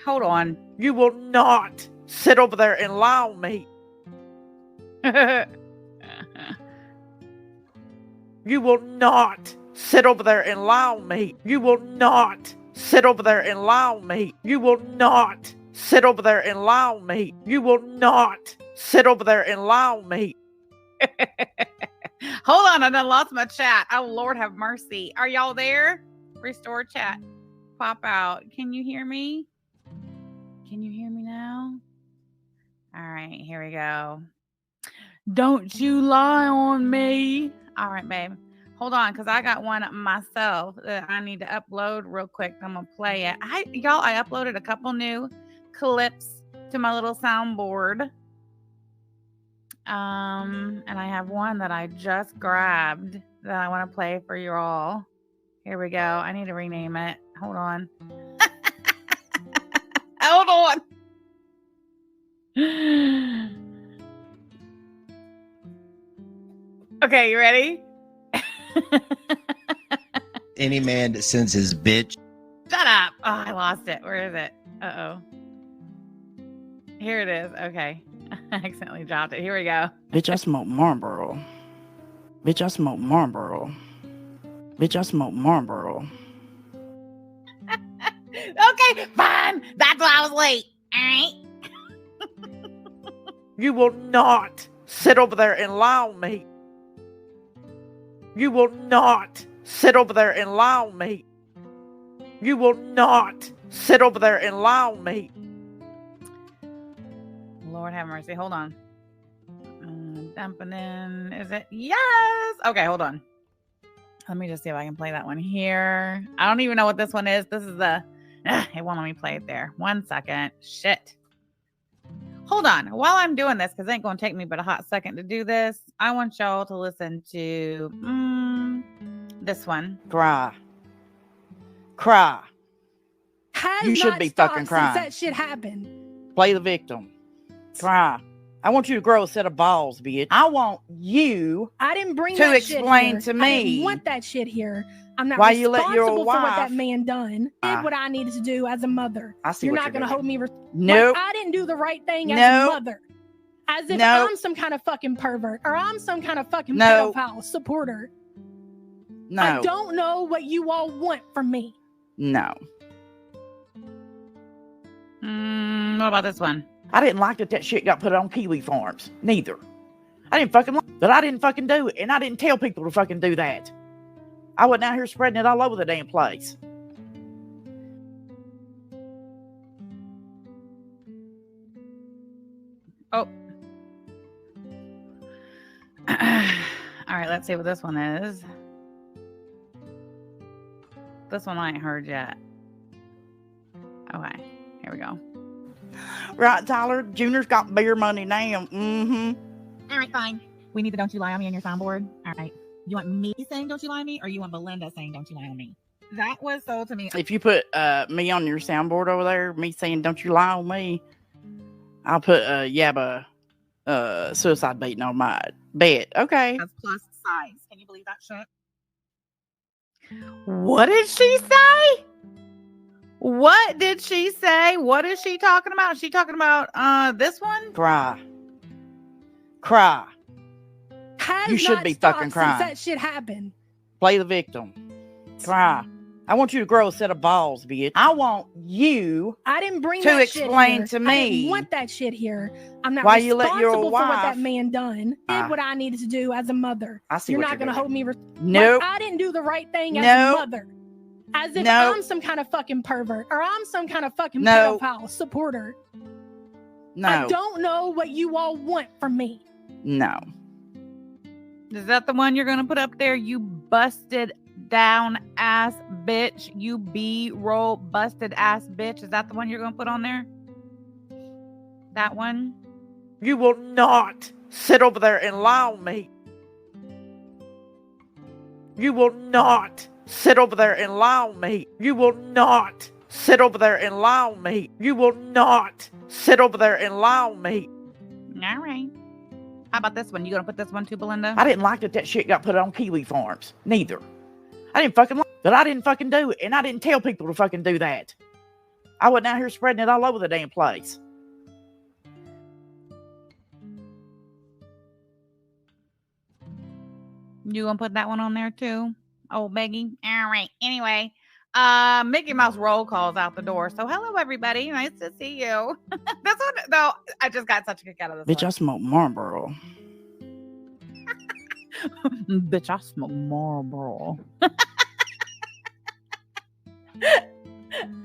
Hold on. You will not sit over there and lie on me. You will not sit over there and lie on me. You will not sit over there and lie on me. You will not sit over there and lie on me. You will not sit over there and lie on me. Hold on, I done lost my chat. Oh, Lord have mercy. Are y'all there? Restore chat. Pop out. Can you hear me? Can you hear me now? All right, here we go. Don't you lie on me. All right, babe. Hold on, because I got one myself that I need to upload real quick. I'm going to play it. I uploaded a couple new clips to my little soundboard. And I have one that I just grabbed that I want to play for you all. Here we go. I need to rename it. Hold on. Hold on. Okay, you ready? Any man that sends his bitch. Shut up. Oh, I lost it. Where is it? Uh-oh. Here it is. Okay. I accidentally dropped it. Here we go. Bitch, I smoke Marlboro. Bitch, I smoke Marlboro. Bitch, I smoke Marlboro. Okay, fine. That's why I was late. All right. You will not sit over there and lie on me. You will not sit over there and lie on me. You will not sit over there and lie on me. Lord have mercy. Hold on. Dumping in. Is it? Yes. Okay, hold on. Let me just see if I can play that one here. I don't even know what this one is. This is the... it won't let me play it there. 1 second. Shit. Hold on. While I'm doing this, because it ain't going to take me but a hot second to do this, I want y'all to listen to this one. Cry. Cry. Has You should not be stopped fucking since crying. that shit happened. Play the victim. Cry. I want you to grow a set of balls, bitch. I want you I didn't bring to that shit explain here. to I me didn't want that shit here. I'm not why you let responsible your for what wife- that man done. Did what I needed to do as a mother. I see You're what not you're gonna doing. hold me. Nope. Like, I didn't do the right thing as a Nope. mother. As if Nope. I'm some kind of fucking pervert or I'm some kind of fucking Nope. pedophile supporter. No. I don't know what you all want from me. No. What about this one? I didn't like that shit got put on Kiwi Farms. Neither. I didn't fucking like it. But I didn't fucking do it. And I didn't tell people to fucking do that. I wasn't out here spreading it all over the damn place. Oh. All right, let's see what this one is. This one I ain't heard yet. Okay, here we go. Right, Tyler? Junior's got beer money now. Mm-hmm. All right, fine. We need the Don't You Lie on Me on your soundboard. All right. You want me saying Don't You Lie on Me, or you want Belinda saying Don't You Lie on Me? That was sold to me. If you put me on your soundboard over there, me saying Don't You Lie on Me, I'll put Yabba suicide beating on my bed. Okay. That's plus size. Can you believe that shit? What did she say? What did she say? What is she talking about? Is she talking about this one? Cry. Cry. Has You should not be stopped fucking since crying. that shit happened. Play the victim. Cry. I want you to grow a set of balls, bitch. I want you I didn't bring to that shit explain here. to I me didn't want that shit here. I'm not why you let your responsible for what that wife- man done. Did what I needed to do as a mother. I see You're what not you're gonna doing. hold me. Nope. Like, I didn't do the right thing as Nope. a mother. As if Nope. I'm some kind of fucking pervert or I'm some kind of fucking Nope. pedophile supporter. No. I don't know what you all want from me. No. Is that the one you're gonna put up there? You busted down ass bitch. You B-roll busted ass bitch. Is that the one you're gonna put on there? That one? You will not sit over there and lie on me. You will not sit over there and lie on me. You will not sit over there and lie on me. You will not sit over there and lie on me. All right. How about this one? You gonna put this one too, Belinda? I didn't like that shit got put on Kiwi Farms. Neither. I didn't fucking like it. But I didn't fucking do it. And I didn't tell people to fucking do that. I wasn't out here spreading it all over the damn place. You gonna put that one on there too? Oh, Maggie. All right. Anyway, Mickey Mouse roll calls out the door. So hello, everybody. Nice to see you. This one, though, I just got such a kick out of this Bitch, I smoke Marlboro. Bitch, I smoke Marlboro.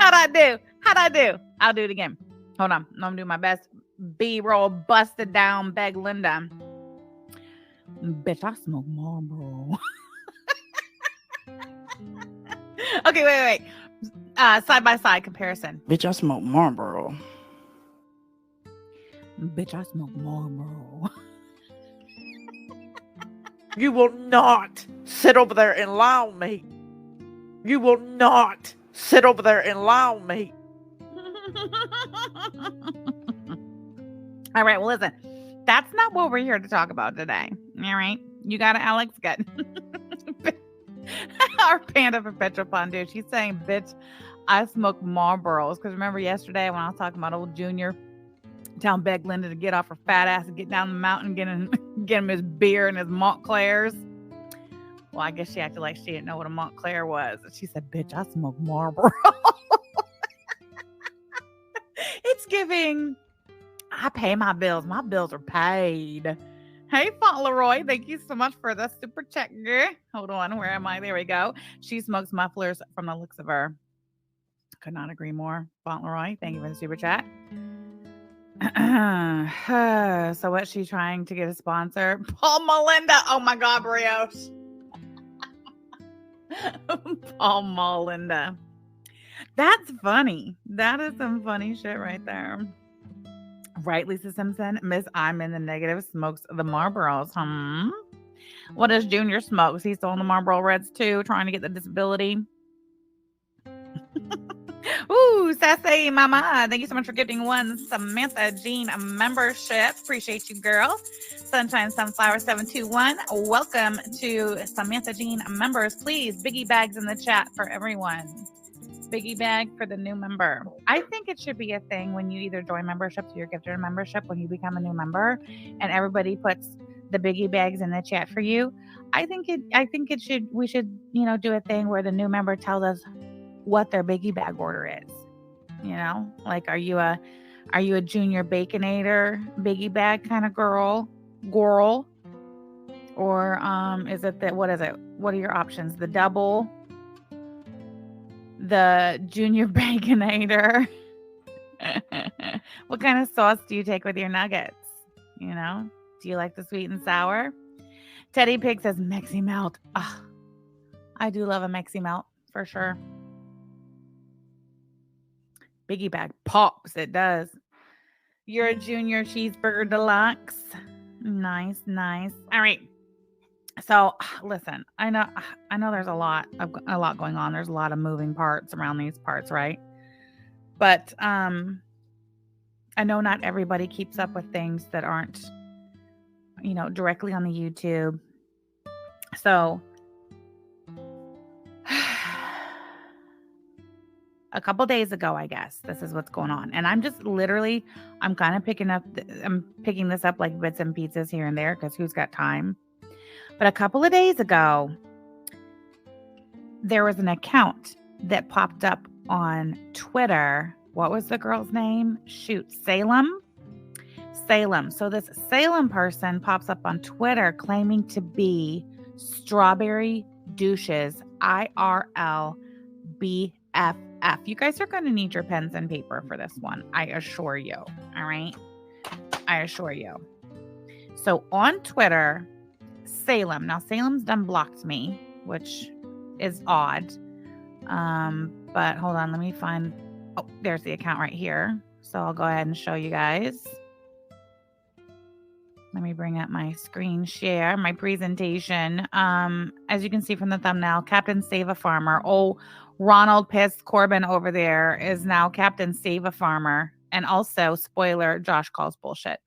How'd I do? I'll do it again. Hold on. I'm gonna do my best. B-roll busted down Beg Linda. Bitch, I smoke Marlboro. Okay, wait. Side by side comparison. Bitch, I smoke Marlboro. Bitch, I smoke Marlboro. You will not sit over there and lie on me. You will not sit over there and lie on me. All right, well, listen. That's not what we're here to talk about today. All right? You got it, Alex? Good. Our panda perpetual fondue. She's saying, bitch, I smoke Marlboros. Because remember yesterday when I was talking about old Junior telling Beg Linda to get off her fat ass and get down the mountain, get him his beer and his Montclairs. Well, I guess she acted like she didn't know what a Montclair was. She said, bitch, I smoke Marlboro. It's giving, I pay my bills. My bills are paid. Hey, Fauntleroy, thank you so much for the super chat, girl. Hold on, where am I? There we go. She smokes mufflers from the looks of her. Could not agree more. Fauntleroy, thank you for the super chat. So what's she trying to get a sponsor? Paul Melinda. Oh my God, Brioche. Paul Melinda. That's funny. That is some funny shit right there. Right, Lisa Simpson? Miss I'm in the negative smokes the Marlboros. What does Junior smoke? He's still on the Marlboro Reds too, trying to get the disability. Ooh, Sassy Mama. Thank you so much for gifting one Samantha Jean membership. Appreciate you, girl. Sunshine Sunflower 721. Welcome to Samantha Jean members. Please, biggie bags in the chat for everyone. Biggie bag for the new member. I think it should be a thing when you either join memberships or you're gifted a membership when you become a new member and everybody puts the biggie bags in the chat for you. I think we should, do a thing where the new member tells us what their biggie bag order is. Like, are you a Junior Baconator biggie bag kind of girl? Or is it what is it? What are your options? The double, the Junior Baconator. What kind of sauce do you take with your nuggets? Do you like the sweet and sour? Teddy Pig says Mexi Melt. Oh, I do love a Mexi Melt for sure. Biggie bag pops. It does. You're a Junior Cheeseburger Deluxe. Nice. All right. So listen, I know there's a lot going on. There's a lot of moving parts around these parts, right? But I know not everybody keeps up with things that aren't, directly on the YouTube. So a couple days ago, I guess this is what's going on. And I'm just literally, I'm kind of I'm picking this up like bits and pieces here and there because who's got time? But a couple of days ago, there was an account that popped up on Twitter. What was the girl's name? Salem. So this Salem person pops up on Twitter claiming to be Strawberry Douches IRL BFF. You guys are going to need your pens and paper for this one. I assure you. All right. I assure you. So on Twitter, Salem. Now Salem's done blocked me, which is odd. But hold on, let me find. Oh, there's the account right here. So I'll go ahead and show you guys. Let me bring up my screen share, my presentation. As you can see from the thumbnail, Captain Save a Farmer. Oh, Ronald Piss Corbin over there is now Captain Save a Farmer. And also, spoiler, Josh calls bullshit.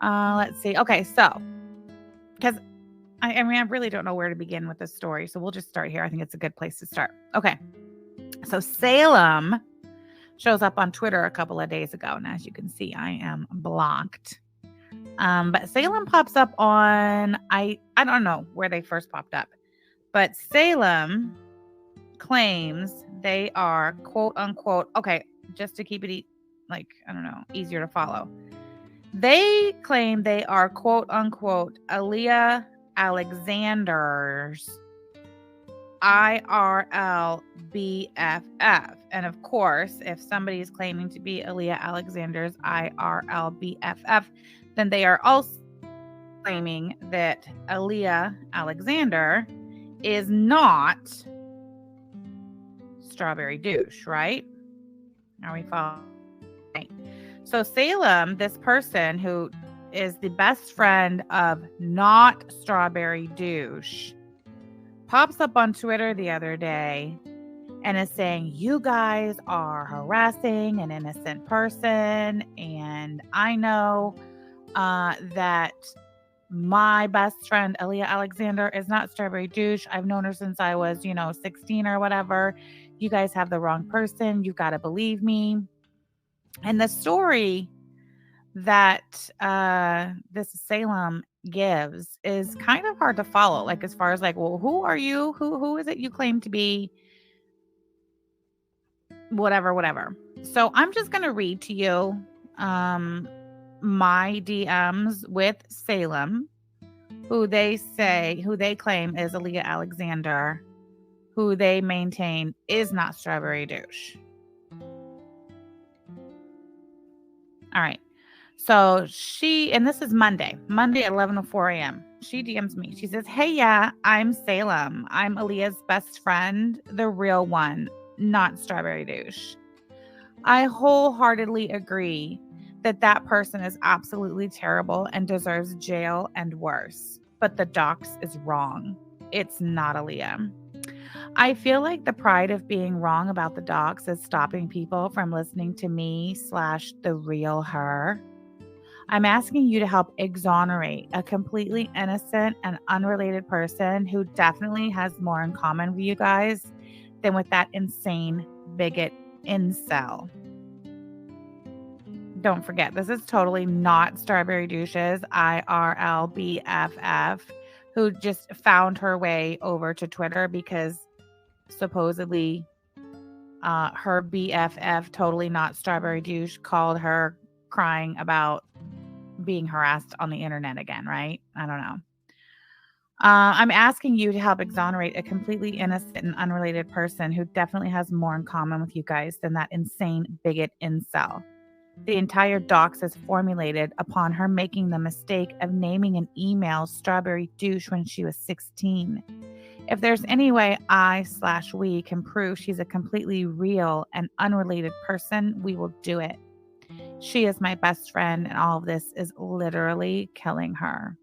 Let's see. Okay, so because I really don't know where to begin with this story, so we'll just start here. I think it's a good place to start. Okay, so Salem shows up on Twitter a couple of days ago. And as you can see, I am blocked. But Salem pops up on, I don't know where they first popped up, but Salem claims they are quote unquote, okay, just to keep it like, I don't know, easier to follow. They claim they are quote unquote Aaliyah Alexander's IRL BFF. And of course, if somebody is claiming to be Aaliyah Alexander's IRL BFF, then they are also claiming that Aaliyah Alexander is not Strawberry Douche, right? Are we following? So Salem, this person who is the best friend of not Strawberry Douche, pops up on Twitter the other day and is saying, you guys are harassing an innocent person. And I know that my best friend, Aaliyah Alexander, is not Strawberry Douche. I've known her since I was, 16 or whatever. You guys have the wrong person. You've got to believe me. And the story that this Salem gives is kind of hard to follow. Like, as far as like, well, who are you? Who is it you claim to be? Whatever. So I'm just going to read to you my DMs with Salem, who they claim is Aaliyah Alexander, who they maintain is not Strawberry Douche. All right. So and this is Monday at 11:04 a.m. She DMs me. She says, hey, yeah, I'm Salem. I'm Aaliyah's best friend, the real one, not Strawberry Douche. I wholeheartedly agree that person is absolutely terrible and deserves jail and worse. But the dox is wrong. It's not Aaliyah. I feel like the pride of being wrong about the dox is stopping people from listening to me / the real her. I'm asking you to help exonerate a completely innocent and unrelated person who definitely has more in common with you guys than with that insane bigot incel. Don't forget, this is totally not Strawberry Douche's IRL BFF, who just found her way over to Twitter because supposedly her BFF, totally not Strawberry Douche, called her crying about being harassed on the internet again, right? I don't know. I'm asking you to help exonerate a completely innocent and unrelated person who definitely has more in common with you guys than that insane bigot incel. The entire dox is formulated upon her making the mistake of naming an email Strawberry Douche when she was 16. If there's any way we can prove she's a completely real and unrelated person, we will do it. She is my best friend, and all of this is literally killing her.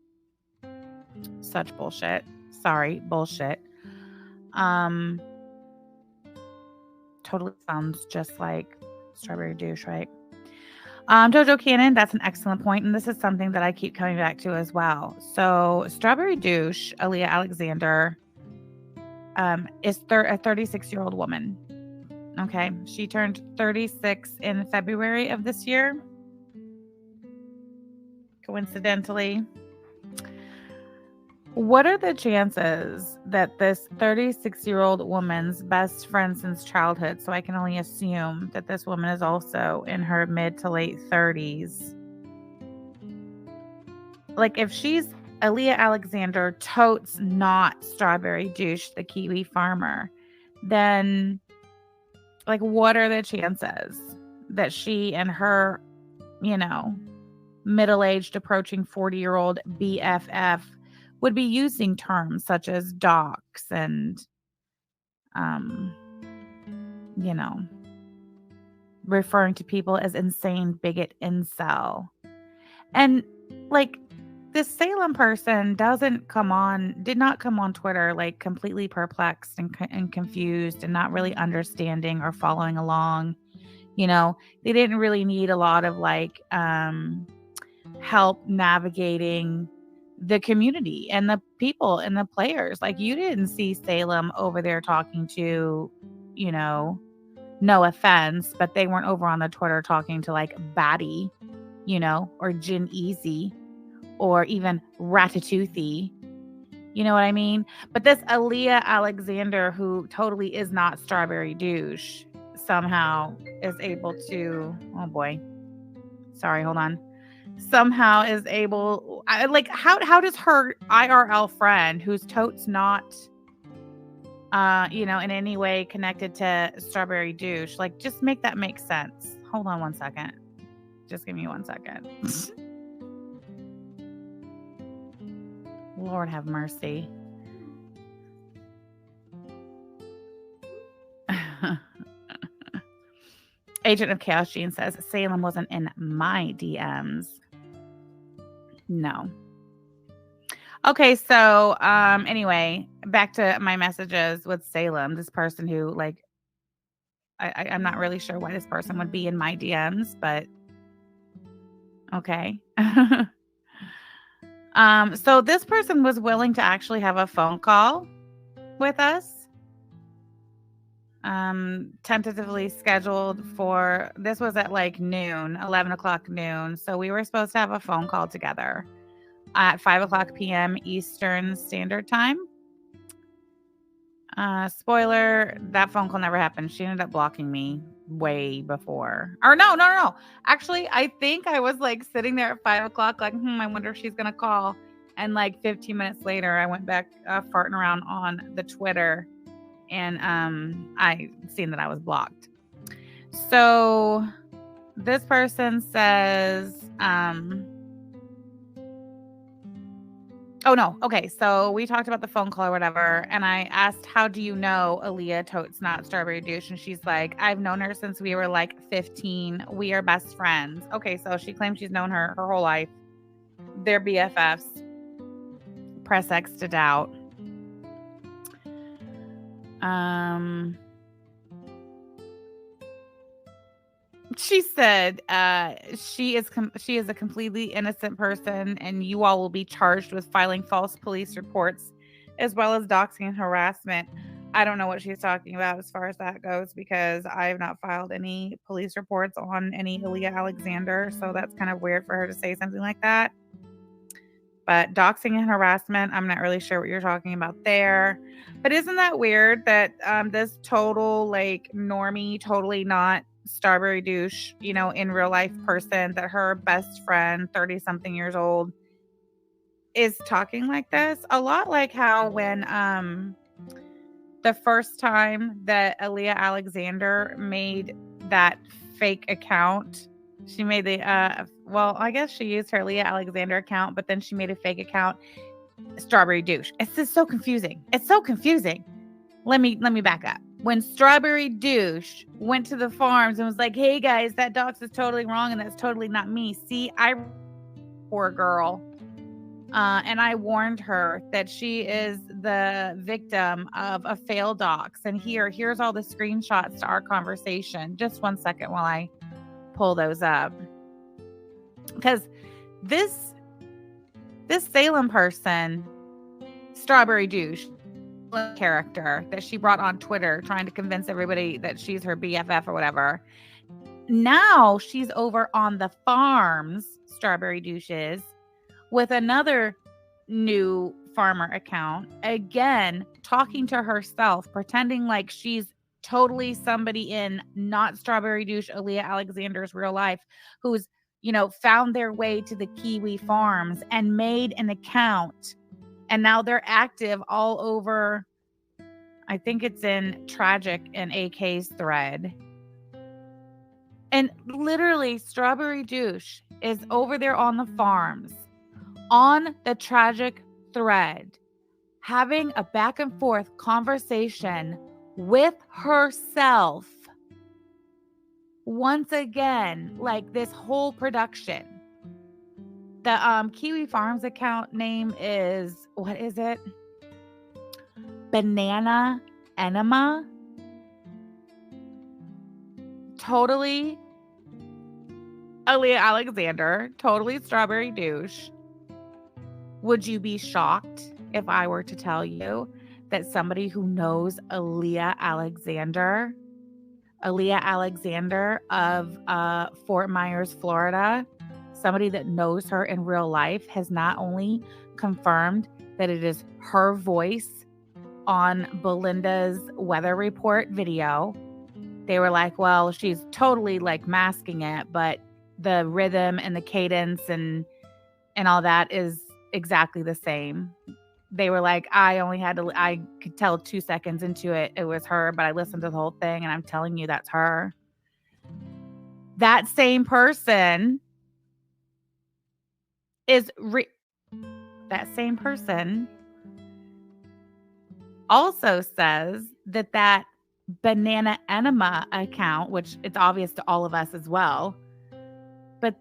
Such bullshit. Sorry, bullshit. Totally sounds just like Strawberry Douche, right? Jojo Cannon, that's an excellent point, and this is something that I keep coming back to as well. So Strawberry Douche, Aaliyah Alexander, is a 36-year-old woman. Okay, she turned 36 in February of this year. Coincidentally, what are the chances that this 36-year-old woman's best friend since childhood, so I can only assume that this woman is also in her mid to late 30s, like if she's Aaliyah Alexander totes not Strawberry Douche, the Kiwi farmer, then like what are the chances that she and her, middle-aged approaching 40-year-old BFF would be using terms such as dox and, referring to people as insane bigot incel. And like this Salem person did not come on Twitter like completely perplexed and confused and not really understanding or following along. They didn't really need a lot of help navigating the community and the people and the players. Like, you didn't see Salem over there talking to, No offense, but they weren't over on the Twitter talking to like Batty, you know, or Jin Easy, or even Ratatouille. You know what I mean? But this Aaliyah Alexander, who totally is not Strawberry Douche, somehow is able to, oh boy. Sorry, hold on. Somehow is able, like, how does her IRL friend, who's totes not, you know, in any way connected to Strawberry Douche, like, just make that make sense. Hold on one second. Just give me 1 second. Lord have mercy. Agent of Chaos Jean says Salem wasn't in my DMs. No. Okay, so anyway, back to my messages with Salem, this person who, like, I'm not really sure why this person would be in my DMs, but okay. So this person was willing to actually have a phone call with us. Tentatively scheduled for, this was at like noon, 11 o'clock noon. So we were supposed to have a phone call together at 5 o'clock p.m. Eastern Standard Time. Spoiler, that phone call never happened. She ended up blocking me way before. Or no. Actually, I think I was like sitting there at 5 o'clock, like, I wonder if she's gonna call. And like 15 minutes later, I went back farting around on the Twitter, and I seen that I was blocked. So this person says, oh no, okay, so we talked about the phone call or whatever, and I asked, how do you know Aaliyah totes not Strawberry Douche? And she's like, I've known her since we were like 15. We are best friends. Okay, so she claims she's known her whole life. They're BFFs. Press X to doubt. She said she is a completely innocent person, and you all will be charged with filing false police reports as well as doxing and harassment. I don't know what she's talking about as far as that goes, because I have not filed any police reports on any Aaliyah Alexander, so that's kind of weird for her to say something like that. But doxing and harassment, I'm not really sure what you're talking about there. But isn't that weird that this total, like, normie, totally not Strawberry Douche, you know, in real life person, that her best friend, 30-something years old, is talking like this? A lot like how when the first time that Aaliyah Alexander made that fake account, she made the well, I guess she used her Aaliyah Alexander account, but then she made a fake account, Strawberry Douche. It's just so confusing. It's so confusing. Let me back up. When Strawberry Douche went to the farms and was like, hey guys, that dox is totally wrong and that's totally not me. See, I poor girl. And I warned her that she is the victim of a failed dox. And here's all the screenshots to our conversation. Just 1 second while I pull those up. Because this Salem person, Strawberry Douche character that she brought on Twitter trying to convince everybody that she's her BFF or whatever, now she's over on the farms, Strawberry Douche is, with another new farmer account, again talking to herself, pretending like she's totally somebody in not Strawberry Douche Aaliyah Alexander's real life, who's, you know, found their way to the Kiwi farms and made an account, and now they're active all over. I think it's in Tragic and AK's thread. And literally Strawberry Douche is over there on the farms, on the Tragic thread, having a back and forth conversation with herself. Once again, like this whole production. The Kiwi Farms account name is, what is it? Banana Enema. Totally Aaliyah Alexander, totally Strawberry Douche. Would you be shocked if I were to tell you that somebody who knows Aaliyah Alexander Aaliyah Alexander of Fort Myers, Florida, somebody that knows her in real life, has not only confirmed that it is her voice on Belinda's weather report video. They were like, well, she's totally like masking it, but the rhythm and the cadence and all that is exactly the same. They were like, I could tell 2 seconds into it, it was her, but I listened to the whole thing and I'm telling you that's her. That same person also says that Banana Enema account, which it's obvious to all of us as well, but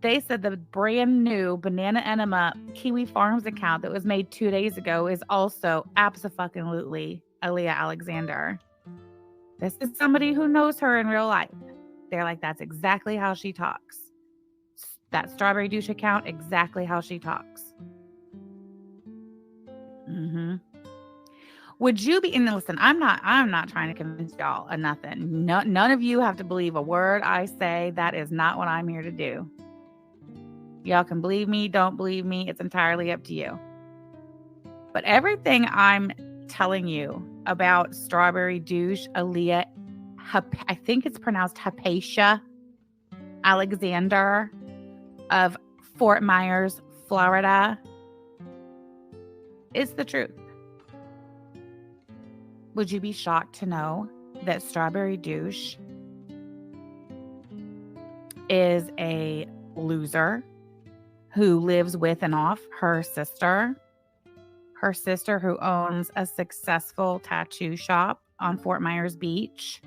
they said the brand new Banana Enema Kiwi Farms account that was made 2 days ago is also abso-fucking-lutely Aaliyah Alexander. This is somebody who knows her in real life. They're like, that's exactly how she talks. That Strawberry Douche account, exactly how she talks. Mm-hmm. Would you be, and listen, I'm not trying to convince y'all of nothing. No, none of you have to believe a word I say. That is not what I'm here to do. Y'all can believe me, don't believe me. It's entirely up to you. But everything I'm telling you about Strawberry Douche, Aaliyah, I think it's pronounced Hypatia Alexander of Fort Myers, Florida, is the truth. Would you be shocked to know that Strawberry Douche is a loser who lives with and off her sister who owns a successful tattoo shop on Fort Myers Beach?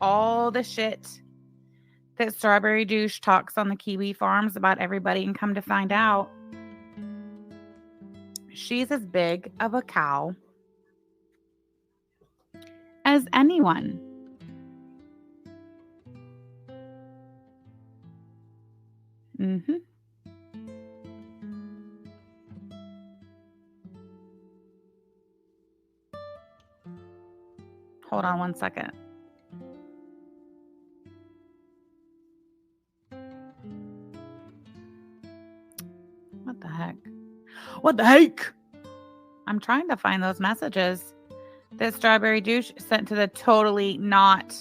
All the shit that Strawberry Douche talks on the Kiwi Farms about everybody, and come to find out, she's as big of a cow as anyone. Mm-hmm. Hold on one second. What the heck? What the heck? I'm trying to find those messages that Strawberry Douche sent to the totally not.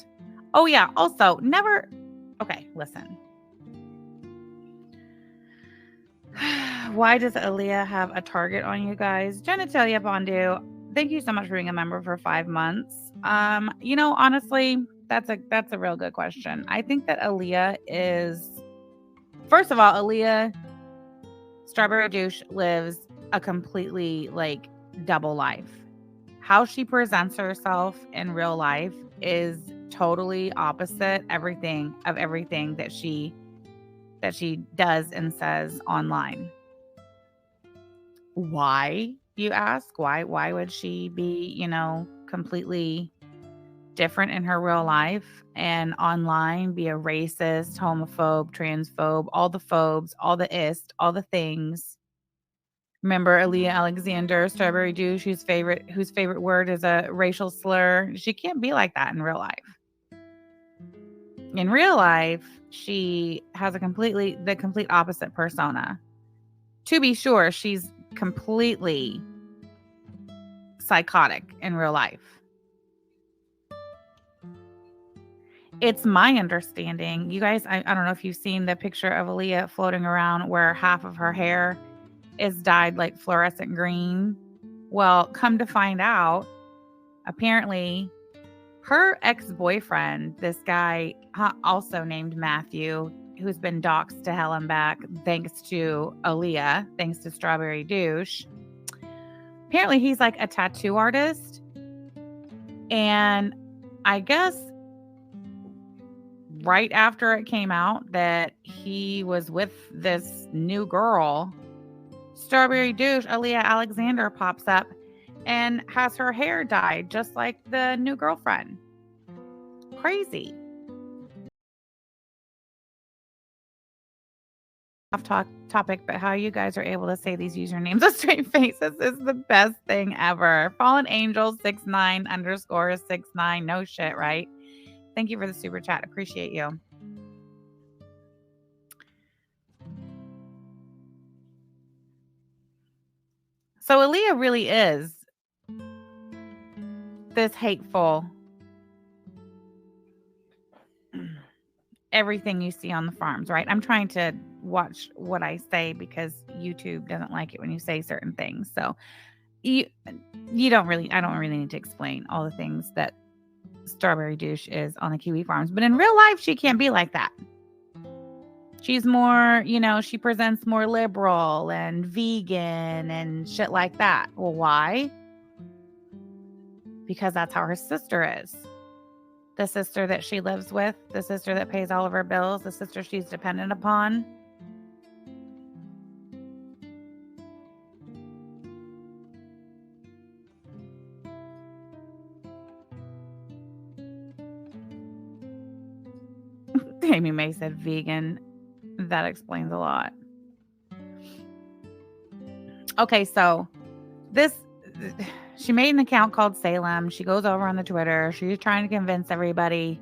Oh, yeah. Also, never. Okay, listen. Why does Aaliyah have a target on you guys? Genitalia Bondu, thank you so much for being a member for 5 months. Honestly, that's a real good question. I think that Aaliyah is, first of all, Strawberry Douche lives a completely double life. How she presents herself in real life is totally opposite everything that she does and says online. Why, you ask? Why would she be, completely different in her real life and online be a racist, homophobe, transphobe, all the phobes, all the ist, all the things? Remember Aaliyah Alexander, Strawberry Douche, whose favorite word is a racial slur? She can't be like that in real life. In real life, she has the complete opposite persona. To be sure, she's completely psychotic in real life. It's my understanding, you guys, I don't know if you've seen the picture of Aaliyah floating around where half of her hair is dyed like fluorescent green. Well, come to find out, apparently her ex-boyfriend, this guy also named Matthew, who's been doxxed to hell and back thanks to Aaliyah, thanks to Strawberry Douche. Apparently he's like a tattoo artist. And I guess right after it came out that he was with this new girl, Strawberry Douche, Aaliyah Alexander, pops up and has her hair dyed just like the new girlfriend. Crazy. topic, but how you guys are able to say these usernames with straight faces is the best thing ever. Fallen Angel 69_69. No shit, right? Thank you for the super chat. Appreciate you. So Aaliyah really is this hateful everything you see on the farms, right? I'm trying to watch what I say because YouTube doesn't like it when you say certain things. So you don't really, I don't really need to explain all the things that Strawberry Douche is on the Kiwi farms, but in real life, she can't be like that. She's more, she presents more liberal and vegan and shit like that. Well, why? Because that's how her sister is. The sister that she lives with, the sister that pays all of her bills, the sister she's dependent upon. Amy May said vegan. That explains a lot. Okay, so she made an account called Salem. She goes over on the Twitter. She's trying to convince everybody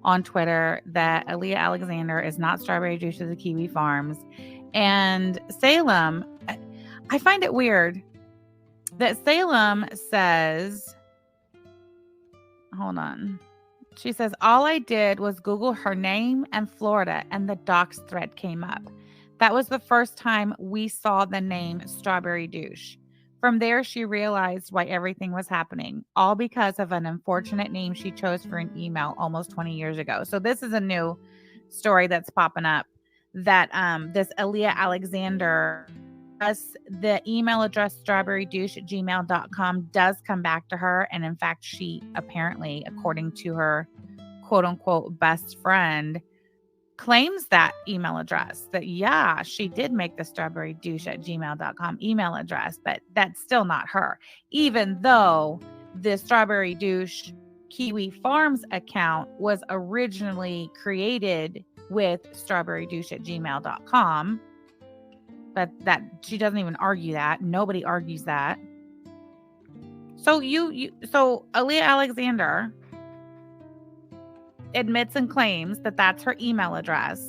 on Twitter that Aaliyah Alexander is not Strawberry Douche of the Kiwi Farms. And Salem, I find it weird that Salem says, hold on. She says, all I did was Google her name and Florida, and the docs thread came up. That was the first time we saw the name Strawberry Douche. From there, she realized why everything was happening, all because of an unfortunate name she chose for an email almost 20 years ago. So this is a new story that's popping up that this Aaliyah Alexander, the email address strawberrydouche@gmail.com does come back to her. And in fact, she apparently, according to her quote unquote best friend, claims that email address, that yeah, she did make the strawberrydouche@gmail.com email address, but that's still not her. Even though the Strawberry Douche Kiwi Farms account was originally created with strawberrydouche@gmail.com. But that she doesn't even argue that. Nobody argues that. So so Aaliyah Alexander admits and claims that that's her email address.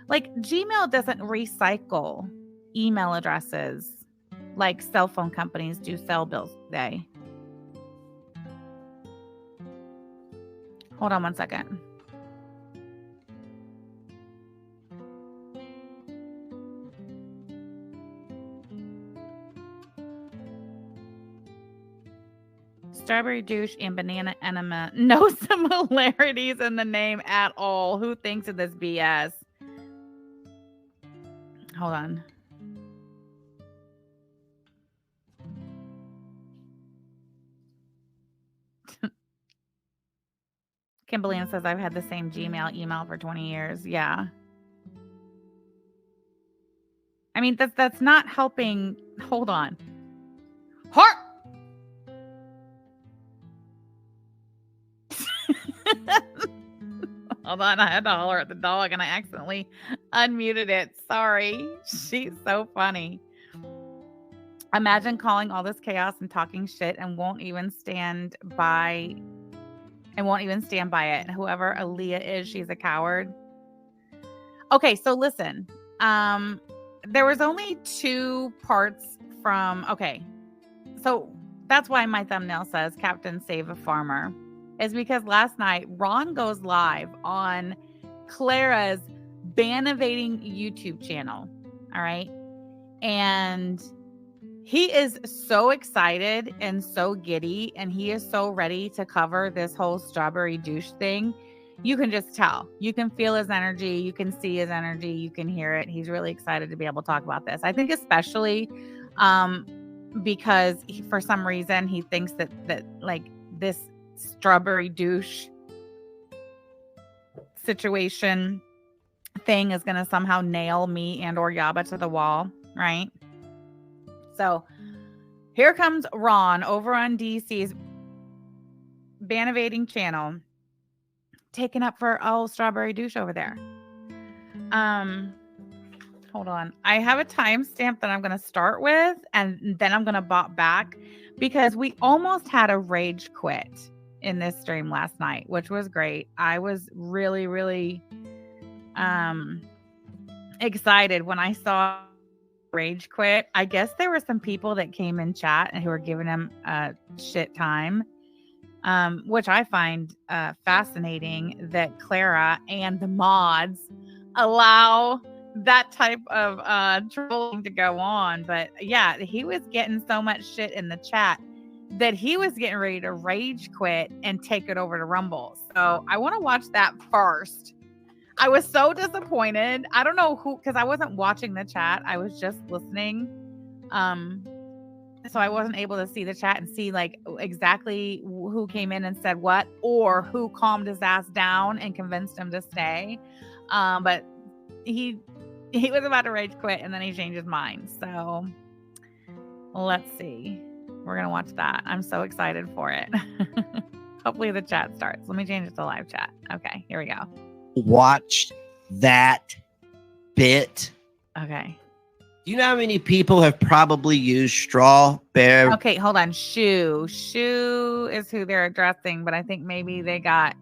Like, Gmail doesn't recycle email addresses like cell phone companies do cell bills today. Hold on one second. Strawberry Douche and Banana Enema. No similarities in the name at all. Who thinks of this BS? Hold on. Kimberly says, I've had the same Gmail email for 20 years. Yeah. I mean, that's not helping. Hold on. Heart. Hold on, I had to holler at the dog and I accidentally unmuted it. Sorry. She's so funny. Imagine calling all this chaos and talking shit and won't even stand by it. Whoever Aaliyah is, she's a coward. Okay, so listen. There was only 2 parts from, okay. So that's why my thumbnail says Captain Save a Farmer. Is because last night Ron goes live on Clara's ban-evading YouTube channel. All right. And he is so excited and so giddy, and he is so ready to cover this whole Strawberry Douche thing. You can just tell. You can feel his energy. You can see his energy. You can hear it. He's really excited to be able to talk about this. I think especially because for some reason he thinks that like this Strawberry Douche situation thing is going to somehow nail me and or Yaba to the wall, right? So here comes Ron over on DC's ban-evading channel, taking up for Strawberry Douche over there. Hold on. I have a timestamp that I'm going to start with, and then I'm going to bop back because we almost had a rage quit in this stream last night, which was great. I was really, really excited when I saw rage quit. I guess there were some people that came in chat and who were giving him a shit time, which I find fascinating that Clara and the mods allow that type of trolling to go on. But yeah, he was getting so much shit in the chat that he was getting ready to rage quit and take it over to Rumble. So I want to watch that first. I was so disappointed. I don't know who, because I wasn't watching the chat. I was just listening. So I wasn't able to see the chat and see like exactly who came in and said what, or who calmed his ass down and convinced him to stay. But he was about to rage quit and then he changed his mind. So let's see. We're going to watch that. I'm so excited for it. Hopefully the chat starts. Let me change it to live chat. Okay, here we go. Watch that bit. Okay. Do you know how many people have probably used strawberry? Okay, hold on. Shu is who they're addressing, but I think maybe they got,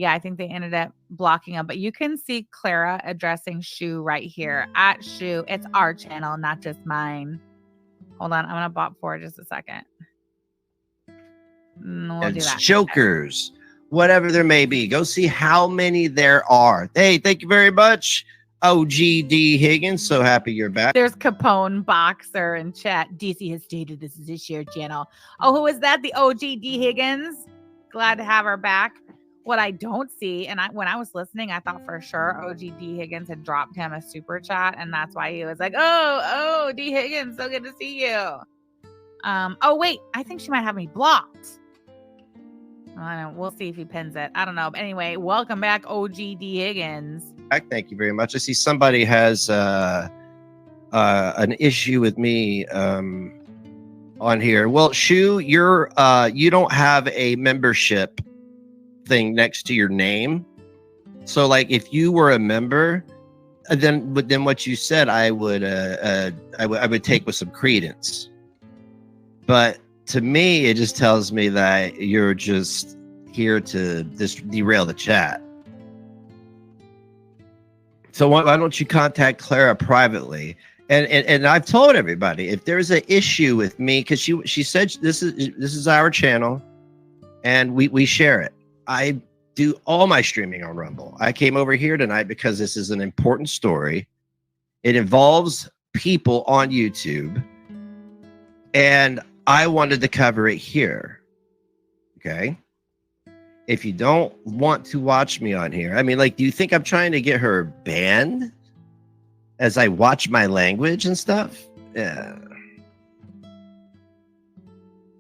I think they ended up blocking them. But you can see Clara addressing Shu right here at Shu. It's our channel, not just mine. Hold on, I'm gonna bop for just a second. We'll do that. Jokers, whatever there may be. Go see how many there are. Hey, thank you very much, OGD Higgins. So happy you're back. There's Capone Boxer in chat. DC has stated this is his shared channel. Oh, who is that? The OGD Higgins. Glad to have her back. What I don't see, and when I was listening, I thought for sure OGD Higgins had dropped him a super chat, and that's why he was like, "Oh, D Higgins, so good to see you." Oh wait, I think she might have me blocked. I don't know. We'll see if he pins it. I don't know. But anyway, welcome back, OGD Higgins. Thank you very much. I see somebody has an issue with me on here. Well, Shu, you don't have a membership thing next to your name. So like if you were a member, then what you said I would take with some credence. But to me, it just tells me that you're just here to derail the chat. So why don't you contact Clara privately? And I've told everybody, if there's an issue with me, because she said this is our channel, and we share it. I do all my streaming on Rumble. I came over here tonight because this is an important story. It involves people on YouTube, and I wanted to cover it here. Okay. If you don't want to watch me on here, I mean, like, do you think I'm trying to get her banned as I watch my language and stuff? Yeah.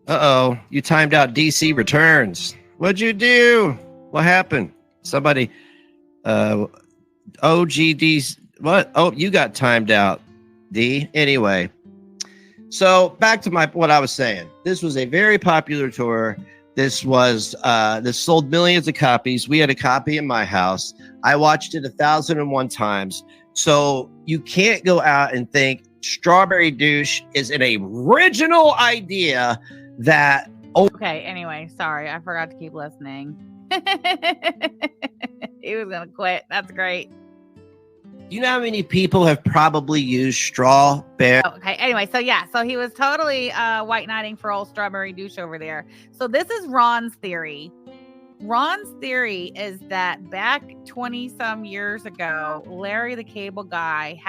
Uh-oh, you timed out DC returns. What'd you do? What happened? Somebody, OGD's, what? Oh, you got timed out, D. Anyway, so back to what I was saying. This was a very popular tour. This sold millions of copies. We had a copy in my house. I watched it 1,001 times. So you can't go out and think Strawberry Douche is an original idea that. Okay, anyway, sorry. I forgot to keep listening. He was going to quit. That's great. You know how many people have probably used Strawberry? Oh, okay, anyway, so he was totally white knighting for old Strawberry Douche over there. So this is Ron's theory. Ron's theory is that back 20-some years ago, Larry the Cable Guy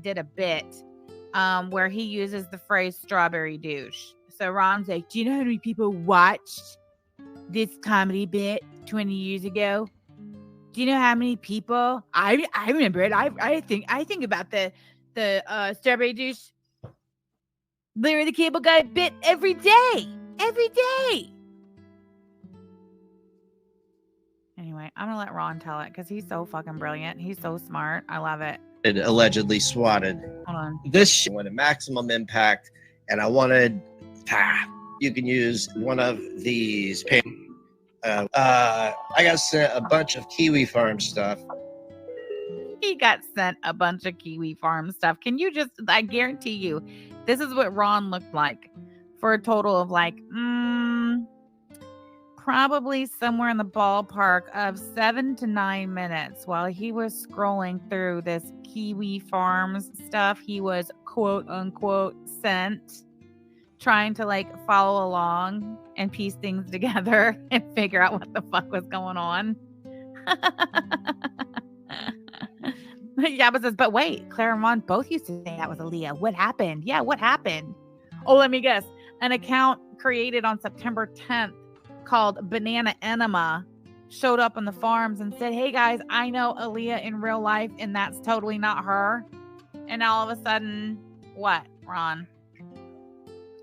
did a bit where he uses the phrase Strawberry Douche. So Ron's like, do you know how many people watched this comedy bit 20 years ago? Do you know how many people? I remember it. I think about the Strawberry Douche, Larry the Cable Guy bit every day. Every day. Anyway, I'm gonna let Ron tell it because he's so fucking brilliant. He's so smart. I love it. It allegedly swatted. Hold on. This wanted maximum impact, and I wanted. You can use one of these. I got sent a bunch of Kiwi Farm stuff. He got sent a bunch of Kiwi Farm stuff. Can you just, I guarantee you, this is what Ron looked like for a total of like, probably somewhere in the ballpark of 7 to 9 minutes while he was scrolling through this Kiwi Farms stuff. He was quote unquote sent, trying to like follow along and piece things together and figure out what the fuck was going on. Yaba says, but wait, Claire and Ron both used to say that was Aaliyah. What happened? Yeah, what happened? Oh, let me guess. An account created on September 10th called Banana Enema showed up on the farms and said, hey guys, I know Aaliyah in real life and that's totally not her. And all of a sudden, what, Ron?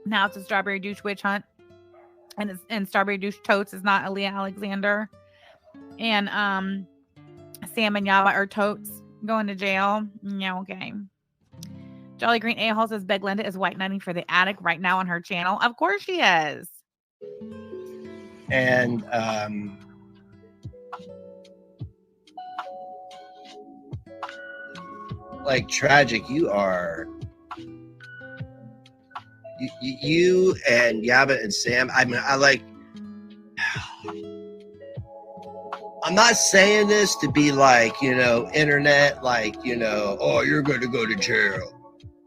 Now it's a Strawberry Douche witch hunt. And Strawberry Douche totes is not Aaliyah Alexander. And Sam and Yaba are totes going to jail. Yeah, okay. Jolly Green A-Hole says Beglenda is white knighting for the attic right now on her channel. Of course she is. And like Tragic, you are you and Yaba and Sam. I mean, I'm not saying this to be like, internet, like, oh, you're going to go to jail.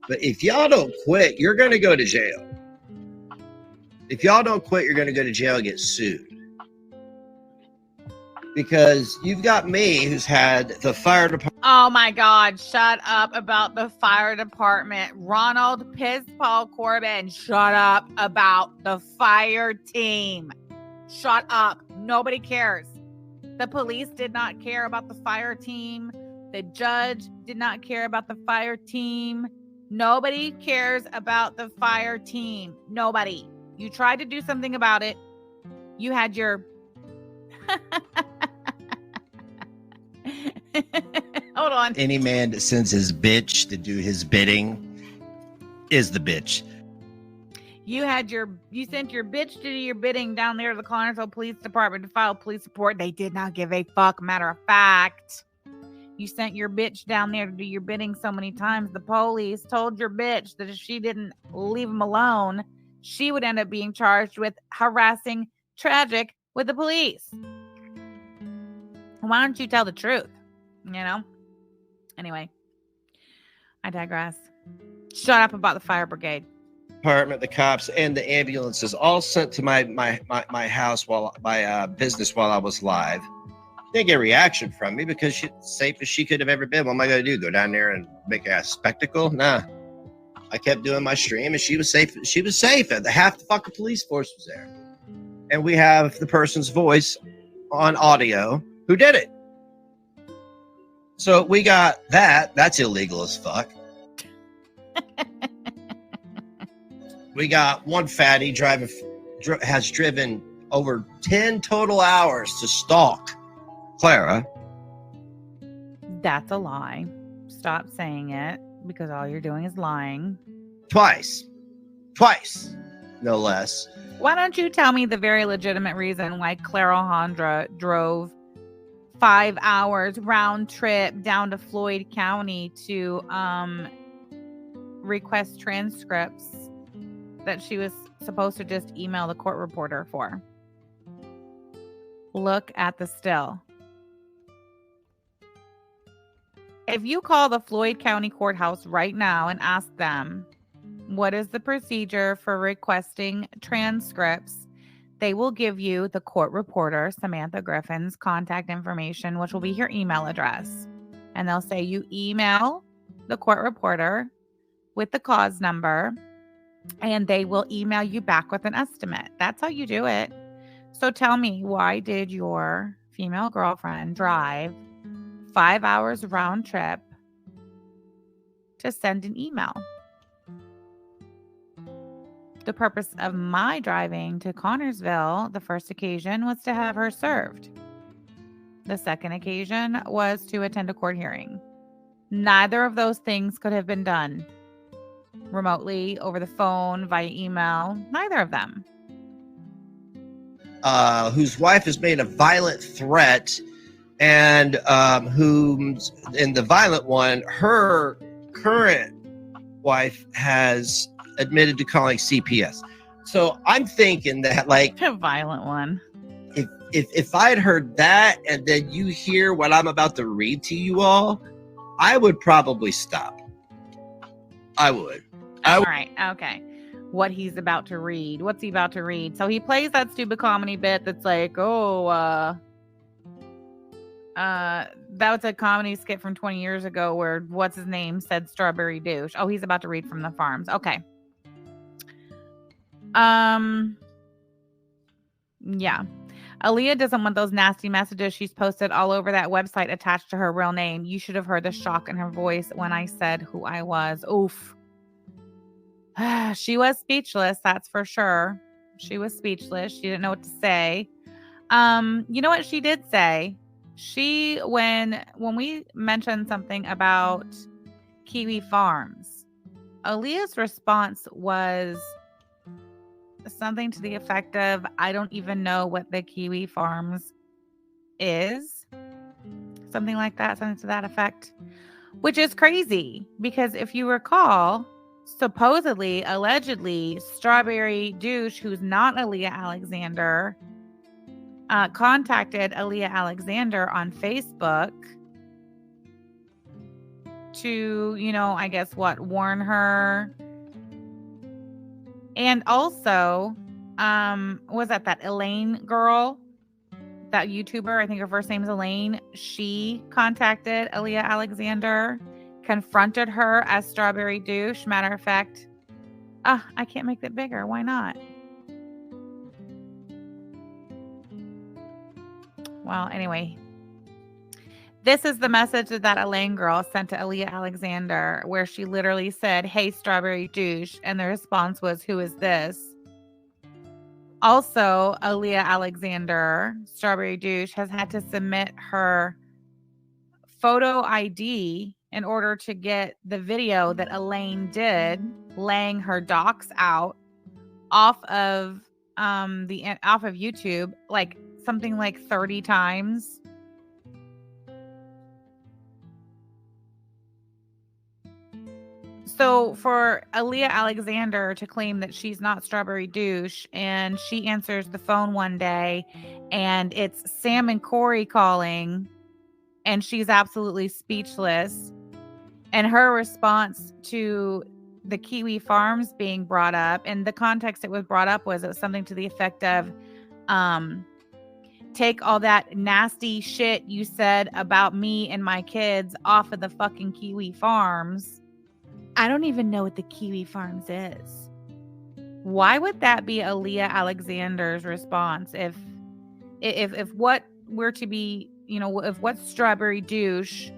But if y'all don't quit, you're going to go to jail. If y'all don't quit, you're going to go to jail and get sued. Because you've got me who's had the fire department. Oh my God, shut up about the fire department. Ronald Piss Paul Corbin, shut up about the fire team. Shut up. Nobody cares. The police did not care about the fire team. The judge did not care about the fire team. Nobody cares about the fire team. Nobody. You tried to do something about it. You had your... Hold on. Any man that sends his bitch to do his bidding is the bitch. You sent your bitch to do your bidding down there to the Connersville Police Department to file a police report. They did not give a fuck. Matter of fact, you sent your bitch down there to do your bidding so many times. The police told your bitch that if she didn't leave him alone, she would end up being charged with harassing Tragic with the police. Why don't you tell the truth? Anyway, I digress. Shut up about the fire brigade. Department, the cops, and the ambulances all sent to my house my business while I was live. Didn't get a reaction from me because she's safe as she could have ever been. What am I going to do? Go down there and make a spectacle? Nah. I kept doing my stream and she was safe. She was safe. Half the fucking police force was there. And we have the person's voice on audio who did it. So we got that. That's illegal as fuck. We got one fatty has driven over 10 total hours to stalk Clara. That's a lie. Stop saying it because all you're doing is lying. Twice, no less. Why don't you tell me the very legitimate reason why Clara Alejandra drove 5 hours round trip down to Floyd County to request transcripts that she was supposed to just email the court reporter for? Look at the still. If you call the Floyd County Courthouse right now and ask them, what is the procedure for requesting transcripts, they will give you the court reporter, Samantha Griffin's contact information, which will be her email address. And they'll say you email the court reporter with the cause number, and they will email you back with an estimate. That's how you do it. So tell me, why did your female girlfriend drive 5 hours round trip to send an email? The purpose of my driving to Connersville, the first occasion, was to have her served. The second occasion was to attend a court hearing. Neither of those things could have been done remotely, over the phone, via email. Neither of them. Whose wife has made a violent threat and who's in the violent one, her current wife has admitted to calling CPS. So I'm thinking that, like, The violent one. if I had heard that and then you hear what I'm about to read to you all, I would probably stop. I would. All right. Okay. What he's about to read. What's he about to read? So he plays that stupid comedy bit that's like, oh, that was a comedy skit from 20 years ago where what's his name said strawberry douche. Oh, he's about to read from the farms. Okay. Yeah. Aaliyah doesn't want those nasty messages she's posted all over that website attached to her real name. You should have heard the shock in her voice when I said who I was. Oof. She was speechless, that's for sure. She was speechless. She didn't know what to say. You know what she did say? She when we mentioned something about Kiwi Farms, Aaliyah's response was something to the effect of, I don't even know what the Kiwi Farms is. Something like that, something to that effect. Which is crazy because if you recall, supposedly, allegedly, Strawberry Douche, who's not Aaliyah Alexander, contacted Aaliyah Alexander on Facebook to, I guess warn her. And also, was that Elaine girl, that YouTuber, I think her first name is Elaine. She contacted Aaliyah Alexander, confronted her as Strawberry Douche. Matter of fact, I can't make that bigger. Why not? Well, anyway, this is the message that Elaine girl sent to Aaliyah Alexander, where she literally said, "Hey, Strawberry Douche," and the response was, "Who is this?" Also, Aaliyah Alexander, Strawberry Douche, has had to submit her photo ID in order to get the video that Elaine did laying her docs out off of YouTube, like something like 30 times. So for Aaliyah Alexander to claim that she's not Strawberry Douche, and she answers the phone one day and it's Sam and Corey calling and she's absolutely speechless, and her response to the Kiwi Farms being brought up, and the context it was brought up was something to the effect of, take all that nasty shit you said about me and my kids off of the fucking Kiwi Farms. I don't even know what the Kiwi Farms is. Why would that be Aaliyah Alexander's response? If what we're to be, if what Strawberry Douche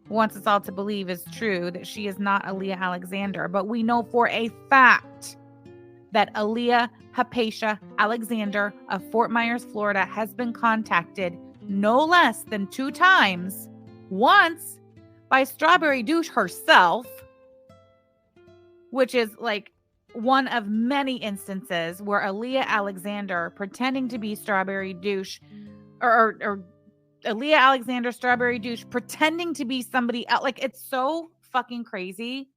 wants us all to believe is true, that she is not Aaliyah Alexander, but we know for a fact that Aaliyah Hypatia Alexander of Fort Myers, Florida, has been contacted no less than 2 times, once by Strawberry Douche herself, which is like one of many instances where Aaliyah Alexander pretending to be Strawberry Douche, or Aaliyah Alexander Strawberry Douche pretending to be somebody else. Like, it's so fucking crazy.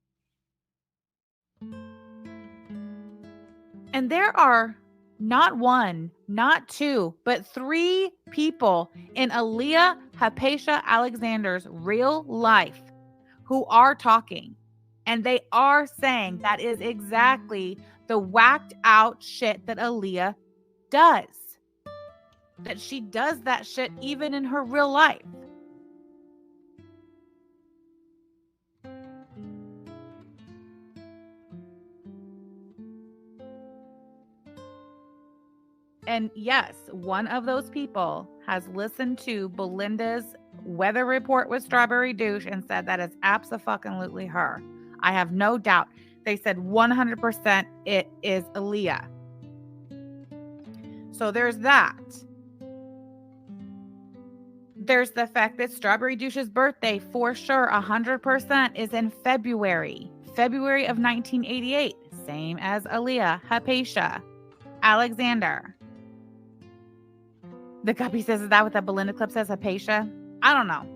And there are not 1, not 2, but 3 people in Aaliyah Hypatia Alexander's real life who are talking. And they are saying that is exactly the whacked out shit that Aaliyah does. That she does that shit even in her real life. And yes, one of those people has listened to Belinda's weather report with Strawberry Douche and said that is abso-fucking-lutely her. I have no doubt. They said 100% it is Aaliyah. So there's that. There's the fact that Strawberry Douche's birthday, for sure, 100%, is in February of 1988. Same as Aaliyah Hypatia Alexander. The guppy says, is that what the Belinda clip says, Hypatia? I don't know.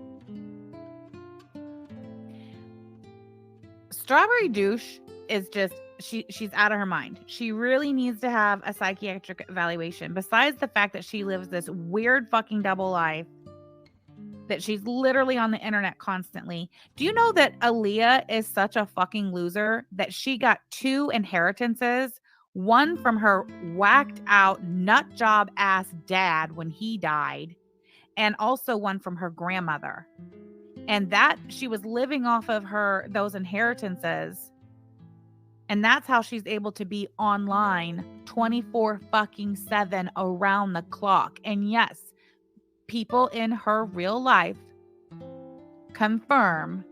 Strawberry Douche is just, she's out of her mind. She really needs to have a psychiatric evaluation. Besides the fact that she lives this weird fucking double life, that she's literally on the internet constantly. Do you know that Aaliyah is such a fucking loser that she got 2 inheritances? One from her whacked out nut job ass dad when he died, and also one from her grandmother. And that she was living off of those inheritances. And that's how she's able to be online 24-7 around the clock. And yes, people in her real life confirm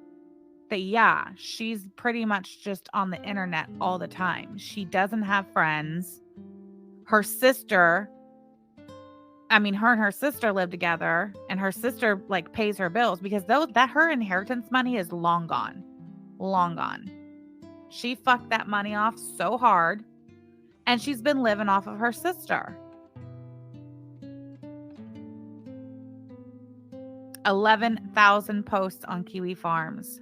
that, yeah, she's pretty much just on the internet all the time. She doesn't have friends. Her sister, her and her sister live together, and her sister like pays her bills because her inheritance money is long gone. Long gone. She fucked that money off so hard, and she's been living off of her sister. 11,000 posts on Kiwi Farms.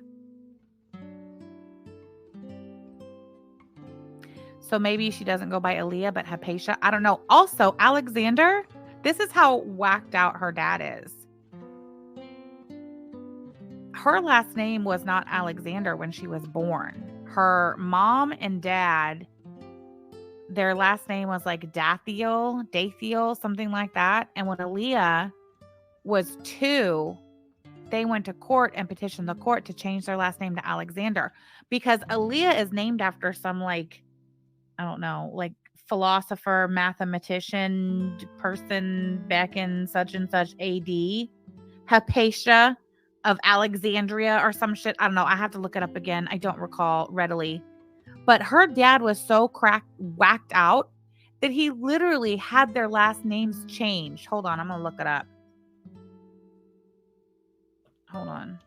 So maybe she doesn't go by Aaliyah, but Hypatia. I don't know. Also, Alexander, this is how whacked out her dad is. Her last name was not Alexander when she was born. Her mom and dad, their last name was like Dathiel, something like that. And when Aaliyah was 2, they went to court and petitioned the court to change their last name to Alexander, because Aaliyah is named after some philosopher, mathematician person back in such and such AD, Hypatia of Alexandria or some shit. I don't know. I have to look it up again. I don't recall readily. But her dad was so whacked out that he literally had their last names changed. Hold on. I'm going to look it up. Hold on.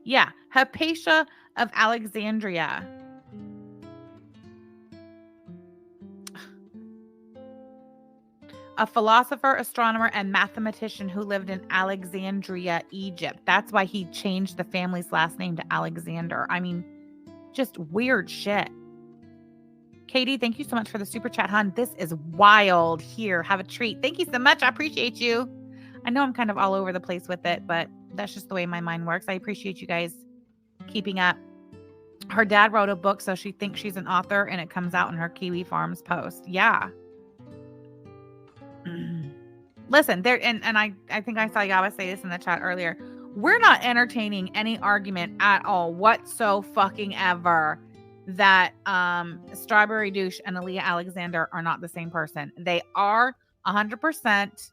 Yeah. Hypatia of Alexandria. A philosopher, astronomer, and mathematician who lived in Alexandria, Egypt. That's why he changed the family's last name to Alexander. I mean, just weird shit. Katie, thank you so much for the super chat, hon. This is wild. Here, have a treat. Thank you so much. I appreciate you. I know I'm kind of all over the place with it, but that's just the way my mind works. I appreciate you guys keeping up. Her dad wrote a book, so she thinks she's an author, and it comes out in her Kiwi Farms post. Yeah. Listen, there, and I think I saw Yaba say this in the chat earlier. We're not entertaining any argument at all whatsoever that Strawberry Douche and Aaliyah Alexander are not the same person. They are 100%.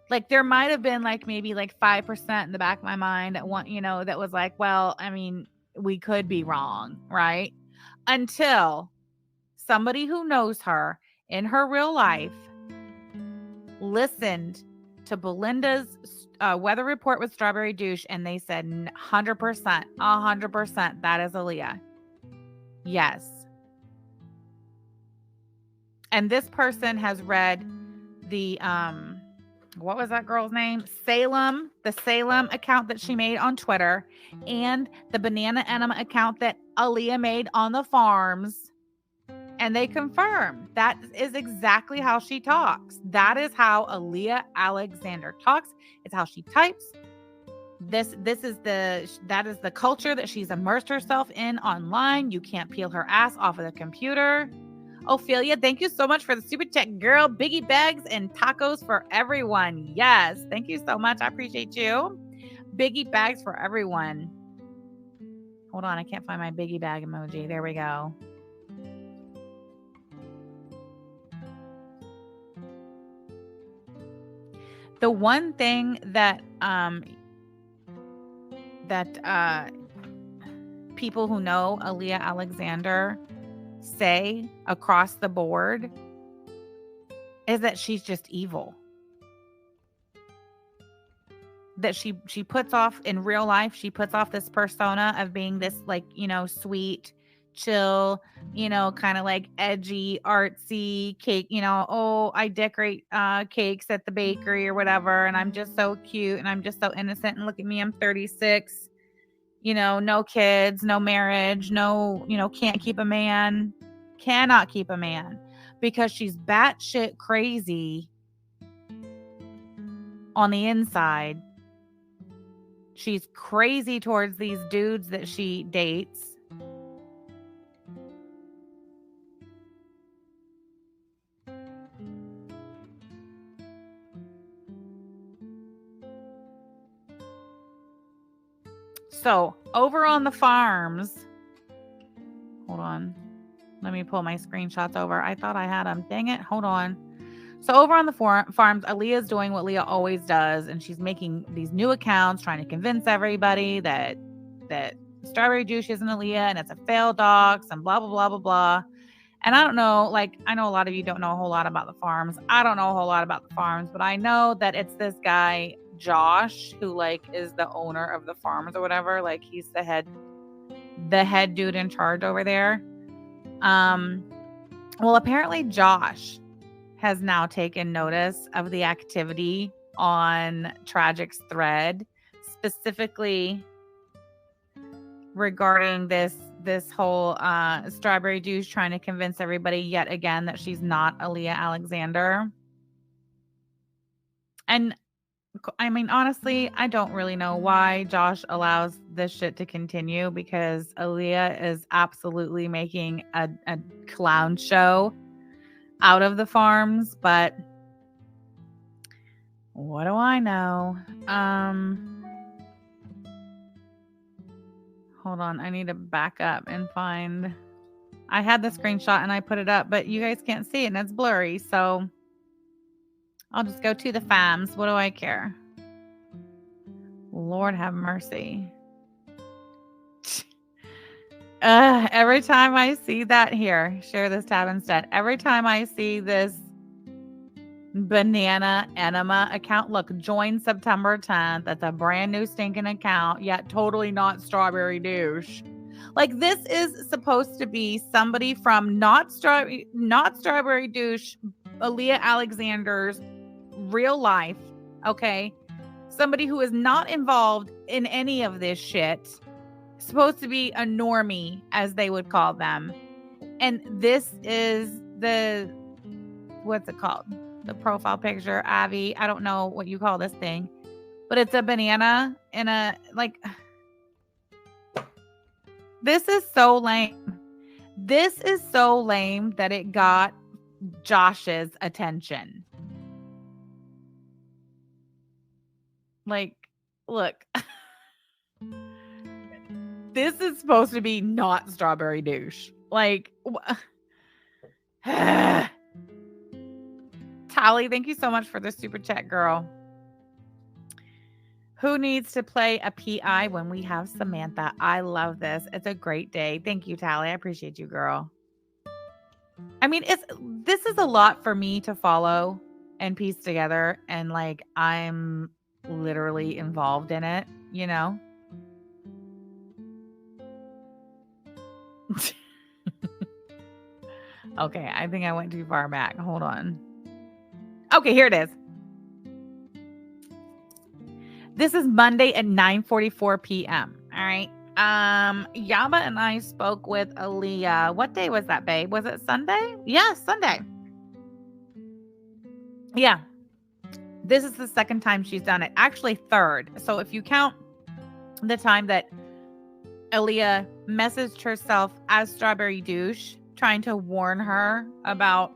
Like, there might have been maybe 5% in the back of my mind that that was like, well, I mean, we could be wrong, right? Until somebody who knows her in her real life listened to Belinda's weather report with Strawberry Douche, and they said 100%, that is Aaliyah. Yes. And this person has read the what was that girl's name? The Salem account that she made on Twitter, and the Banana Enema account that Aaliyah made on the farms. And they confirm that is exactly how she talks. That is how Aaliyah Alexander talks. It's how she types. That is the culture that she's immersed herself in online. You can't peel her ass off of the computer. Ophelia, thank you so much for the super chat, girl. Biggie bags and tacos for everyone. Yes, thank you so much. I appreciate you. Biggie bags for everyone. Hold on, I can't find my biggie bag emoji. There we go. The one thing that people who know Aaliyah Alexander say across the board is that she's just evil. That she puts off in real life, she puts off this persona of being this sweet, chill, kind of like edgy, artsy cake, oh, I decorate cakes at the bakery or whatever, and I'm just so cute and I'm just so innocent, and look at me, I'm 36, no kids, no marriage, no, can't keep a man, cannot keep a man, because she's batshit crazy on the inside. She's crazy towards these dudes that she dates. So, over on the farms, hold on. Let me pull my screenshots over. I thought I had them. Dang it. Hold on. So, over on the farms, Aaliyah's doing what Leah always does, and she's making these new accounts, trying to convince everybody that Strawberry Juice isn't Aaliyah, and it's a failed dox, and blah, blah, blah, blah, blah. And I don't know, I know a lot of you don't know a whole lot about the farms. I don't know a whole lot about the farms, but I know that it's this guy, Josh, who is the owner of the farms or whatever. He's the head dude in charge over there. Well, apparently Josh has now taken notice of the activity on Tragic's thread, specifically regarding this whole Strawberry Juice trying to convince everybody yet again that she's not Aaliyah Alexander. And I mean, honestly, I don't really know why Josh allows this shit to continue, because Aaliyah is absolutely making a clown show out of the farms, but what do I know? Hold on, I need to back up and find. I had the screenshot and I put it up, but you guys can't see it and it's blurry, so I'll just go to the fams. What do I care? Lord have mercy. Every time I see that, here, share this tab instead. Every time I see this banana enema account, look, join September 10th. That's a brand new stinking account, yet totally not Strawberry Douche. This is supposed to be somebody from not Strawberry Douche, Aaliyah Alexander's real life, okay? Somebody who is not involved in any of this shit. Supposed to be a normie, as they would call them. And this is the, what's it called? The profile picture, Abby. I don't know what you call this thing, but it's a banana in a, this is so lame. This is so lame that it got Josh's attention. Look. This is supposed to be not Strawberry Douche. Tally, thank you so much for the super chat, girl. Who needs to play a PI when we have Samantha? I love this. It's a great day. Thank you, Tally. I appreciate you, girl. I mean, this is a lot for me to follow and piece together, and I'm literally involved in it, Okay, I think I went too far back. Hold on. Okay, here it is. This is Monday at 9:44 p.m. All right. Yaba and I spoke with Aaliyah. What day was that, babe? Was it Sunday? Yeah, Sunday. Yeah. This is the second time she's done it. Actually, third. So if you count the time that Aaliyah messaged herself as Strawberry Douche, trying to warn her about,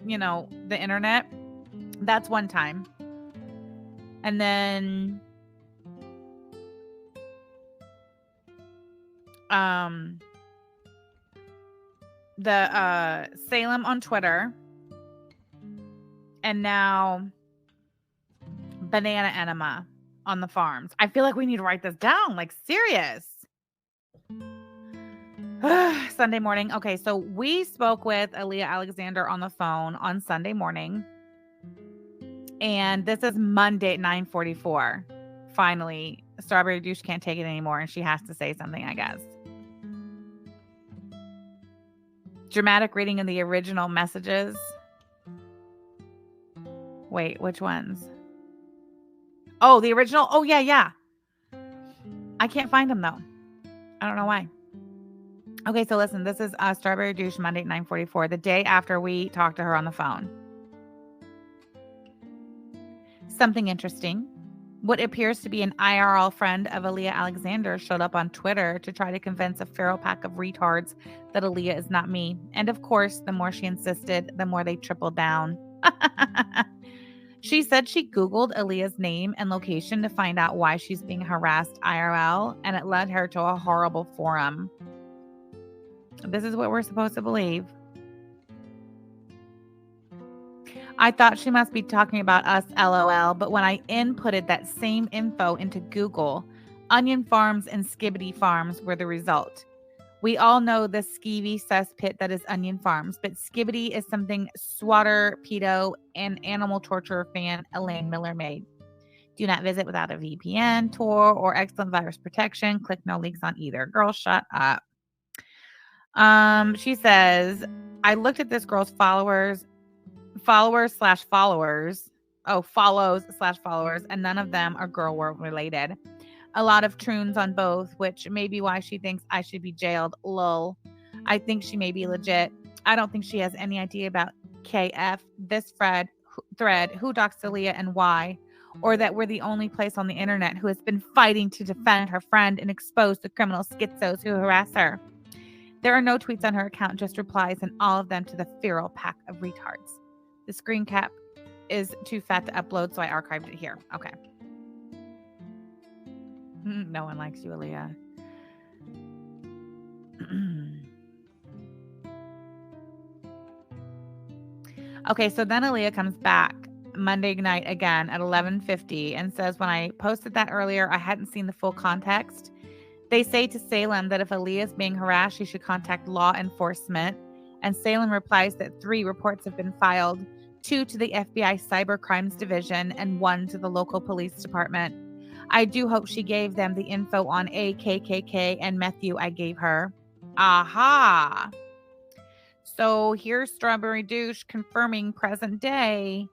the internet, that's one time. And then the Salem on Twitter, and now banana enema on the farms. I feel like we need to write this down, serious. Sunday morning. Okay, so we spoke with Aaliyah Alexander on the phone on Sunday morning. And this is Monday at 9:44. Finally, Strawberry Douche can't take it anymore and she has to say something, I guess. Dramatic reading of the original messages. Wait, which ones? Oh, the original? Oh, yeah. I can't find them, though. I don't know why. Okay, so listen. This is Strawberry Douche Monday at 9:44, the day after we talked to her on the phone. Something interesting. What appears to be an IRL friend of Aaliyah Alexander showed up on Twitter to try to convince a feral pack of retards that Aaliyah is not me. And of course, the more she insisted, the more they tripled down. She said she Googled Aaliyah's name and location to find out why she's being harassed IRL, and it led her to a horrible forum. This is what we're supposed to believe. I thought she must be talking about us, LOL, but when I inputted that same info into Google, Onion Farms and Skibbity Farms were the result. We all know the skeevy cesspit that is Onion Farms, but Skibbity is something swatter, pedo, and animal torture fan Elaine Miller made. Do not visit without a VPN, Tor, or excellent virus protection. Click no links on either. Girl, shut up. She says, I looked at this girl's follows/followers, and none of them are girl world related. A lot of troons on both, which may be why she thinks I should be jailed. Lol. I think she may be legit. I don't think she has any idea about KF, this thread, who doxed Aaliyah and why, or that we're the only place on the internet who has been fighting to defend her friend and expose the criminal schizos who harass her. There are no tweets on her account, just replies, and all of them to the feral pack of retards. The screen cap is too fat to upload, so I archived it here. Okay. No one likes you, Aaliyah. Okay, so then Aaliyah comes back Monday night again at 11:50 and says, when I posted that earlier, I hadn't seen the full context. They say to Salem that if Aaliyah is being harassed, she should contact law enforcement. And Salem replies that 3 reports have been filed, 2 to the FBI Cyber Crimes Division and 1 to the local police department. I do hope she gave them the info on AKKK and Matthew I gave her. Aha. So here's Strawberry Douche confirming present day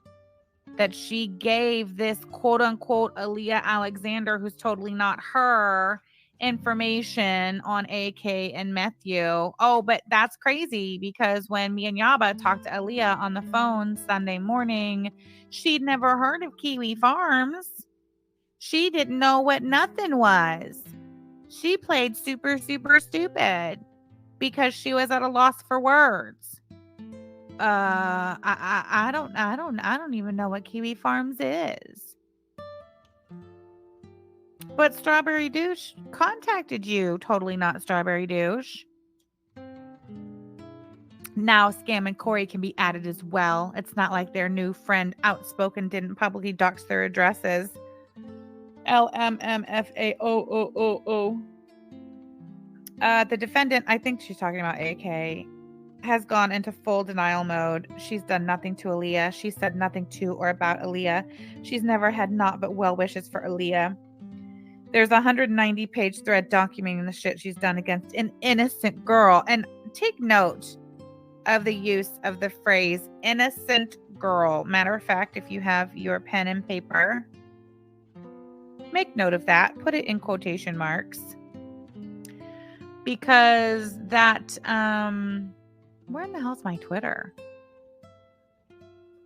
that she gave this quote unquote Aaliyah Alexander, who's totally not her, information on AK and Matthew. Oh, but that's crazy because when me and Yaba talked to Aaliyah on the phone Sunday morning, she'd never heard of Kiwi Farms. She didn't know what nothing was. She played super, super stupid because she was at a loss for words. I don't even know what Kiwi Farms is. But Strawberry Douche contacted you. Totally not Strawberry Douche. Now Scam and Corey can be added as well. It's not like their new friend Outspoken didn't publicly dox their addresses. LMMFAOOOO. The defendant, I think she's talking about AK, has gone into full denial mode. She's done nothing to Aaliyah. She said nothing to or about Aaliyah. She's never had naught but well wishes for Aaliyah. There's a 190-page thread documenting the shit she's done against an innocent girl. And take note of the use of the phrase innocent girl. Matter of fact, if you have your pen and paper, make note of that. Put it in quotation marks. Because that, where in the hell's my Twitter?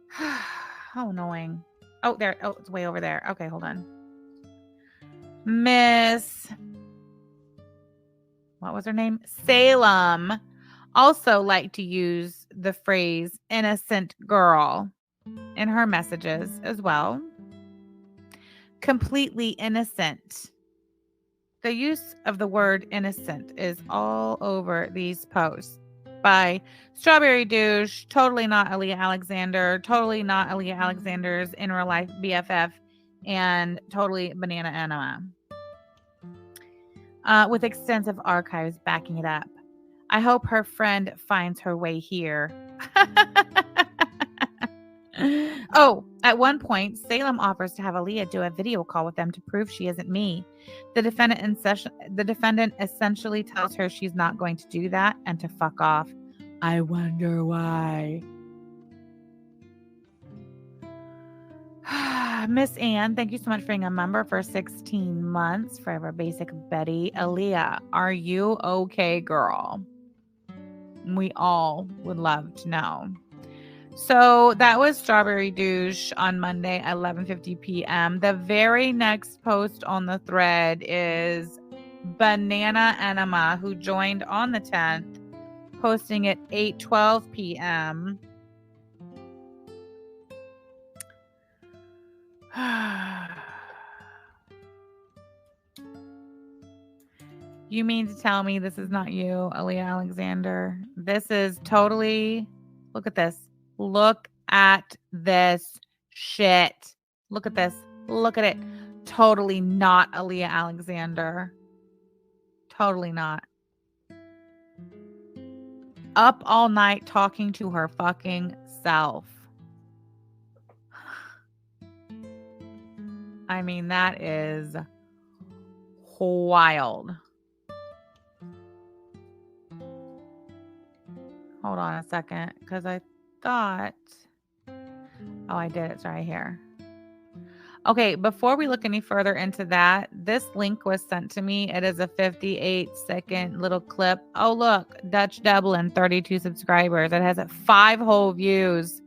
How annoying. Oh, there. Oh, it's way over there. Okay, hold on. Miss, what was her name? Salem also liked to use the phrase innocent girl in her messages as well. Completely innocent. The use of the word innocent is all over these posts by Strawberry Douche, totally not Aaliyah Alexander, totally not Aaliyah Alexander's in real life BFF, and totally Banana Enema. With extensive archives backing it up. I hope her friend finds her way here. Oh, at one point, Salem offers to have Aaliyah do a video call with them to prove she isn't me. The defendant essentially tells her she's not going to do that and to fuck off. I wonder why. Miss Ann, thank you so much for being a member for 16 months. Forever Basic Betty. Aaliyah, are you okay, girl? We all would love to know. So that was Strawberry Douche on Monday, 11:50 p.m. The very next post on the thread is Banana Enema, who joined on the 10th, posting at 8:12 p.m. You mean to tell me this is not you, Aaliyah Alexander? This is totally, look at this. Look at this shit. Look at this. Look at it. Totally not Aaliyah Alexander. Totally not. Up all night talking to her fucking self. I mean, that is wild. Hold on a second, because I thought... Oh, I did. It's right here. Okay, before we look any further into that, this link was sent to me. It is a 58-second little clip. Oh, look, Dutch Dublin, 32 subscribers. It has 5 whole views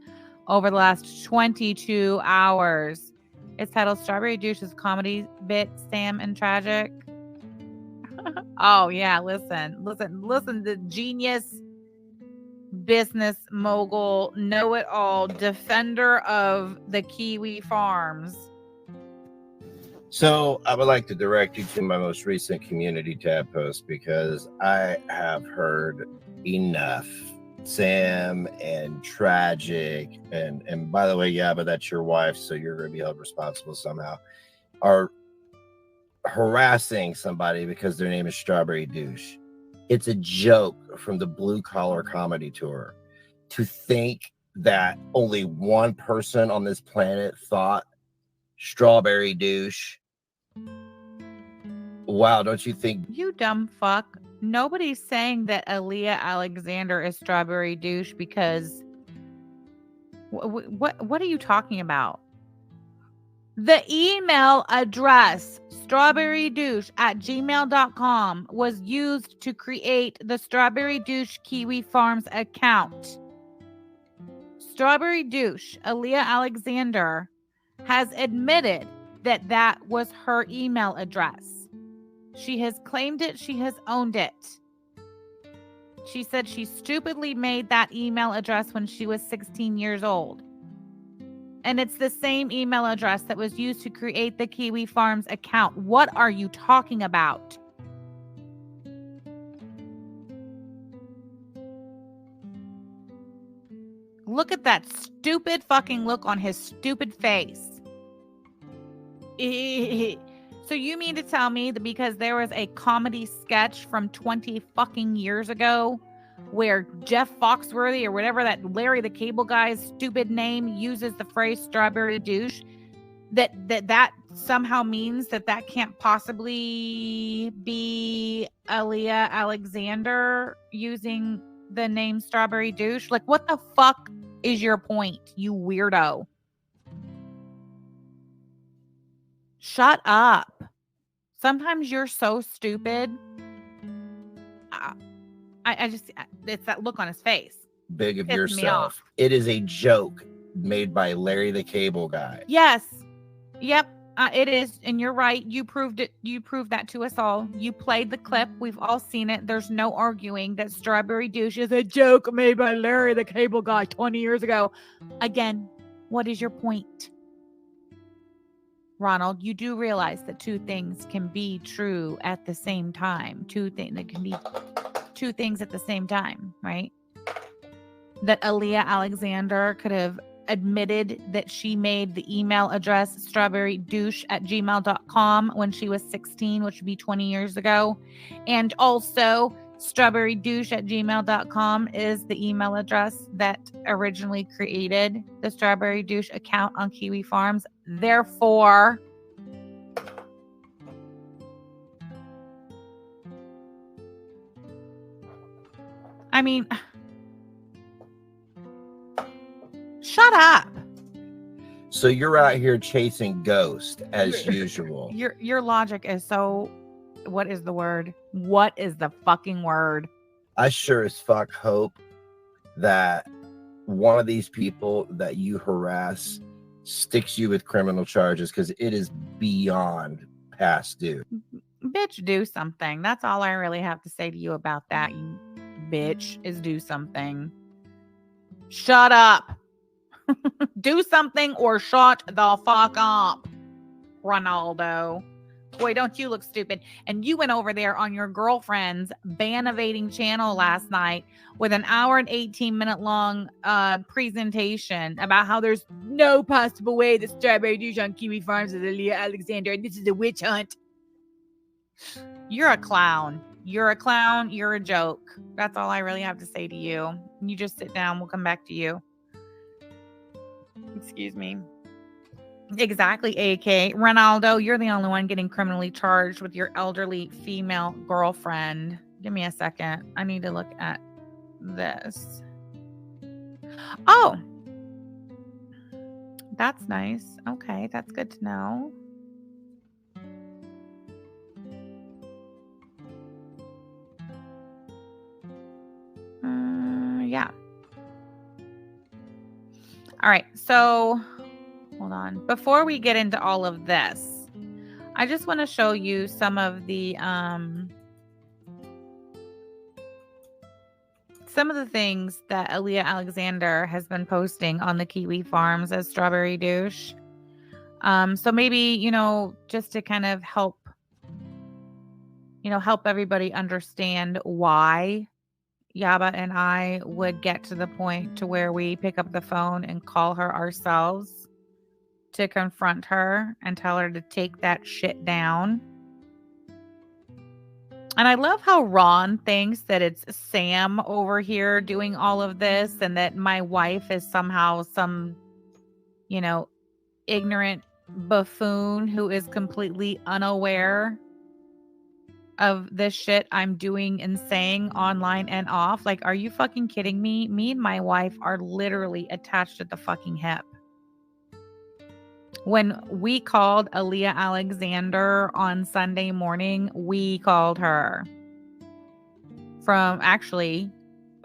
over the last 22 hours. It's titled Strawberry Douche's Comedy Bit, Sam and Tragic. Oh, yeah, listen. The genius, business mogul, know-it-all, defender of the Kiwi farms. So I would like to direct you to my most recent community tab post because I have heard enough. Sam and Tragic and by the way, yeah, but that's your wife, so you're going to be held responsible somehow, are harassing somebody because their name is Strawberry Douche. It's a joke from the Blue Collar Comedy Tour. To think that only one person on this planet thought Strawberry Douche. Wow, don't you think? You dumb fuck. Nobody's saying that Aaliyah Alexander is Strawberry Douche because... What are you talking about? The email address strawberrydouche@gmail.com was used to create the Strawberry Douche Kiwi Farms account. Strawberry Douche, Aaliyah Alexander, has admitted that that was her email address. She has claimed it. She has owned it. She said she stupidly made that email address when she was 16 years old. And it's the same email address that was used to create the Kiwi Farms account. What are you talking about? Look at that stupid fucking look on his stupid face. So you mean to tell me that because there was a comedy sketch from 20 fucking years ago where Jeff Foxworthy or whatever that Larry the Cable Guy's stupid name uses the phrase Strawberry Douche, that somehow means that can't possibly be Aaliyah Alexander using the name Strawberry Douche? Like, what the fuck is your point, you weirdo? Shut up. Sometimes you're so stupid. I just, it's that look on his face. Big of Pissed me yourself. off. It is a joke made by Larry the Cable Guy. Yes. Yep. It is. And you're right. You proved it. You proved that to us all. You played the clip. We've all seen it. There's no arguing that Strawberry Douche is a joke made by Larry the Cable Guy 20 years ago. Again, what is your point? Ronald, you do realize that two things can be true at the same time. That can be two things at the same time, right? That Aaliyah Alexander could have admitted that she made the email address strawberrydouche@gmail.com when she was 16, which would be 20 years ago. And also strawberrydouche@gmail.com is the email address that originally created the Strawberry Douche account on Kiwi Farms. Therefore, I mean, Shut up. So you're out here chasing ghosts as usual. Your logic is so. What is the word? What is the fucking word? I sure as fuck hope that one of these people that you harass sticks you with criminal charges, because it is beyond past due. Bitch, do something. That's all I really have to say to you about that, you bitch, is do something. Shut up. Do something or shut the fuck up, Ronaldo. Boy, don't you look stupid. And you went over there on your girlfriend's ban evading channel last night with an hour and 18-minute long presentation about how there's no possible way that Strawberry Douche on Kiwi Farms is Aaliyah Alexander and this is a witch hunt. You're a clown. You're a clown. You're a joke. That's all I really have to say to you. You just sit down. We'll come back to you. Excuse me. Exactly, AK. Ronaldo, you're the only one getting criminally charged with your elderly female girlfriend. Give me a second. I need to look at this. Oh. That's nice. Okay, that's good to know. Yeah. All right, so hold on. Before we get into all of this, I just want to show you some of the things that Aaliyah Alexander has been posting on the Kiwi Farms as Strawberry Douche. So maybe, just to kind of help everybody understand why Yaba and I would get to the point to where we pick up the phone and call her ourselves to confront her and tell her to take that shit down. And I love how Ron thinks that it's Sam over here doing all of this and that my wife is somehow some, ignorant buffoon who is completely unaware of this shit I'm doing and saying online and off. Like, are you fucking kidding me? Me and my wife are literally attached at the fucking hip. When we called Aaliyah Alexander on Sunday morning, we called her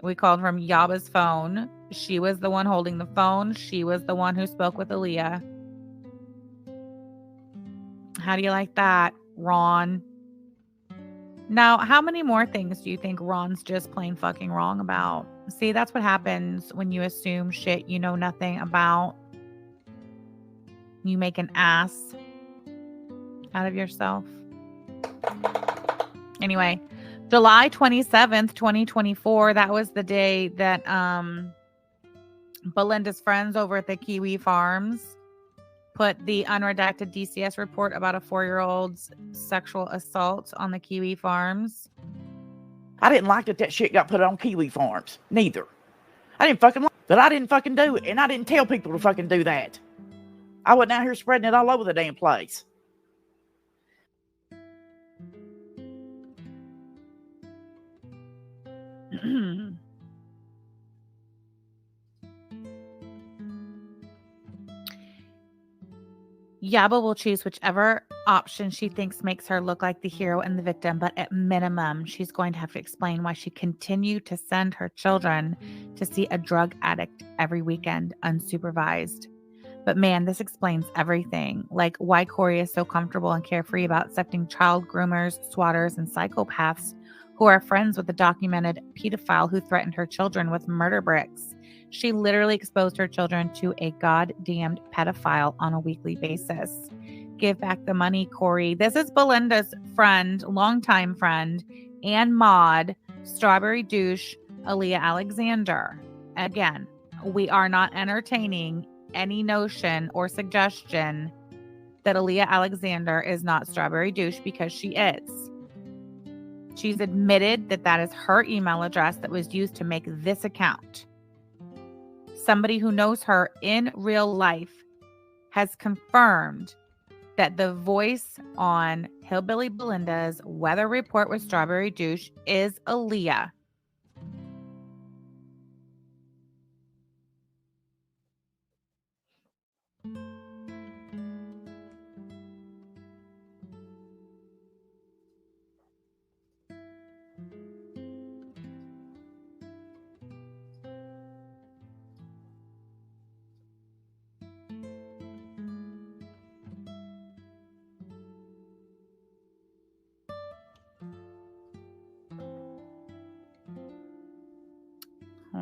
we called from Yaba's phone. She was the one holding the phone. She was the one who spoke with Aaliyah. How do you like that, Ron? Now, how many more things do you think Ron's just plain fucking wrong about? See, that's what happens when you assume shit you know nothing about. You make an ass out of yourself. Anyway, July 27th, 2024, that was the day that Belinda's friends over at the Kiwi Farms put the unredacted DCS report about a 4-year-old's sexual assault on the Kiwi Farms. I didn't like that shit got put on Kiwi Farms. Neither. I didn't fucking like that. I didn't fucking do it. And I didn't tell people to fucking do that. I wasn't out here spreading it all over the damn place. Yaba will choose whichever option she thinks makes her look like the hero and the victim, but at minimum, she's going to have to explain why she continued to send her children to see a drug addict every weekend unsupervised. But man, this explains everything, like why Corey is so comfortable and carefree about accepting child groomers, swatters, and psychopaths who are friends with the documented pedophile who threatened her children with murder bricks. She literally exposed her children to a goddamned pedophile on a weekly basis. Give back the money, Corey. This is Belinda's friend, longtime friend, and mod, Strawberry Douche, Aaliyah Alexander. Again, we are not entertaining any notion or suggestion that Aaliyah Alexander is not Strawberry Douche, because she is. She's admitted that that is her email address that was used to make this account. Somebody who knows her in real life has confirmed that the voice on Hillbilly Belinda's weather report with Strawberry Douche is Aaliyah.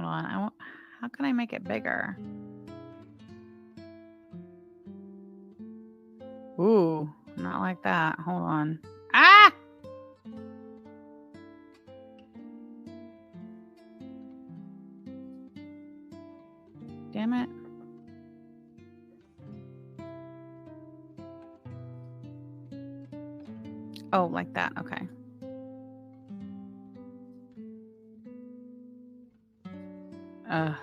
on. How can I make it bigger? Ooh, not like that. Hold on. Ah! Damn it. Oh, like that. Okay. Ugh.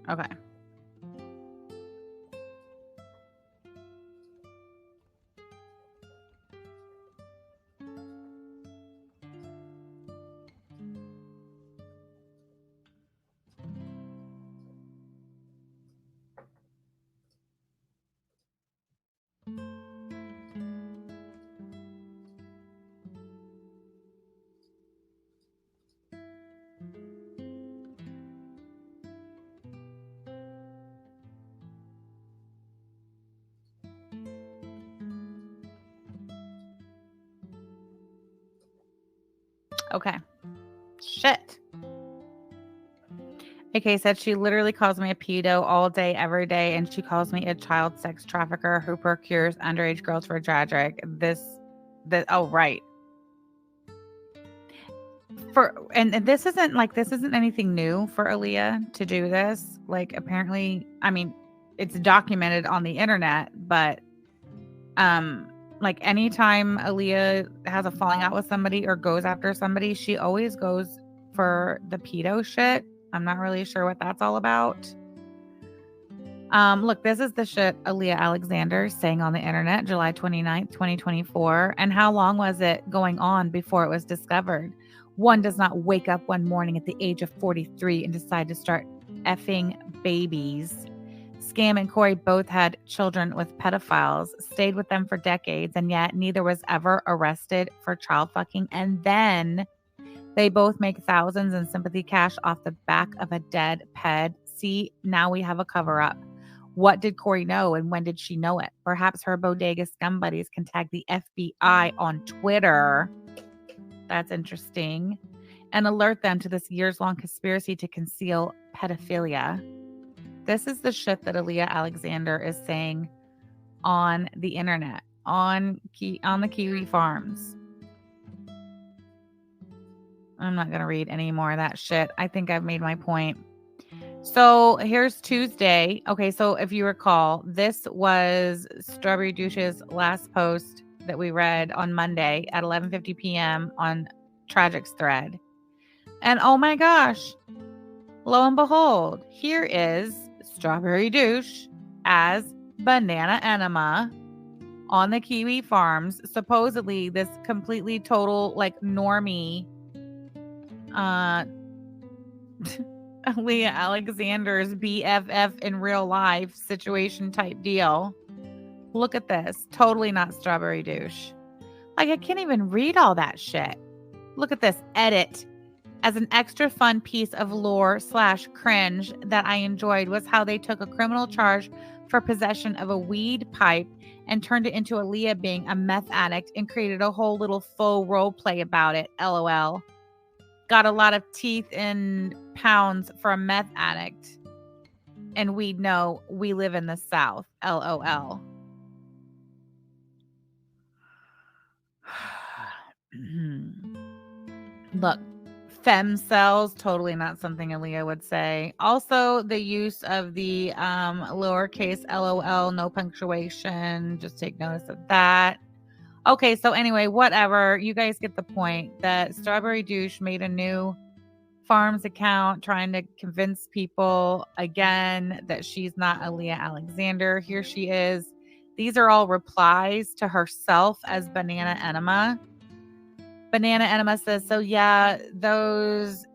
Okay. Okay. Shit. AK said she literally calls me a pedo all day, every day, and she calls me a child sex trafficker who procures underage girls for tragic. Oh, right. And this isn't anything new for Aaliyah to do this. Like, apparently, I mean, it's documented on the internet, but like anytime Aaliyah has a falling out with somebody or goes after somebody, she always goes for the pedo shit. I'm not really sure what that's all about. Look, this is the shit Aaliyah Alexander saying on the internet, July 29th, 2024. And how long was it going on before it was discovered? One does not wake up one morning at the age of 43 and decide to start effing babies. Scam and Corey both had children with pedophiles, stayed with them for decades, and yet neither was ever arrested for child fucking. And then they both make thousands in sympathy cash off the back of a dead ped. See, now we have a cover up. What did Corey know and when did she know it? Perhaps her bodega scum buddies can tag the FBI on Twitter. That's interesting. And alert them to this years-long conspiracy to conceal pedophilia. This is the shit that Aaliyah Alexander is saying on the internet, on the Kiwi Farms. I'm not going to read any more of that shit. I think I've made my point. So here's Tuesday. Okay, so if you recall, this was Strawberry Douche's last post that we read on Monday at 11:50 p.m. on Tragic's thread. And oh my gosh, lo and behold, here is Strawberry Douche as Banana Enema on the Kiwi Farms. Supposedly this completely total like normie Aaliyah Alexander's BFF in real life situation type deal. Look at this. Totally not Strawberry Douche. Like, I can't even read all that shit. Look at this edit. As an extra fun piece of lore / cringe that I enjoyed was how they took a criminal charge for possession of a weed pipe and turned it into Aaliyah being a meth addict and created a whole little faux role play about it. LOL. Got a lot of teeth in pounds for a meth addict. And we know we live in the South. LOL. Look, fem cells, totally not something Aaliyah would say. Also, the use of the lowercase LOL, no punctuation. Just take notice of that. Okay, so anyway, whatever. You guys get the point that Strawberry Douche made a new Farms account trying to convince people again that she's not Aaliyah Alexander. Here she is. These are all replies to herself as Banana Enema. Banana Enema says, so yeah, those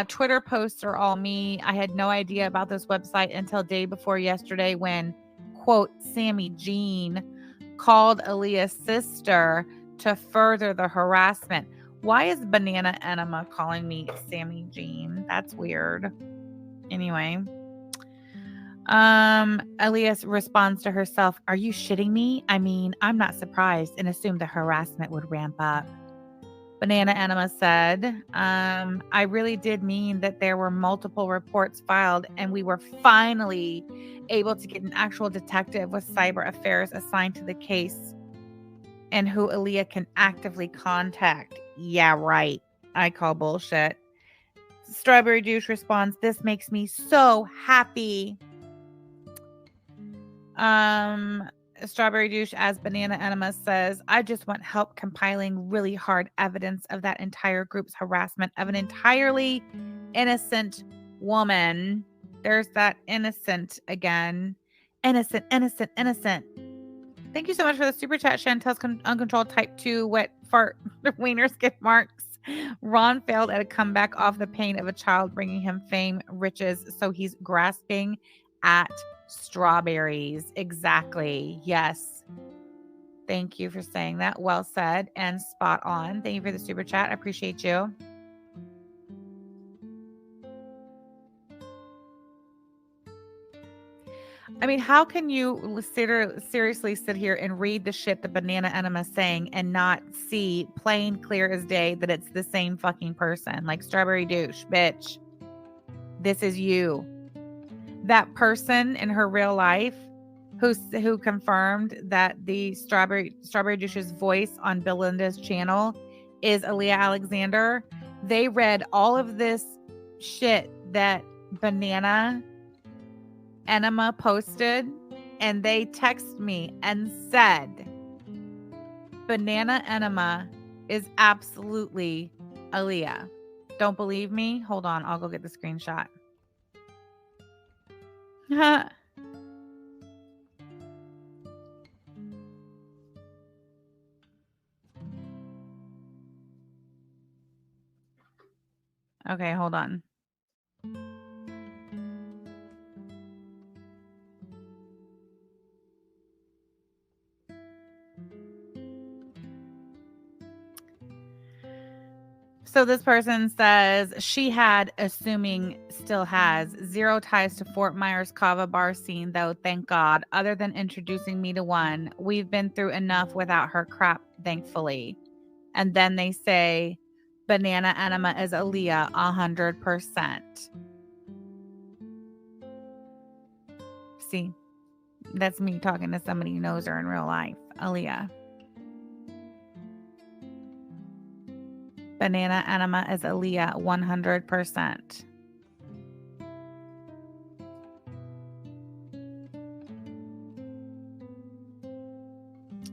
Twitter posts are all me. I had no idea about this website until day before yesterday when, quote, Sammy Jean called Aaliyah's sister to further the harassment. Why is Banana Enema calling me Sammy Jean? That's weird. Anyway. Elias responds to herself, "Are you shitting me? I mean, I'm not surprised and assumed the harassment would ramp up." Banana Enema said, "I really did mean that there were multiple reports filed and we were finally able to get an actual detective with cyber affairs assigned to the case and who Aaliyah can actively contact." Yeah, right. I call bullshit. Strawberry Douche responds, "This makes me so happy." Strawberry Douche, as Banana Enema says, "I just want help compiling really hard evidence of that entire group's harassment of an entirely innocent woman." There's that innocent again. Innocent, innocent, innocent. Thank you so much for the super chat, Chantel's Uncontrolled Type 2 Wet Fart Wiener Skip Marks. Ron failed at a comeback off the pain of a child bringing him fame, riches, so he's grasping at strawberries. Exactly. Yes. Thank you for saying that. Well said and spot on. Thank you for the super chat. I appreciate you. I mean, how can you seriously sit here and read the shit that Banana Enema is saying and not see plain clear as day that it's the same fucking person? Like, Strawberry Douche, bitch. This is you. That person in her real life who confirmed that the Strawberry Douche's voice on Belinda's channel is Aaliyah Alexander. They read all of this shit that Banana Enema posted, and they texted me and said Banana Enema is absolutely Aaliyah. Don't believe me? Hold on, I'll go get the screenshot. Okay, hold on. So this person says she had, assuming still has, zero ties to Fort Myers Kava bar scene, though, thank God. Other than introducing me to one, we've been through enough without her crap, thankfully. And then they say, Banana Enema is Aaliyah 100%. See, that's me talking to somebody who knows her in real life. Aaliyah. Banana Enema is Aaliyah 100%.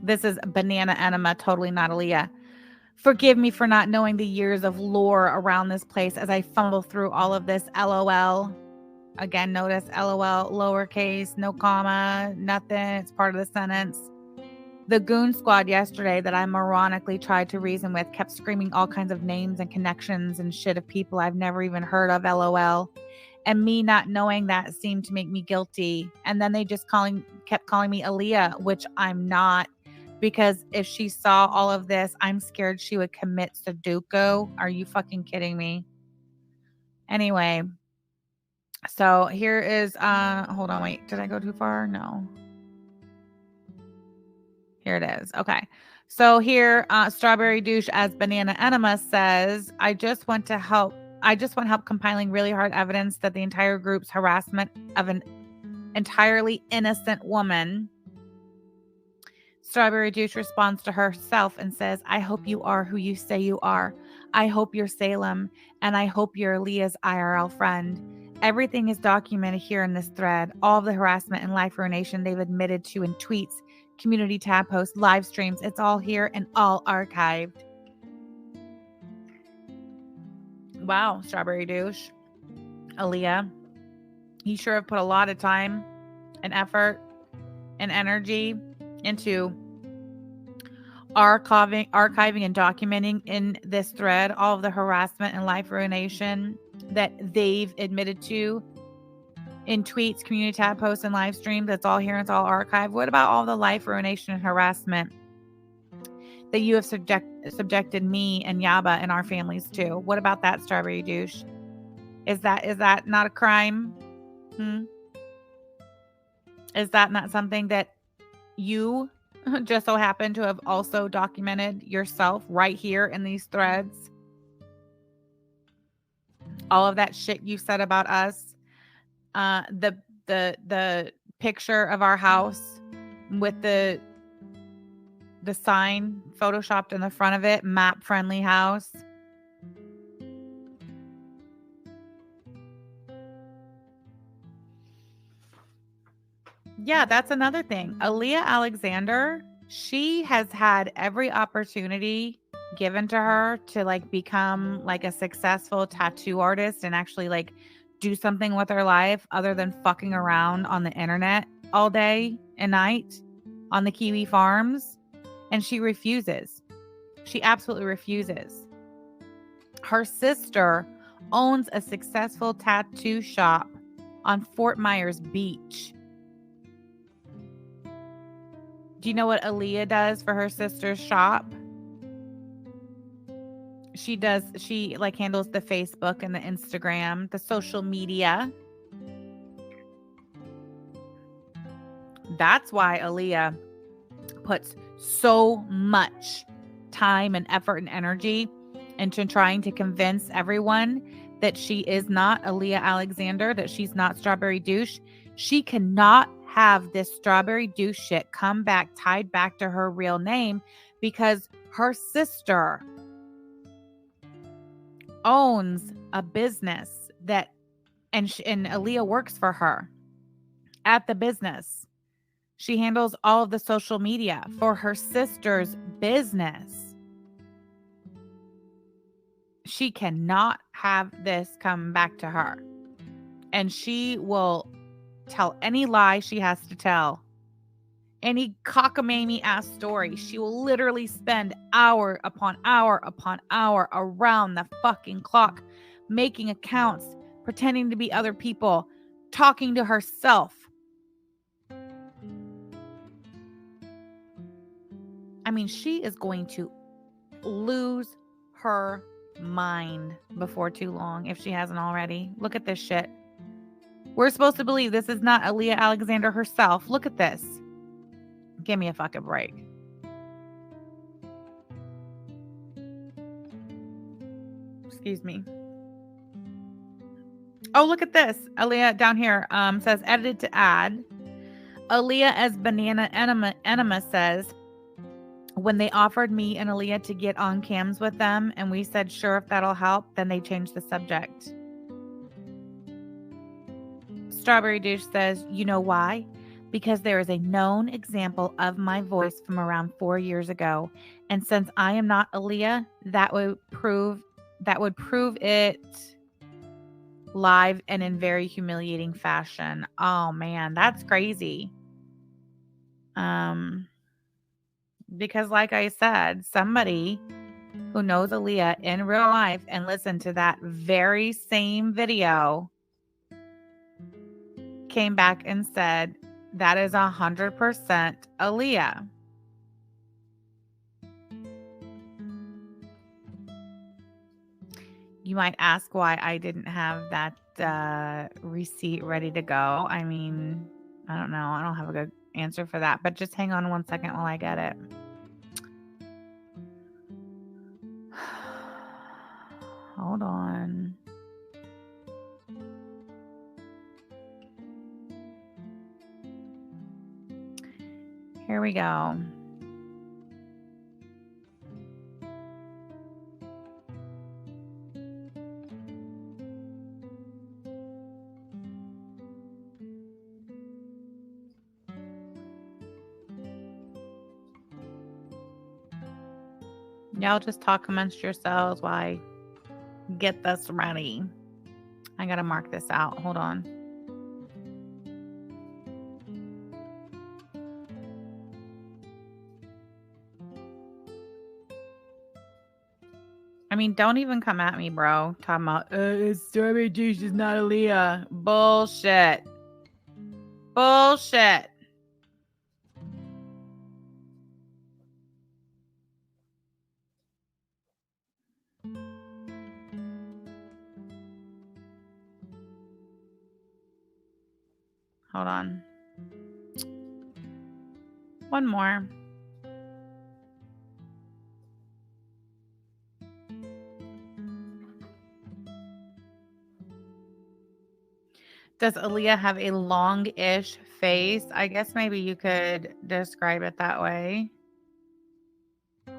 This is Banana Enema, totally not Aaliyah. Forgive me for not knowing the years of lore around this place as I fumble through all of this. LOL. Again, notice LOL, lowercase, no comma, nothing. It's part of the sentence. The goon squad yesterday that I moronically tried to reason with kept screaming all kinds of names and connections and shit of people I've never even heard of, LOL. And me not knowing that seemed to make me guilty. And then they just kept calling me Aaliyah, which I'm not. Because if she saw all of this, I'm scared she would commit Sudoku. Are you fucking kidding me? Anyway, so here is, hold on, wait. Did I go too far? No. Here it is. Okay. So here, Strawberry Douche as Banana Enema says, I just want help compiling really hard evidence that the entire group's harassment of an entirely innocent woman. Strawberry Douche responds to herself and says, I hope you are who you say you are. I hope you're Salem, and I hope you're Leah's IRL friend. Everything is documented here in this thread. All of the harassment and life ruination they've admitted to in tweets, community tab posts, live streams. It's all here and all archived. Wow, Strawberry Douche. Aaliyah, you sure have put a lot of time and effort and energy into archiving and documenting in this thread all of the harassment and life ruination that they've admitted to in tweets, community tab posts, and live streams. That's all here. It's all archived. What about all the life ruination and harassment that you have subjected me and Yaba and our families to. What about that, Strawberry Douche? Is that not a crime? Is that not something that you just so happen to have also documented yourself right here in these threads? All of that shit you said about us, the picture of our house with the sign photoshopped in the front of it, map friendly house. Yeah, that's another thing. Aaliyah Alexander, she has had every opportunity given to her to like become like a successful tattoo artist and actually like do something with her life other than fucking around on the internet all day and night on the Kiwi farms. And she refuses. She absolutely refuses. Her sister owns a successful tattoo shop on Fort Myers Beach. Do you know what Aaliyah does for her sister's shop? She like handles the Facebook and the Instagram, the social media. That's why Aaliyah puts so much time and effort and energy into trying to convince everyone that she is not Aaliyah Alexander, that she's not Strawberry Douche. She cannot have this Strawberry Douche shit come back, tied back to her real name, because her sister owns a business that, and Aaliyah works for her at the business. She handles all of the social media for her sister's business. She cannot have this come back to her. And she will tell any lie she has to tell. Any cockamamie ass story. She will literally spend hour upon hour upon hour around the fucking clock making accounts, pretending to be other people, talking to herself. I mean, she is going to lose her mind before too long if she hasn't already. Look at this shit. We're supposed to believe this is not Aaliyah Alexander herself. Look at this. Give me a fucking break. Excuse me. Oh, look at this. Aaliyah down here says, edited to add. Aaliyah as Banana Enema says, when they offered me and Aaliyah to get on cams with them and we said, sure, if that'll help, then they changed the subject. Strawberry Douche says, you know why? Because there is a known example of my voice from around 4 years ago. And since I am not Aaliyah, that would prove it live and in very humiliating fashion. Oh man, that's crazy. Because like I said, somebody who knows Aaliyah in real life and listened to that very same video came back and said, that is 100% Aaliyah. You might ask why I didn't have that receipt ready to go. I mean, I don't know. I don't have a good answer for that, but just hang on 1 second while I get it. Hold on. Here we go. Y'all just talk amongst yourselves while I get this ready. I gotta mark this out. Hold on. I mean, don't even come at me, bro. Talking about, Strawberry Douche is not Aaliyah. Bullshit. Bullshit. Hold on. One more. Does Aaliyah have a long-ish face? I guess maybe you could describe it that way.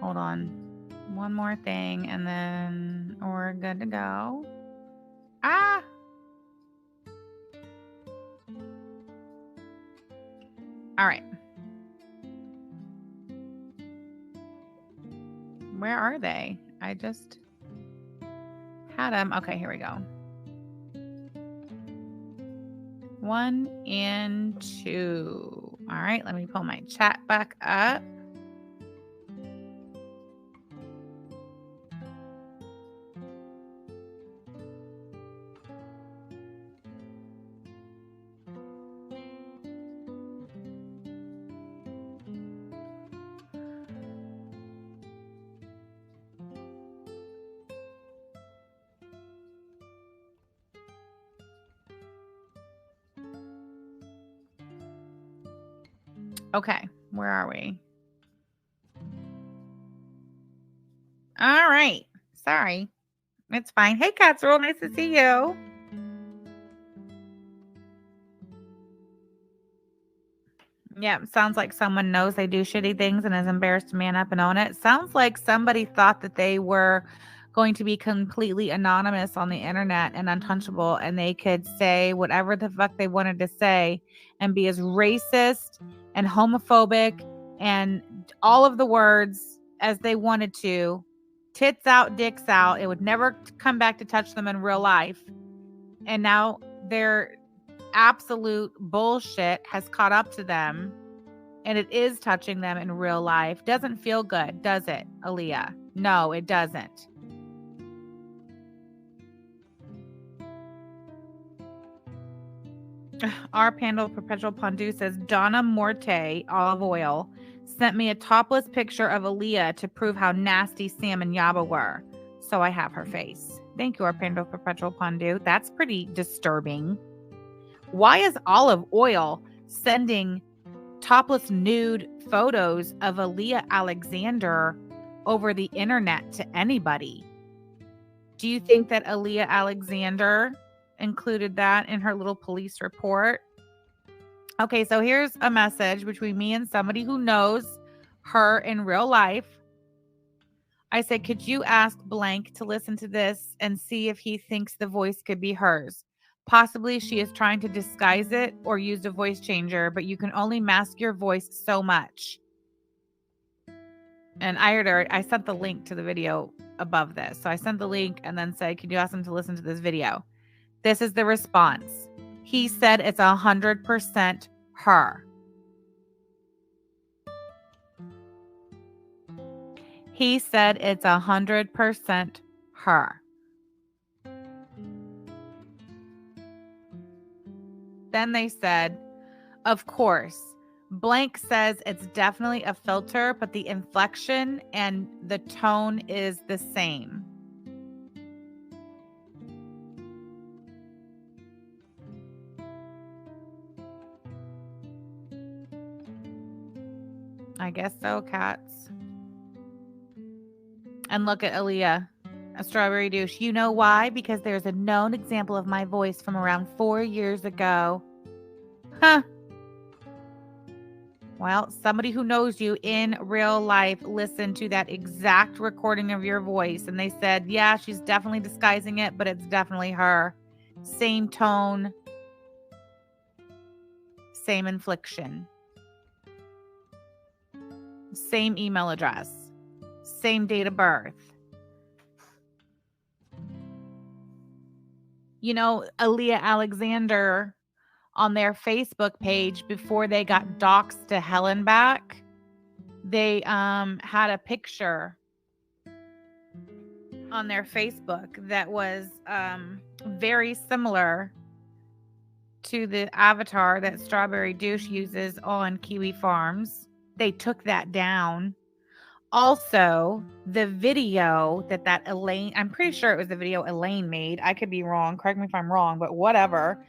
Hold on. One more thing, and then we're good to go. Ah! All right. Where are they? I just had them. Okay, here we go. 1 and 2. All right, let me pull my chat back up. Okay, where are we? All right. Sorry. It's fine. Hey, Casserole, nice to see you. Yeah, sounds like someone knows they do shitty things and is embarrassed to man up and own it. Sounds like somebody thought that they were going to be completely anonymous on the internet and untouchable, and they could say whatever the fuck they wanted to say and be as racist and homophobic and all of the words as they wanted to. Tits out, dicks out. It would never come back to touch them in real life. And now their absolute bullshit has caught up to them, and it is touching them in real life. Doesn't feel good, does it, Aaliyah? No, it doesn't. Our Pandal Perpetual Pondu says Donna Morte olive oil sent me a topless picture of Aaliyah to prove how nasty Sam and Yaba were. So I have her face. Thank you, Our Pandal Perpetual Pondu. That's pretty disturbing. Why is olive oil sending topless nude photos of Aaliyah Alexander over the internet to anybody? Do you think that Aaliyah Alexander included that in her little police report? Okay, so here's a message between me and somebody who knows her in real life. I said, could you ask blank to listen to this and see if he thinks the voice could be hers? Possibly she is trying to disguise it or used a voice changer, but you can only mask your voice so much. And I sent the link to the video above this. So I sent the link and then said, can you ask him to listen to this video? This is the response. He said it's 100% her. He said it's 100% her. Then they said, of course, blank says it's definitely a filter, but the inflection and the tone is the same. I guess so, cats. And look at Aaliyah, a strawberry douche. You know why? Because there's a known example of my voice from around 4 years ago. Huh. Well, somebody who knows you in real life listened to that exact recording of your voice, and they said, yeah, she's definitely disguising it, but it's definitely her. Same tone, same inflection, same email address, same date of birth. You know, Aaliyah Alexander on their Facebook page, before they got doxxed to hell and back, they had a picture on their Facebook that was very similar to the avatar that Strawberry Douche uses on Kiwi Farms. They took that down. Also, the video that Elaine, I'm pretty sure it was the video Elaine made. I could be wrong. Correct me if I'm wrong, but whatever.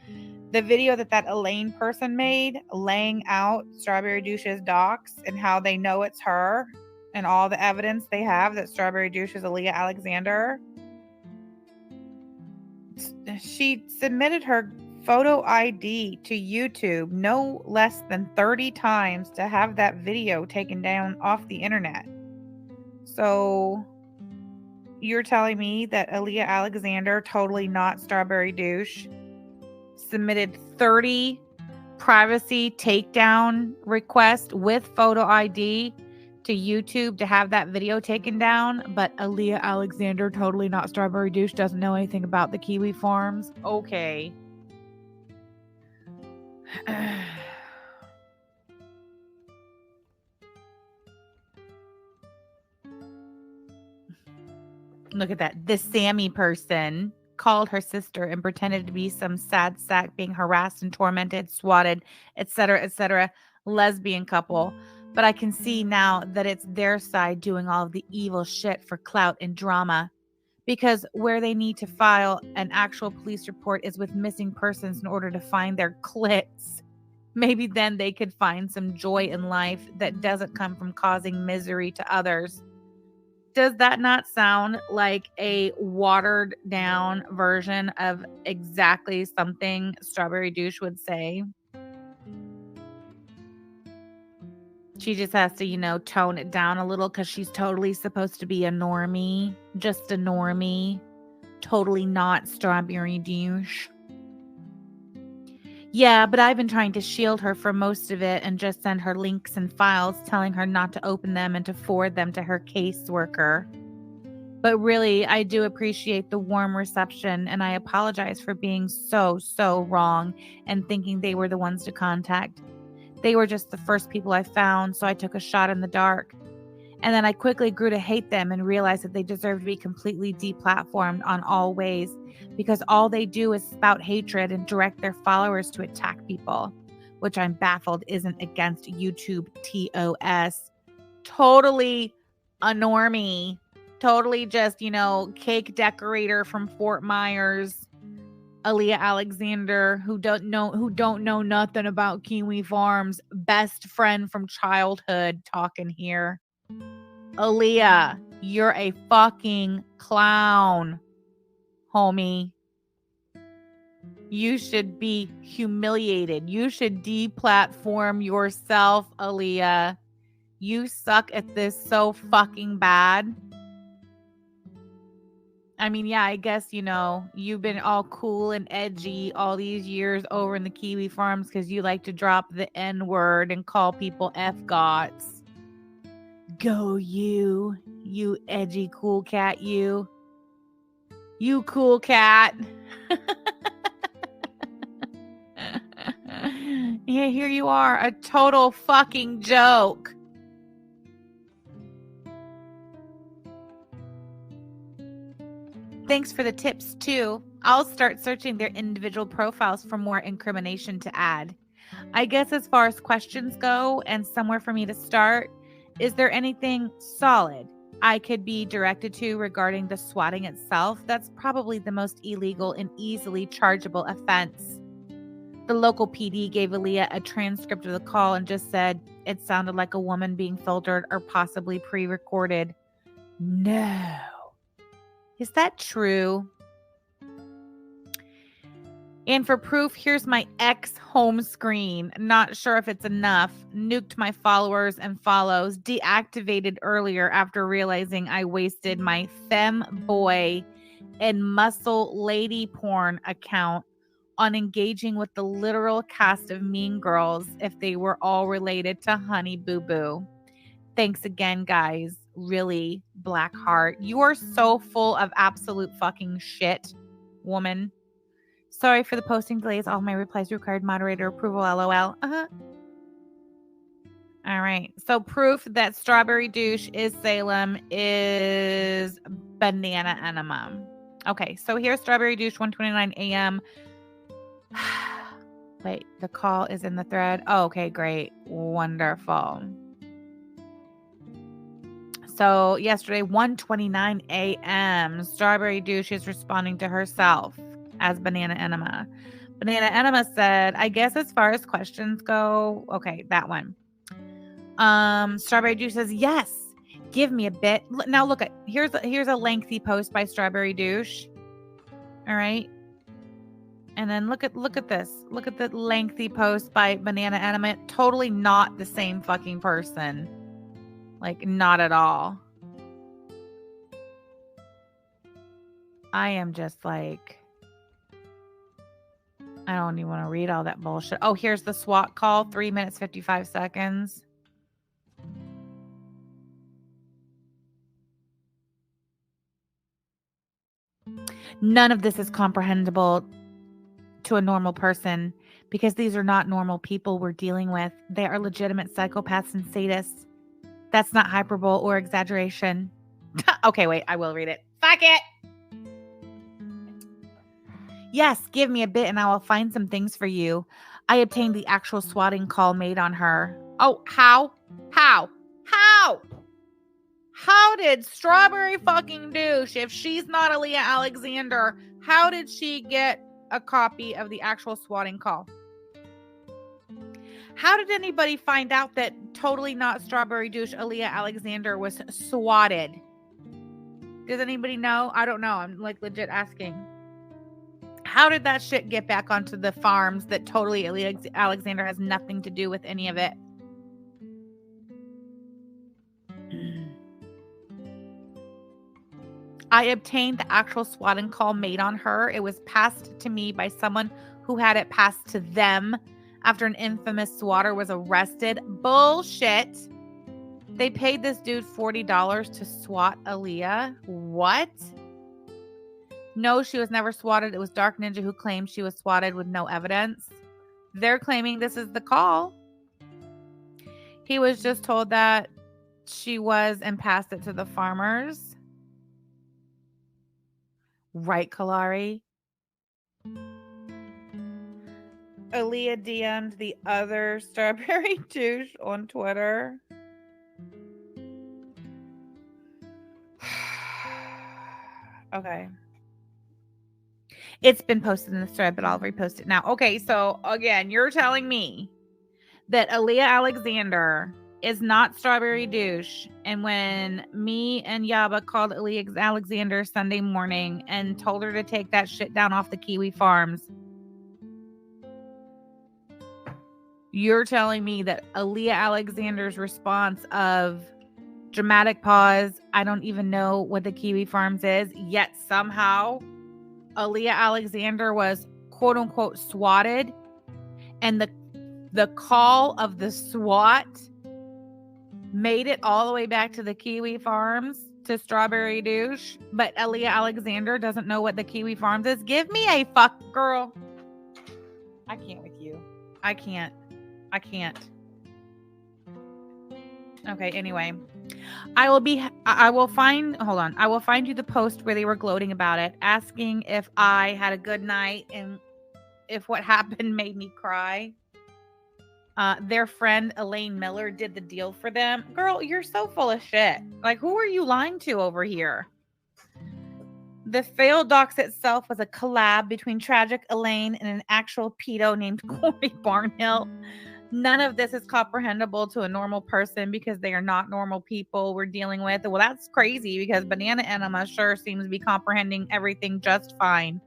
The video that Elaine person made laying out Strawberry Douche's docs and how they know it's her and all the evidence they have that Strawberry Douche is Aaliyah Alexander. She submitted her photo ID to YouTube no less than 30 times to have that video taken down off the internet. So you're telling me that Aaliyah Alexander, totally not Strawberry Douche, submitted 30 privacy takedown requests with photo ID to YouTube to have that video taken down, but Aaliyah Alexander, totally not Strawberry Douche, doesn't know anything about the kiwi farms? Okay. Look at that. This Sammy person called her sister and pretended to be some sad sack being harassed and tormented, swatted, etc., lesbian couple. But I can see now that it's their side doing all of the evil shit for clout and drama. Because where they need to file an actual police report is with missing persons in order to find their clits. Maybe then they could find some joy in life that doesn't come from causing misery to others. Does that not sound like a watered down version of exactly something Strawberry Douche would say? She just has to, tone it down a little because she's totally supposed to be a normie. Just a normie. Totally not Strawberry Douche. Yeah, but I've been trying to shield her for most of it and just send her links and files telling her not to open them and to forward them to her caseworker. But really, I do appreciate the warm reception, and I apologize for being so wrong and thinking they were the ones to contact. They were just the first people I found, so I took a shot in the dark. And then I quickly grew to hate them and realized that they deserve to be completely deplatformed on all ways, because all they do is spout hatred and direct their followers to attack people, which I'm baffled isn't against YouTube TOS. Totally a normie. Totally just, cake decorator from Fort Myers, Aaliyah Alexander, who don't know nothing about kiwi farms, best friend from childhood talking here. Aaliyah, you're a fucking clown, homie. You should be humiliated. You should deplatform yourself, Aaliyah. You suck at this so fucking bad. I mean, yeah, I guess, you've been all cool and edgy all these years over in the kiwi farms because you like to drop the N-word and call people F-gots. Go you edgy cool cat, you cool cat. Yeah, here you are, a total fucking joke. Thanks for the tips, too. I'll start searching their individual profiles for more incrimination to add. I guess as far as questions go and somewhere for me to start, is there anything solid I could be directed to regarding the swatting itself? That's probably the most illegal and easily chargeable offense. The local PD gave Aaliyah a transcript of the call and just said it sounded like a woman being filtered or possibly pre-recorded. No. Is that true? And for proof, here's my ex home screen. Not sure if it's enough. Nuked my followers and follows. Deactivated earlier after realizing I wasted my femboy and muscle lady porn account on engaging with the literal cast of Mean Girls if they were all related to Honey Boo Boo. Thanks again, guys. Really, Blackheart. You are so full of absolute fucking shit, woman. Sorry for the posting delays. All my replies required moderator approval, LOL. All right. So proof that Strawberry Douche is Salem is Banana Enema. Okay. So here's Strawberry Douche, 1:29 a.m. Wait, the call is in the thread. Oh, okay, great. Wonderful. So yesterday, 1:29 a.m., Strawberry Douche is responding to herself as Banana Enema. Banana Enema said, I guess as far as questions go, okay, that one. Strawberry Juice says, yes, give me a bit. Now look at, here's a lengthy post by Strawberry Douche. All right. And then look at this. Look at the lengthy post by Banana Enema. Totally not the same fucking person. Like, not at all. I am just like, I don't even want to read all that bullshit. Oh, here's the SWAT call, 3 minutes, 55 seconds. None of this is comprehensible to a normal person because these are not normal people we're dealing with. They are legitimate psychopaths and sadists. That's not hyperbole or exaggeration. Okay, wait, I will read it. Fuck it. Yes, give me a bit and I will find some things for you. I obtained the actual swatting call made on her. Oh, how? How did Strawberry fucking Douche, if she's not Aaliyah Alexander, how did she get a copy of the actual swatting call? How did anybody find out that totally not Strawberry Douche Aaliyah Alexander was swatted? Does anybody know? I don't know. I'm like legit asking. How did that shit get back onto the farms that totally Aaliyah Alexander has nothing to do with any of it? I obtained the actual swatting call made on her. It was passed to me by someone who had it passed to them after an infamous swatter was arrested. Bullshit. They paid this dude $40 to swat Aaliyah. What? No, she was never swatted. It was Dark Ninja who claimed she was swatted with no evidence. They're claiming this is the call. He was just told that she was and passed it to the farmers. Right, Kalari? Aaliyah DM'd the other Strawberry Douche on Twitter. Okay. It's been posted in the thread, but I'll repost it now. Okay, so again, you're telling me that Aaliyah Alexander is not Strawberry Douche. And when me and Yaba called Aaliyah Alexander Sunday morning and told her to take that shit down off the Kiwi farms, you're telling me that Aaliyah Alexander's response of dramatic pause, I don't even know what the Kiwi farms is, yet somehow Aaliyah Alexander was quote unquote swatted, and the call of the SWAT made it all the way back to the Kiwi farms to Strawberry Douche, but Aaliyah Alexander doesn't know what the Kiwi farms is. Give me a fuck, girl. I can't with you. I can't. Okay, anyway. I will find you the post where they were gloating about it, asking if I had a good night and if what happened made me cry. Their friend Elaine Miller did the deal for them. Girl, you're so full of shit. Like, who are you lying to over here? The failed dox itself was a collab between Tragic Elaine and an actual pedo named Corey Barnhill. None of this is comprehensible to a normal person because they are not normal people we're dealing with. Well, that's crazy because Banana Enema sure seems to be comprehending everything just fine.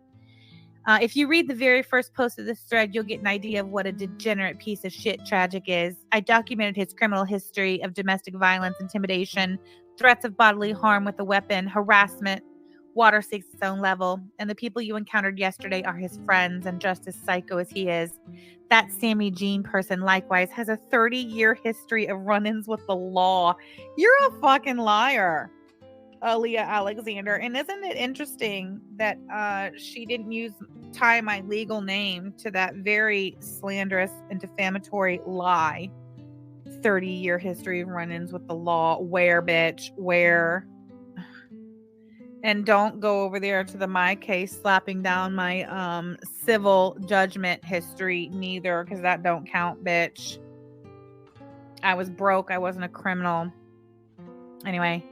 If you read the very first post of this thread, you'll get an idea of what a degenerate piece of shit Tragic is. I documented his criminal history of domestic violence, intimidation, threats of bodily harm with a weapon, harassment. Water seeks its own level, and the people you encountered yesterday are his friends and just as psycho as he is. That Sammy Jean person likewise has a 30-year history of run-ins with the law. You're a fucking liar, Aaliyah Alexander. And isn't it interesting that she didn't tie my legal name to that very slanderous and defamatory lie? 30-year history of run-ins with the law. Where, bitch? Where? And don't go over there to my case slapping down my civil judgment history neither, because that don't count, bitch. I was broke. I wasn't a criminal. Anyway,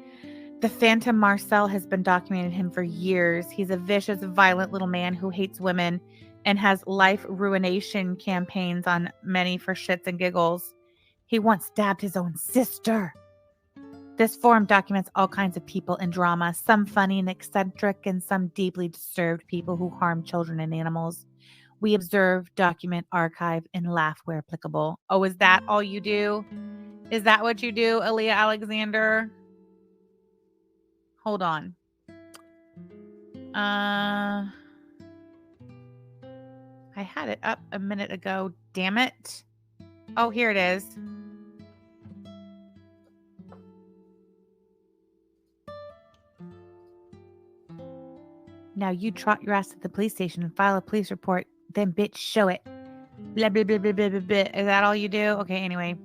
the Phantom Marcel has been documenting him for years. He's a vicious, violent little man who hates women and has life ruination campaigns on many for shits and giggles. He once stabbed his own sister. This forum documents all kinds of people and drama, some funny and eccentric, and some deeply disturbed people who harm children and animals. We observe, document, archive, and laugh where applicable. Oh, is that all you do? Is that what you do, Aaliyah Alexander? Hold on. I had it up a minute ago. Damn it. Oh, here it is. Now you trot your ass to the police station and file a police report. Then, bitch, show it. Blah, blah, blah, blah, blah, blah, blah. Is that all you do? Okay, anyway.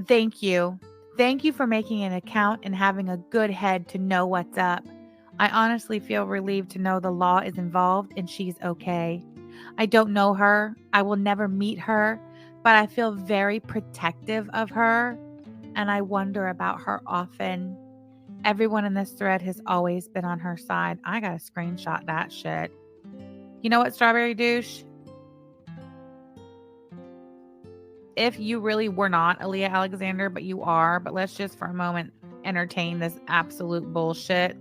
Thank you. Thank you for making an account and having a good head to know what's up. I honestly feel relieved to know the law is involved and she's okay. I don't know her. I will never meet her, but I feel very protective of her and I wonder about her often. Everyone in this thread has always been on her side. I gotta screenshot that shit. You know what, Strawberry Douche? If you really were not Aaliyah Alexander, but you are, but let's just for a moment entertain this absolute bullshit.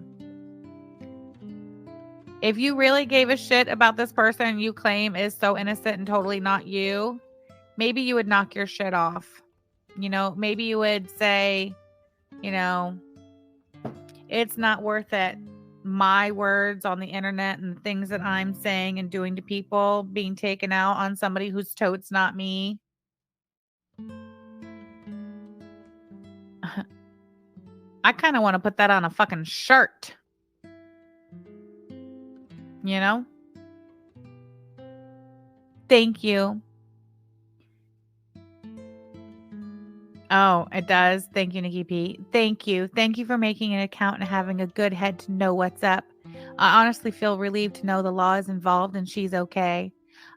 If you really gave a shit about this person you claim is so innocent and totally not you, maybe you would knock your shit off. You know, maybe you would say, you know, it's not worth it. My words on the internet and the things that I'm saying and doing to people being taken out on somebody whose totes not me. I kind of want to put that on a fucking shirt. You know? Thank you. Oh, it does. Thank you, Nikki P. Thank you. Thank you for making an account and having a good head to know what's up. I honestly feel relieved to know the law is involved and she's okay.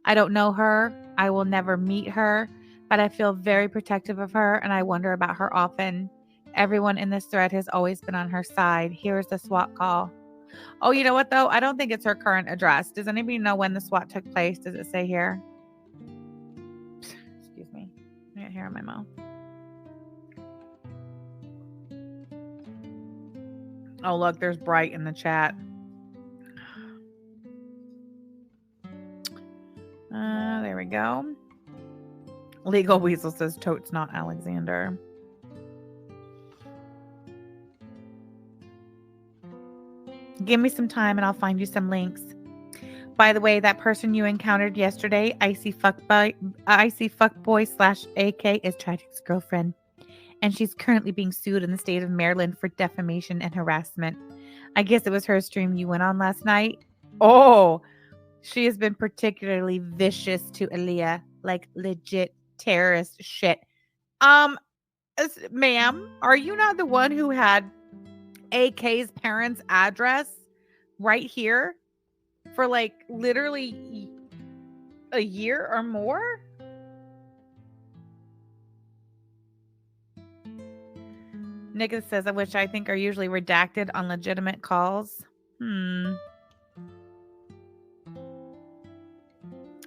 I don't know her. I will never meet her, but I feel very protective of her and I wonder about her often. Everyone in this thread has always been on her side. Here's the SWAT call. Oh, you know what, though? I don't think it's her current address. Does anybody know when the SWAT took place? Does it say here? Excuse me. I got hair in my mouth. Oh, look, there's Bright in the chat. There we go. Legal Weasel says totes not Alexander. Give me some time and I'll find you some links. By the way, that person you encountered yesterday, Icy Fuckboy /AK, is Tragic's girlfriend. And she's currently being sued in the state of Maryland for defamation and harassment. I guess it was her stream you went on last night. Oh, she has been particularly vicious to Aaliyah, like legit terrorist shit. Ma'am, are you not the one who had AK's parents' address right here for like literally a year or more? Nicholas says, which I think are usually redacted on legitimate calls. I'm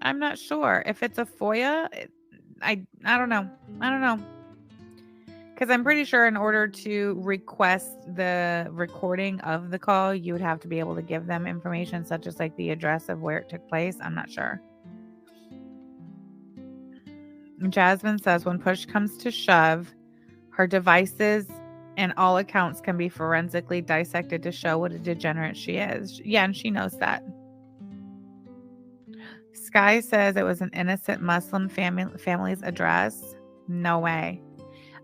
not sure. If it's a FOIA, I don't know. I don't know. Because I'm pretty sure in order to request the recording of the call, you would have to be able to give them information such as like the address of where it took place. I'm not sure. Jasmine says, when push comes to shove, her devices and all accounts can be forensically dissected to show what a degenerate she is. Yeah, and she knows that. Sky says it was an innocent Muslim family's address. No way.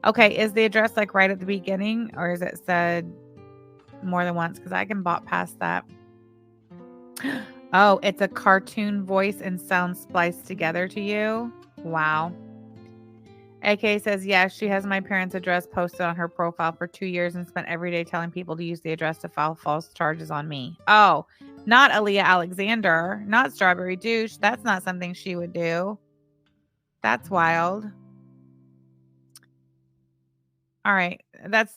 Okay, is the address like right at the beginning or is it said more than once? Because I can bot past that. Oh, it's a cartoon voice and sound spliced together to you. Wow. AK says, yes, she has my parents' address posted on her profile for 2 years and spent every day telling people to use the address to file false charges on me. Oh, not Aaliyah Alexander, not Strawberry Douche. That's not something she would do. That's wild. All right.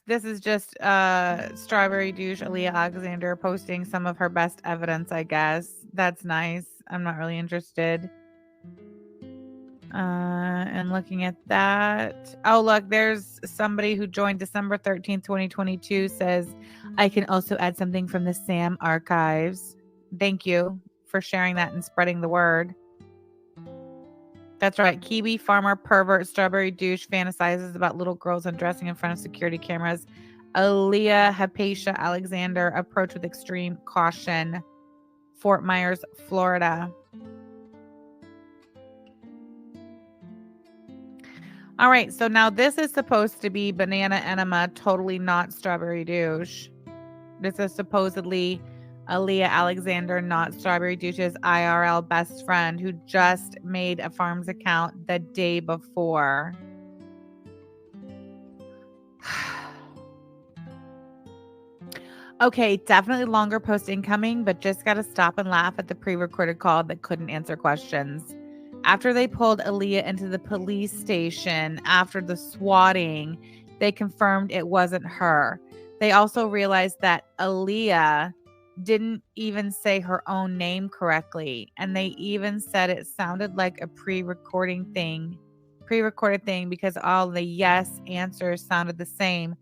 This is just Strawberry Douche Aaliyah Alexander posting some of her best evidence, I guess. That's nice. I'm not really interested. And looking at that. Oh, look, there's somebody who joined December 13th, 2022 says, I can also add something from the SAM archives. Thank you for sharing that and spreading the word. That's right. Kiwi farmer pervert Strawberry Douche fantasizes about little girls undressing in front of security cameras. Aaliyah Hypatia Alexander approach with extreme caution. Fort Myers, Florida. All right, so now this is supposed to be Banana Enema, totally not Strawberry Douche. This is supposedly Aaliyah Alexander, not Strawberry Douche's IRL best friend, who just made a Farms account the day before. Okay, definitely longer post incoming, but just got to stop and laugh at the pre-recorded call that couldn't answer questions. After they pulled Aaliyah into the police station after the swatting, they confirmed it wasn't her. They also realized that Aaliyah didn't even say her own name correctly, and they even said it sounded like a pre-recorded thing because all the yes answers sounded the same,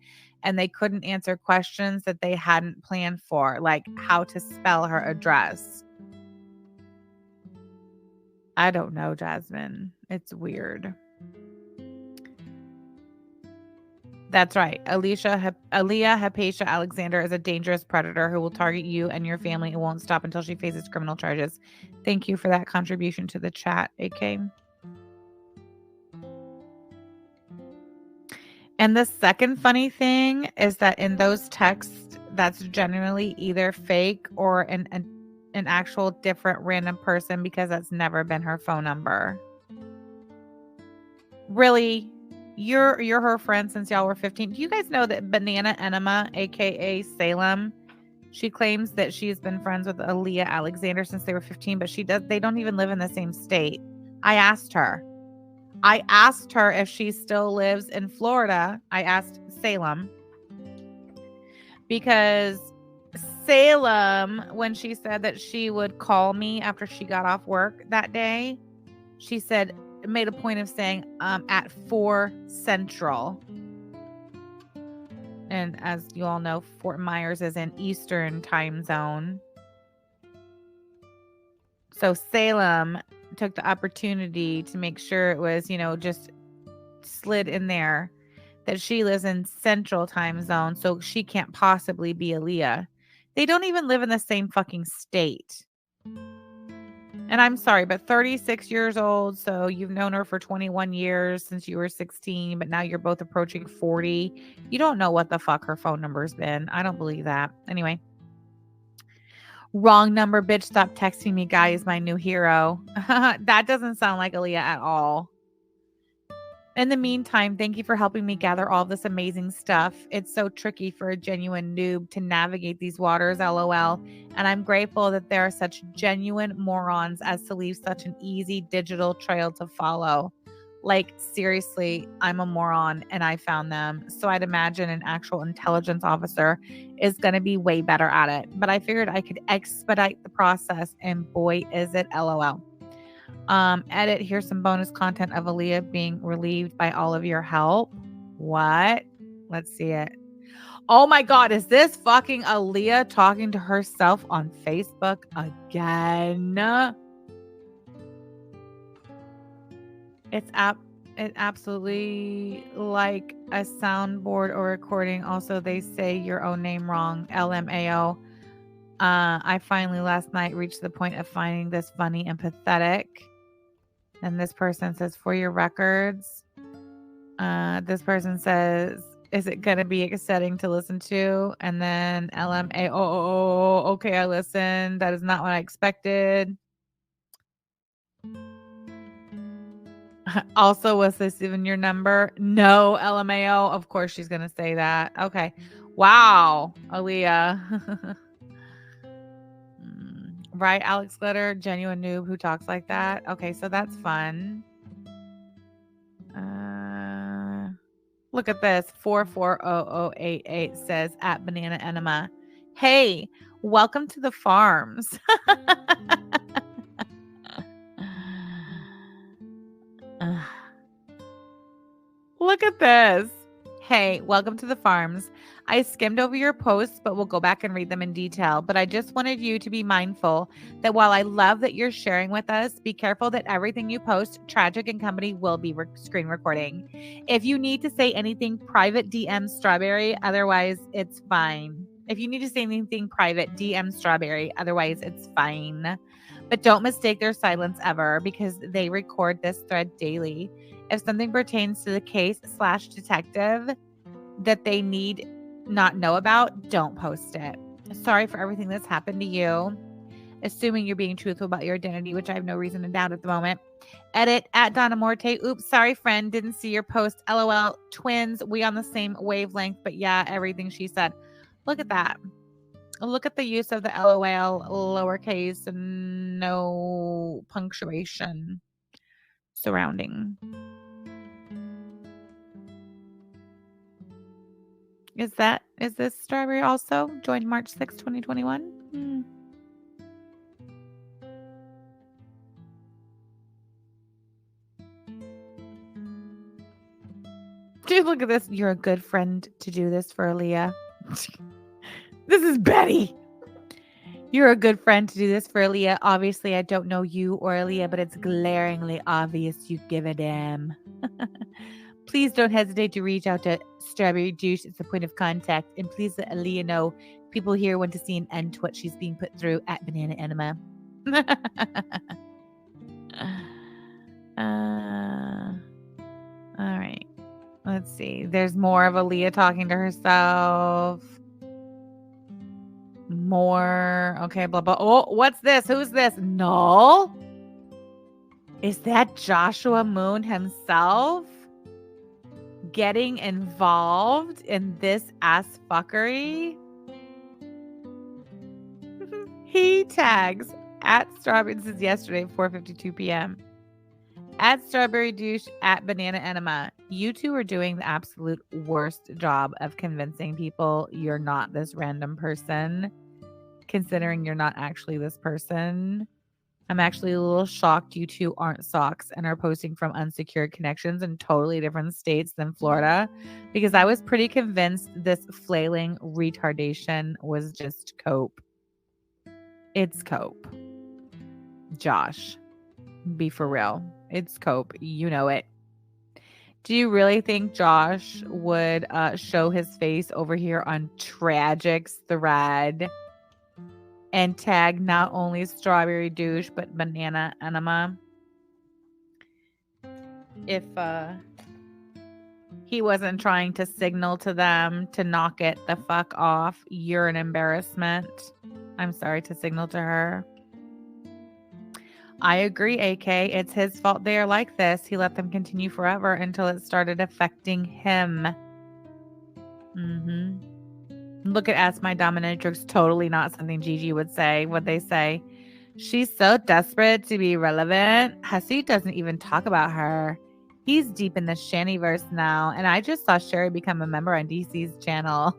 and they couldn't answer questions that they hadn't planned for, like how to spell her address. I don't know, Jasmine. It's weird. That's right. Aaliyah Hypatia Alexander is a dangerous predator who will target you and your family and won't stop until she faces criminal charges. Thank you for that contribution to the chat, AK. And the second funny thing is that in those texts, that's generally either fake or an actual different random person, because that's never been her phone number. Really? You're her friend since y'all were 15. Do you guys know that Banana Enema, aka Salem, she claims that she's been friends with Aaliyah Alexander since they were 15, but they don't even live in the same state. I asked her if she still lives in Florida. I asked Salem because Salem, when she said that she would call me after she got off work that day, she made a point of saying at 4 Central. And as you all know, Fort Myers is in Eastern time zone. So Salem took the opportunity to make sure it was, just slid in there that she lives in Central time zone, so she can't possibly be Aaliyah. They don't even live in the same fucking state. And I'm sorry, but 36 years old, so you've known her for 21 years since you were 16, but now you're both approaching 40. You don't know what the fuck her phone number's been. I don't believe that. Anyway. Wrong number, bitch. Stop texting me. Guy is my new hero. That doesn't sound like Aaliyah at all. In the meantime, thank you for helping me gather all this amazing stuff. It's so tricky for a genuine noob to navigate these waters, LOL. And I'm grateful that there are such genuine morons as to leave such an easy digital trail to follow. Like, seriously, I'm a moron and I found them. So I'd imagine an actual intelligence officer is going to be way better at it. But I figured I could expedite the process, and boy, is it LOL. Edit, here's some bonus content of Aaliyah being relieved by all of your help. What? Let's see it. Oh my God, is this fucking Aaliyah talking to herself on Facebook again? It's absolutely like a soundboard or recording. Also, they say your own name wrong. LMAO. I finally last night reached the point of finding this funny and pathetic. And this person says, for your records. This person says, is it going to be exciting to listen to? And then LMAO. Okay, I listened. That is not what I expected. Also, was this even your number? No, LMAO. Of course she's going to say that. Okay. Wow, Aaliyah. Right, Alex Glitter, genuine noob who talks like that. Okay, so that's fun. Look at this. 440088 says at Banana Enema. Hey, welcome to the farms. Look at this. Hey, welcome to the farms. I skimmed over your posts, but we'll go back and read them in detail. But I just wanted you to be mindful that while I love that you're sharing with us, be careful that everything you post, Tragic and Company, will be screen recording. If you need to say anything private, DM Strawberry. Otherwise, it's fine. If you need to say anything private, DM Strawberry. Otherwise, it's fine. But don't mistake their silence ever, because they record this thread daily. If something pertains to the case/detective that they need not know about, don't post it. Sorry for everything that's happened to you. Assuming you're being truthful about your identity, which I have no reason to doubt at the moment. Edit at Donna Morte. Oops, sorry, friend. Didn't see your post. LOL. Twins. We on the same wavelength. But yeah, everything she said. Look at that. Look at the use of the LOL, lowercase, and no punctuation surrounding. Is this Strawberry also joined March 6, 2021? Dude, look at this. You're a good friend to do this for Aaliyah. This is Betty. You're a good friend to do this for Aaliyah. Obviously, I don't know you or Aaliyah, but it's glaringly obvious you give a damn. Please don't hesitate to reach out to Strawberry Juice. It's a point of contact. And please let Aaliyah know people here want to see an end to what she's being put through at Banana Enema. All right. Let's see. There's more of Aaliyah talking to herself. More. Okay, blah, blah. Oh, what's this? Who's this? Null? Is that Joshua Moon himself getting involved in this ass fuckery? He tags at Strawberry. This is yesterday, 4:52 p.m. At Strawberry Douche at Banana Enema. You two are doing the absolute worst job of convincing people you're not this random person, considering you're not actually this person. I'm actually a little shocked you two aren't socks and are posting from unsecured connections in totally different states than Florida, because I was pretty convinced this flailing retardation was just cope. It's cope. Josh, be for real. It's cope. You know it. Do you really think Josh would show his face over here on Tragic's thread and tag not only Strawberry Douche but Banana Enema if he wasn't trying to signal to them to knock it the fuck off? You're an embarrassment. I'm sorry to signal to her. I agree, AK. It's his fault they are like this. He let them continue forever until it started affecting him. Look at Ask My Dominatrix. Totally not something Gigi would say. What they say. She's so desperate to be relevant. Hasid doesn't even talk about her. He's deep in the Shannyverse now. And I just saw Sherry become a member on DC's channel.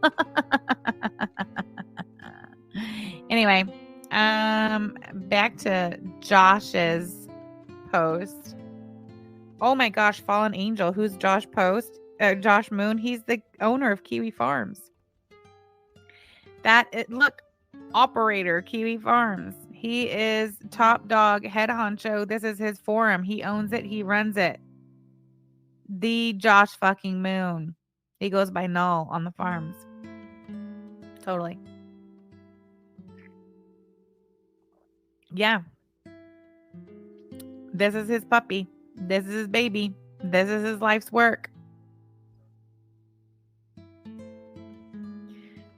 Anyway. Back to Josh's post. Oh my gosh, Fallen Angel. Who's Josh Josh Moon? He's the owner of Kiwi Farms. Look, operator, Kiwi Farms. He is top dog, head honcho. This is his forum. He owns it. He runs it. The Josh fucking Moon. He goes by Null on the farms. Totally. Yeah. This is his puppy. This is his baby. This is his life's work.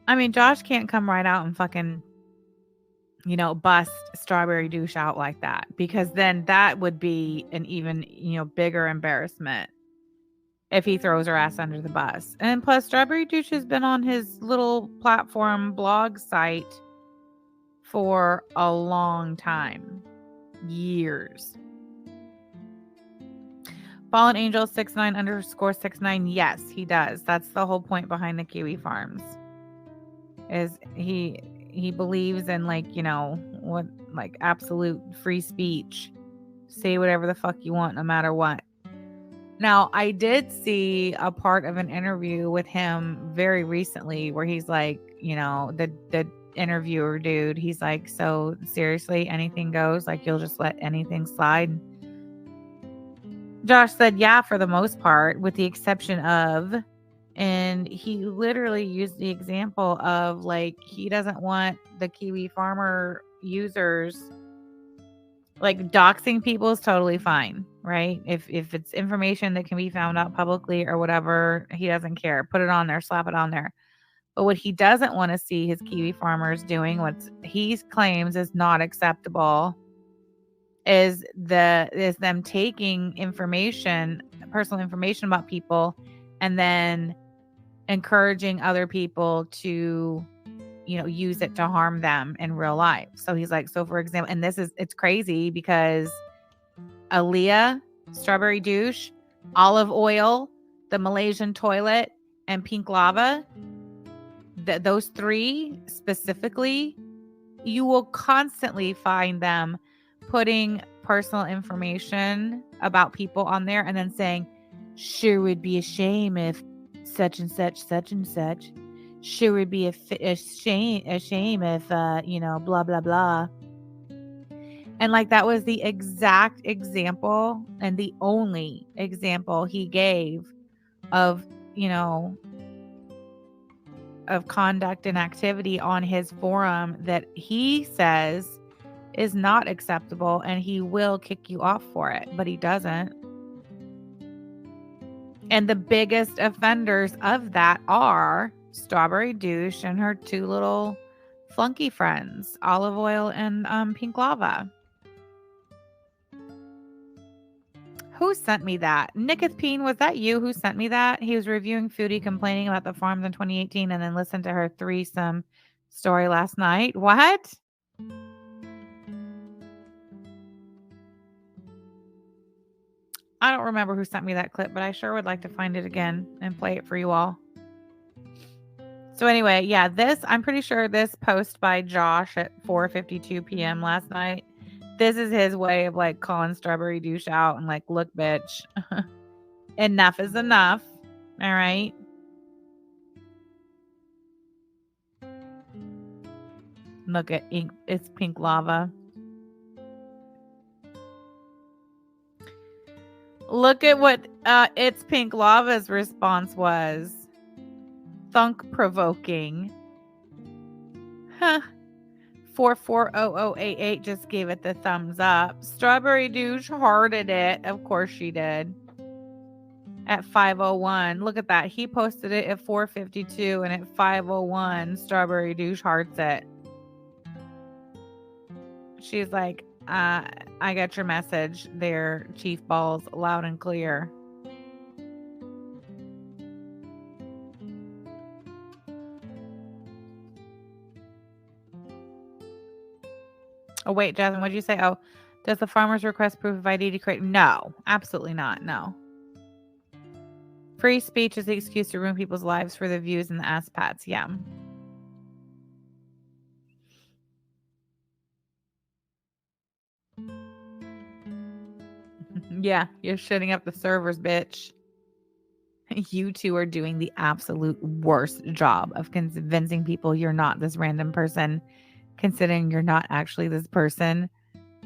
I mean, Josh can't come right out and fucking, bust Strawberry Douche out like that, because then that would be an even, bigger embarrassment if he throws her ass under the bus. And plus, Strawberry Douche has been on his little platform blog site for a long time. Years. Fallen Angel 69_69. Yes, he does. That's the whole point behind the Kiwi Farms. Is he believes in, like, you know, what, like, absolute free speech. Say whatever the fuck you want, no matter what. Now, I did see a part of an interview with him very recently where he's like, you know, the interviewer dude, he's like, so seriously, anything goes? Like, you'll just let anything slide? Josh said, yeah, for the most part, with the exception of, and he literally used the example of, like, he doesn't want the Kiwi Farmer users, like, doxing people is totally fine, right? If it's information that can be found out publicly or whatever, he doesn't care. Put it on there, slap it on there. But what he doesn't want to see his Kiwi farmers doing, what he claims is not acceptable, is them taking information, personal information about people, and then encouraging other people to, you know, use it to harm them in real life. So he's like, so for example, and it's crazy because Aaliyah, Strawberry Douche, Olive Oil, the Malaysian Toilet, and Pink Lava, those three specifically, you will constantly find them putting personal information about people on there and then saying, sure would be a shame if such and such, such and such. Sure would be a shame if, you know, blah, blah, blah. And like, that was the exact example and the only example he gave of, you know, of conduct and activity on his forum that he says is not acceptable, and he will kick you off for it, but he doesn't. And the biggest offenders of that are Strawberry Douche and her two little flunky friends, Olive Oil and Pink Lava. Who sent me that? Nicketh Peen, was that you who sent me that? He was reviewing Foodie, complaining about the farms in 2018, and then listened to her threesome story last night. What? I don't remember who sent me that clip, but I sure would like to find it again and play it for you all. So anyway, yeah, I'm pretty sure this post by Josh at 4:52 p.m. last night, this is his way of, like, calling Strawberry Douche out and, like, look, bitch, enough is enough. All right. Look at it's Pink Lava. Look at what It's Pink Lava's response was. Thunk provoking. Huh. 440088 just gave it the thumbs up. Strawberry Douche hearted it. Of course she did. At 5:01. Look at that. He posted it at 4:52, and at 5:01, Strawberry Douche hearts it. She's like, I got your message there, Chief Balls, loud and clear. Oh, wait, Jasmine, what did you say? Oh, does the farmer's request proof of ID to create? No, absolutely not. No. Free speech is the excuse to ruin people's lives for the views and the ass pats. Yeah. Yeah, you're shutting up the servers, bitch. You two are doing the absolute worst job of convincing people you're not this random person, considering you're not actually this person.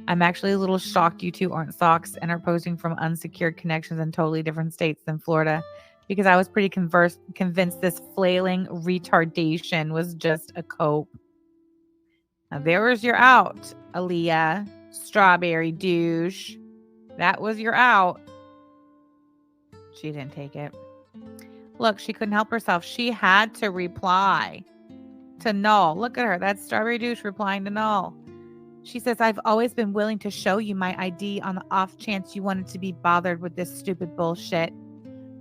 I'm actually a little shocked you two aren't socks and are posting from unsecured connections in totally different states than Florida, because I was pretty convinced this flailing retardation was just a cope. Now there was your out, Aaliyah, Strawberry Douche. That was your out. She didn't take it. Look, she couldn't help herself. She had to reply to Null. Look at her. That's Strawberry Douche replying to Null. She says, I've always been willing to show you my ID on the off chance you wanted to be bothered with this stupid bullshit.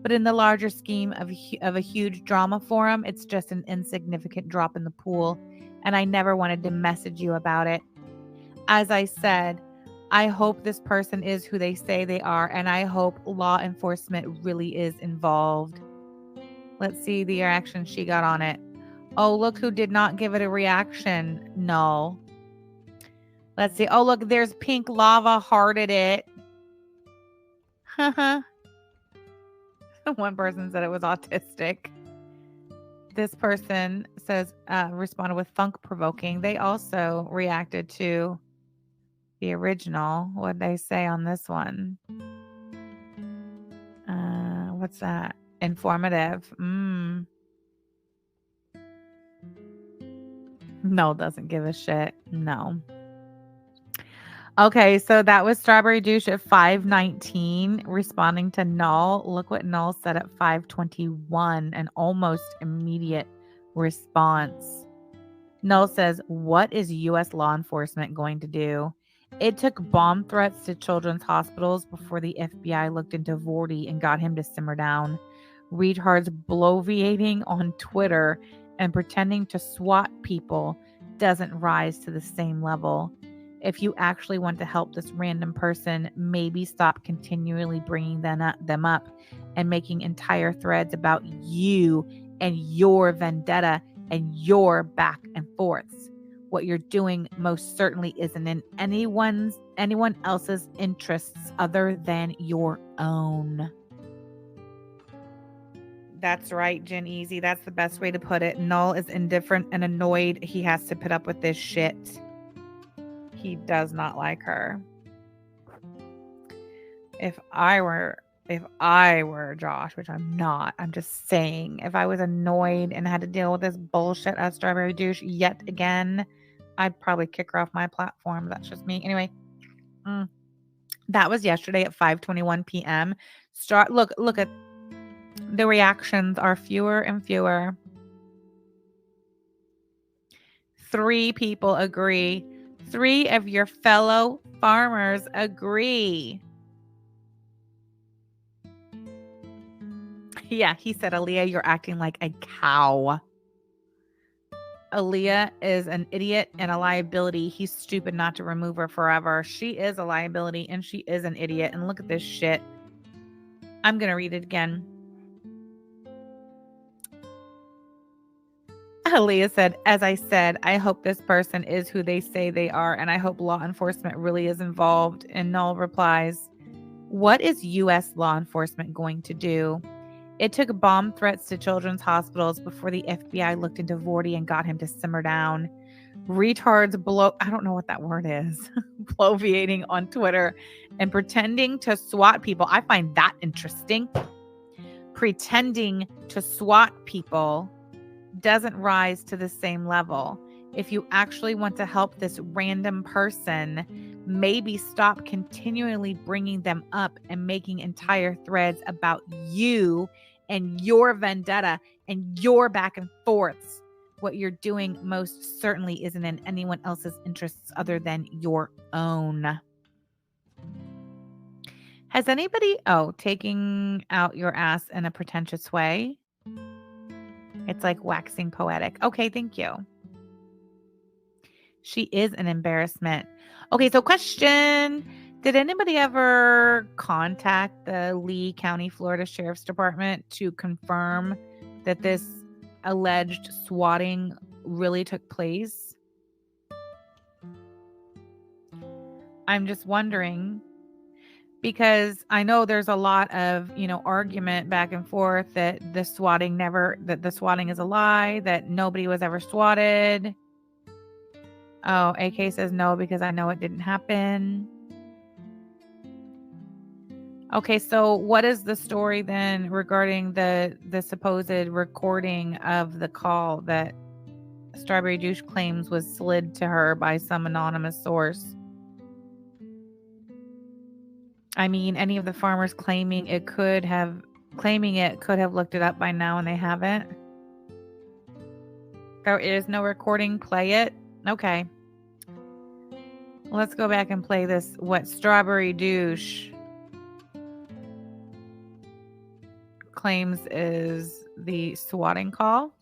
But in the larger scheme of a huge drama forum, it's just an insignificant drop in the pool. And I never wanted to message you about it. As I said, I hope this person is who they say they are, and I hope law enforcement really is involved. Let's see the reaction she got on it. Oh, look who did not give it a reaction. Null. Let's see. Oh, look, there's Pink Lava hearted it. One person said it was autistic. This person says, responded with funk provoking. They also reacted to the original. What'd they say on this one? What's that? Informative. No, doesn't give a shit. No. Okay, so that was Strawberry Douche at 5:19 responding to Null. Look what Null said at 5:21, an almost immediate response. Null says, what is U.S. law enforcement going to do? It took bomb threats to children's hospitals before the FBI looked into Vorty and got him to simmer down. Retards bloviating on Twitter and pretending to swat people doesn't rise to the same level. If you actually want to help this random person, maybe stop continually bringing them up and making entire threads about you and your vendetta and your back and forths. What you're doing most certainly isn't in anyone else's interests other than your own. That's right, Jen Easy. That's the best way to put it. Null is indifferent and annoyed he has to put up with this shit. He does not like her. If I were Josh, which I'm not, I'm just saying, if I was annoyed and had to deal with this bullshit at Strawberry Douche yet again, I'd probably kick her off my platform. That's just me. Anyway, that was yesterday at 5:21 p.m. Look at the reactions are fewer and fewer. 3 people agree. 3 of your fellow farmers agree. Yeah, he said, Aaliyah, you're acting like a cow. Aaliyah is an idiot and a liability. He's stupid not to remove her forever. She is a liability and she is an idiot. And look at this shit. I'm going to read it again. Aaliyah said, as I said, I hope this person is who they say they are, and I hope law enforcement really is involved. And Null replies, what is U.S. law enforcement going to do? It took bomb threats to children's hospitals before the FBI looked into Vorty and got him to simmer down. Retards I don't know what that word is, bloviating on Twitter and pretending to swat people. I find that interesting. Pretending to swat people doesn't rise to the same level. If you actually want to help this random person, maybe stop continually bringing them up and making entire threads about you and your vendetta and your back and forths. What you're doing most certainly isn't in anyone else's interests other than your own. Has anybody, taking out your ass in a pretentious way? It's like waxing poetic. Okay, thank you. She is an embarrassment. Okay, so question. Did anybody ever contact the Lee County, Florida Sheriff's Department to confirm that this alleged swatting really took place? I'm just wondering, because I know there's a lot of, argument back and forth that the swatting is a lie, that nobody was ever swatted. Oh, AK says no because I know it didn't happen. Okay, so what is the story then regarding the supposed recording of the call that Strawberry Douche claims was slid to her by some anonymous source? I mean, any of the farmers claiming it could have looked it up by now and they haven't. There is no recording. Play it. Okay. Let's go back and play this. What Strawberry Douche claims is the swatting call.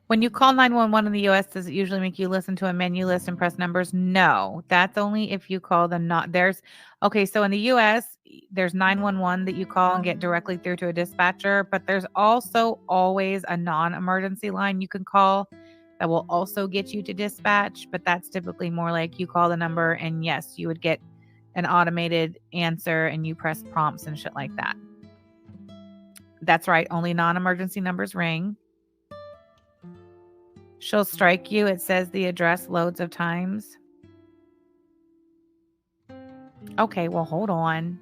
When you call 911 in the US, does it usually make you listen to a menu list and press numbers? No, that's only if you call the not there's okay. So in the US, there's 911 that you call and get directly through to a dispatcher, but there's also always a non-emergency line you can call that will also get you to dispatch, but that's typically more like you call the number and yes, you would get an automated answer and you press prompts and shit like that. That's right, only non-emergency numbers ring. She'll strike you. It says the address loads of times. Okay, well, hold on.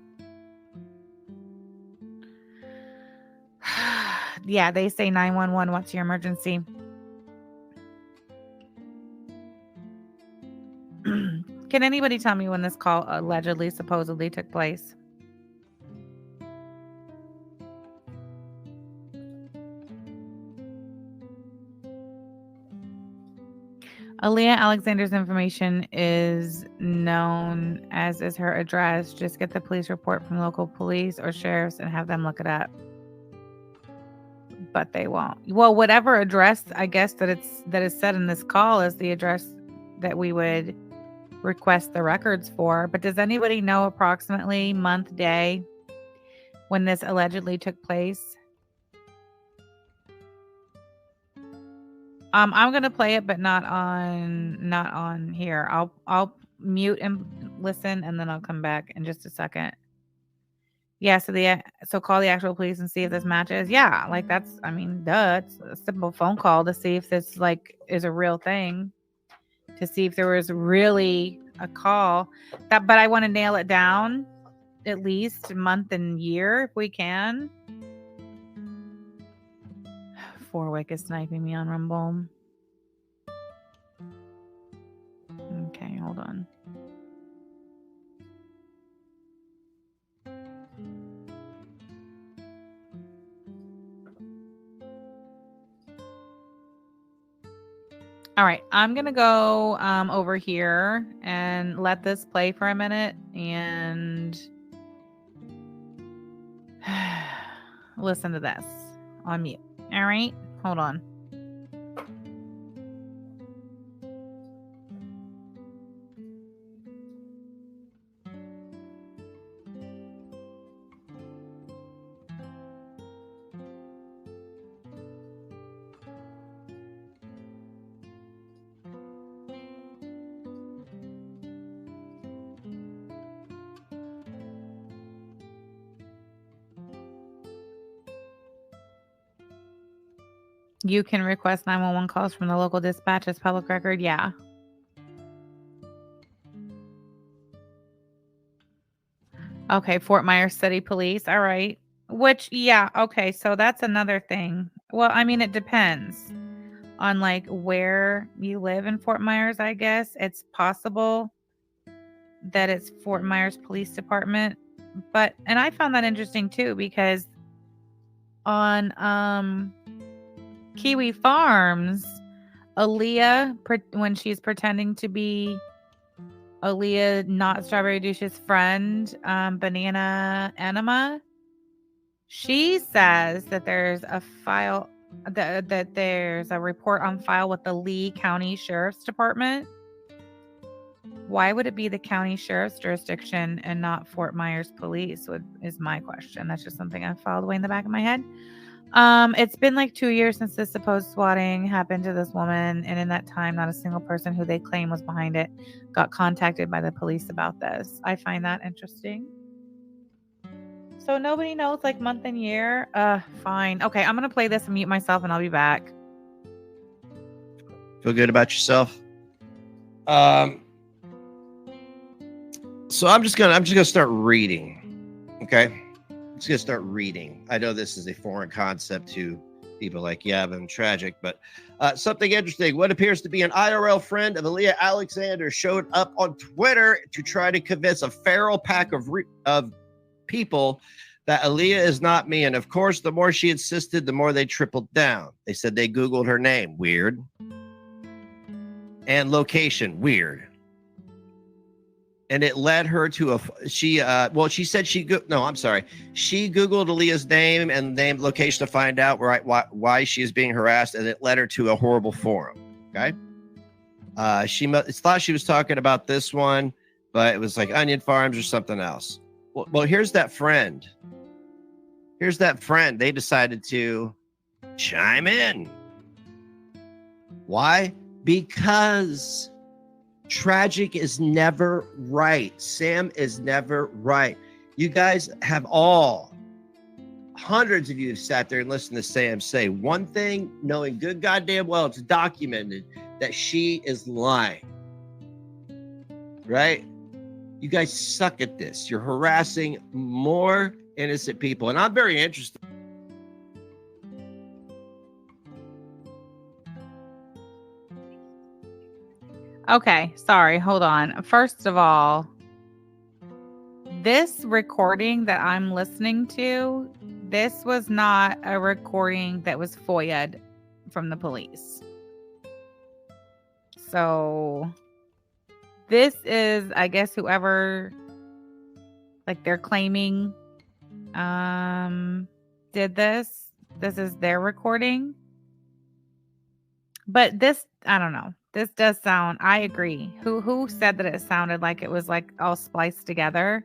Yeah, they say 911. What's your emergency? Can anybody tell me when this call allegedly, supposedly took place? Aaliyah Alexander's information is known, as is her address. Just get the police report from local police or sheriffs and have them look it up. But they won't. Well, whatever address, I guess, that is said in this call is the address that we would request the records for. But does anybody know approximately month, day when this allegedly took place? I'm gonna play it, but not on here. I'll mute and listen, and then I'll come back in just a second. Yeah, so call the actual police and see if this matches. Yeah, like that's, I mean, duh, it's a simple phone call to see if this like is a real thing, to see if there was really a call. But I want to nail it down, at least month and year if we can. Forwick is sniping me on Rumble. Okay, hold on. All right, I'm going to go over here and let this play for a minute and listen to this on mute. All right, hold on. You can request 911 calls from the local dispatch as public record. Yeah. Okay, Fort Myers City Police. All right. Which, yeah, okay, so that's another thing. Well, I mean, it depends on like where you live in Fort Myers, I guess. It's possible that it's Fort Myers Police Department. But, and I found that interesting too, because on Kiwi Farms, Aaliyah, when she's pretending to be Aaliyah, not Strawberry Douche's friend, Banana Enema, she says that there's a file, that there's a report on file with the Lee County Sheriff's Department. Why would it be the county sheriff's jurisdiction and not Fort Myers Police is my question. That's just something I filed away in the back of my head. It's been like 2 years since this supposed swatting happened to this woman, and in that time, not a single person who they claim was behind it got contacted by the police about this. I find that interesting. So nobody knows like month and year. Fine. Okay, I'm gonna play this and mute myself, and I'll be back. Feel good about yourself? So I'm just gonna start reading. Okay, I'm just gonna start reading. I know this is a foreign concept to people like Yavin Tragic, but something interesting. What appears to be an IRL friend of Aaliyah Alexander showed up on Twitter to try to convince a feral pack of people that Aaliyah is not me. And of course, the more she insisted, the more they tripled down. They said they Googled her name. Weird. And location. Weird. and it led her to she said she Googled Aaliyah's name and name location to find out why she is being harassed, and it led her to a horrible forum. Okay. She thought she was talking about this one, but it was like Onion Farms or something else. Well, here's that friend. They decided to chime in. Why? Because tragic is never right. Sam is never right. You guys have hundreds of you have sat there and listened to Sam say one thing, knowing good goddamn well it's documented that she is lying. Right? You guys suck at this. You're harassing more innocent people. And I'm very interested. Okay, sorry, hold on. First of all, this recording that I'm listening to, this was not a recording that was FOIA'd from the police. So this is, I guess, whoever, like, they're claiming did this. This is their recording. But this, I don't know. This does sound, I agree. Who said that it sounded like it was like all spliced together?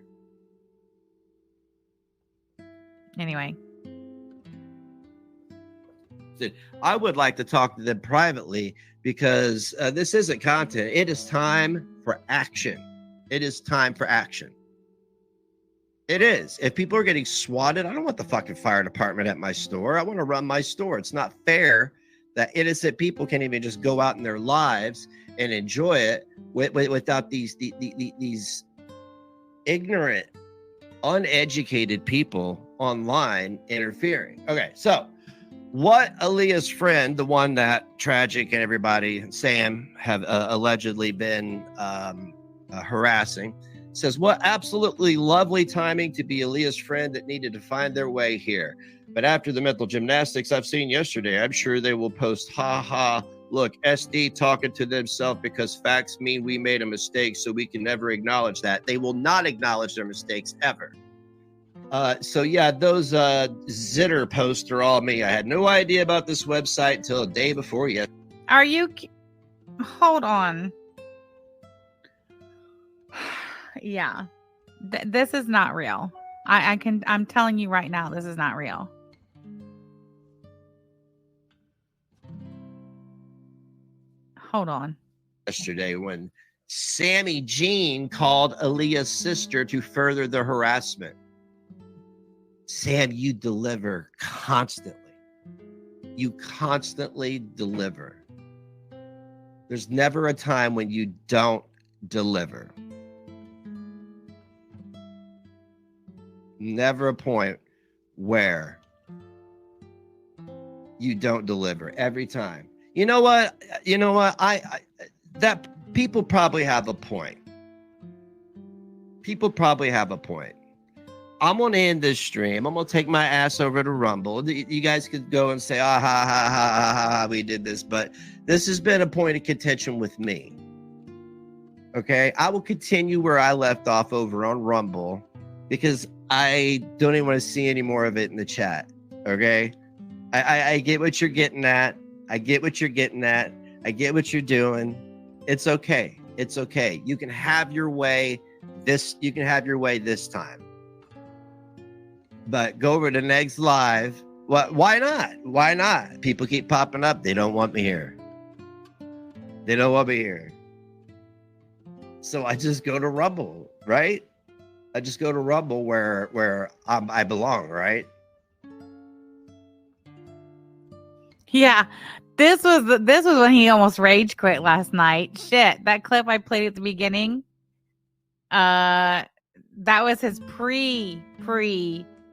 Anyway. I would like to talk to them privately because this isn't content. It is time for action. It is time for action. It is. If people are getting swatted, I don't want the fucking fire department at my store. I want to run my store. It's not fair that innocent people can't even just go out in their lives and enjoy it without these ignorant, uneducated people online interfering. Okay, so what Aaliyah's friend, the one that Tragic and everybody, Sam, have allegedly been harassing, says, what absolutely lovely timing to be Aaliyah's friend that needed to find their way here. But after the mental gymnastics I've seen yesterday, I'm sure they will post, ha ha, look, SD talking to themselves because facts mean we made a mistake, so we can never acknowledge that. They will not acknowledge their mistakes ever. So yeah, those Zitter posts are all me. I had no idea about this website until a day before yet. Are you, hold on. Yeah, this is not real. I'm telling you right now, this is not real. Hold on. Yesterday when Sammy Jean called Aaliyah's sister to further the harassment. Sam, you deliver constantly. You constantly deliver. There's never a time when you don't deliver. Never a point where you don't deliver every time. You know what? I that people probably have a point. People probably have a point. I'm going to end this stream. I'm going to take my ass over to Rumble. You guys could go and say, ah, ha, ha, ha, ha, ha, we did this. But this has been a point of contention with me. Okay? I will continue where I left off over on Rumble because I don't even want to see any more of it in the chat. Okay? I get what you're getting at. I get what you're getting at. I get what you're doing. It's okay. It's okay. You can have your way this time. But go over to Next Live. Why not? Why not? People keep popping up. They don't want me here. They don't want me here. So I just go to Rumble, right? I just go to Rumble where I belong, right? Yeah, this was when he almost rage quit last night. Shit, that clip I played at the beginning. That was his pre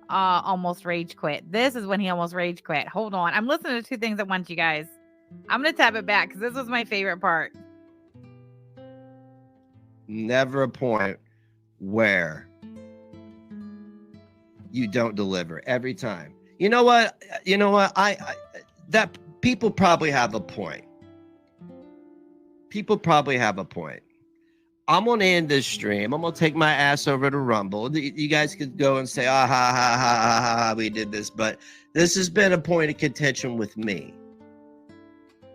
almost rage quit. This is when he almost rage quit. Hold on, I'm listening to two things at once, you guys. I'm gonna tap it back because this was my favorite part. Never a point where you don't deliver every time. You know what? I that people probably have a point. People probably have a point. I'm gonna end this stream. I'm gonna take my ass over to Rumble. You guys could go and say, ah, ha, ha, ha, ha, ha, we did this, but this has been a point of contention with me.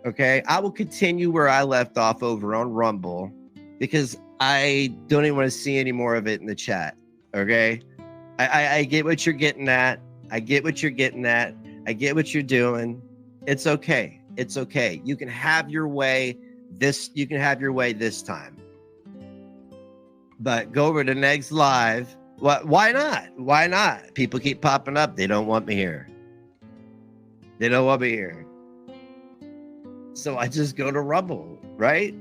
Okay, I will continue where I left off over on Rumble because I don't even want to see any more of it in the chat. Okay, I get what you're getting at. I get what you're getting at. I get what you're doing. It's okay. It's okay. You can have your way. You can have your way this time. But go over to next live. Why not? Why not? People keep popping up. They don't want me here. They don't want me here. So I just go to Rumble, right?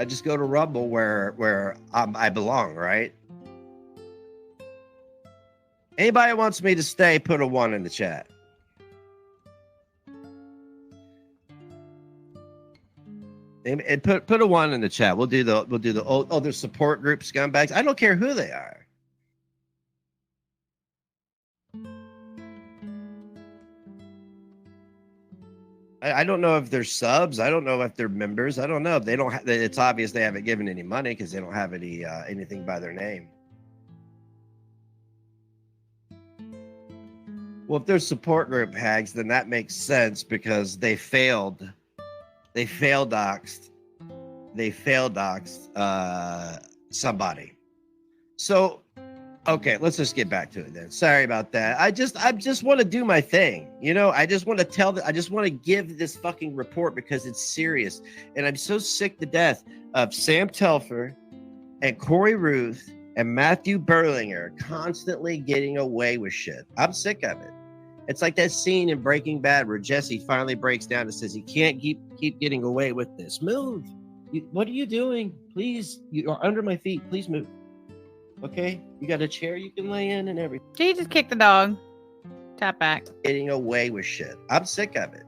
I just go to Rumble where I belong, right? Anybody wants me to stay, put a 1 in the chat. And put a 1 in the chat. We'll do the other support group scumbags. I don't care who they are. I don't know if they're subs. I don't know if they're members. I don't know. They don't. It's obvious they haven't given any money because they don't have any anything by their name. Well, if they're support group hags, then that makes sense because they failed. They fail doxed somebody. So, okay, let's just get back to it then. Sorry about that. I just want to do my thing. You know, I just want to I just want to give this fucking report because it's serious. And I'm so sick to death of Sam Telfer and Corey Ruth and Matthew Berlinger constantly getting away with shit. I'm sick of it. It's like that scene in Breaking Bad where Jesse finally breaks down and says he can't keep getting away with this. Move. What are you doing? Please, you are under my feet. Please move. Okay? You got a chair you can lay in and everything. Did you just kick the dog? Tap back. Getting away with shit. I'm sick of it.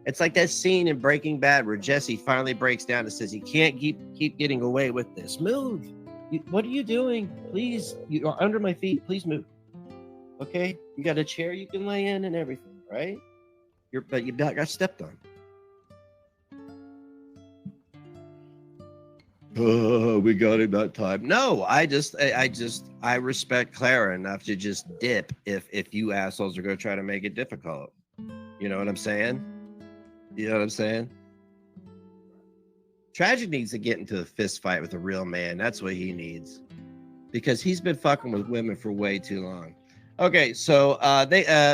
It's like that scene in Breaking Bad where Jesse finally breaks down and says he can't keep getting away with this. Move. What are you doing? Please, you are under my feet. Please move. Okay, you got a chair you can lay in and everything, right? But you got stepped on. Oh, we got him that time. No, I respect Clara enough to just dip if you assholes are going to try to make it difficult. You know what I'm saying? You know what I'm saying? Tragic needs to get into a fist fight with a real man. That's what he needs, because he's been fucking with women for way too long. Okay, so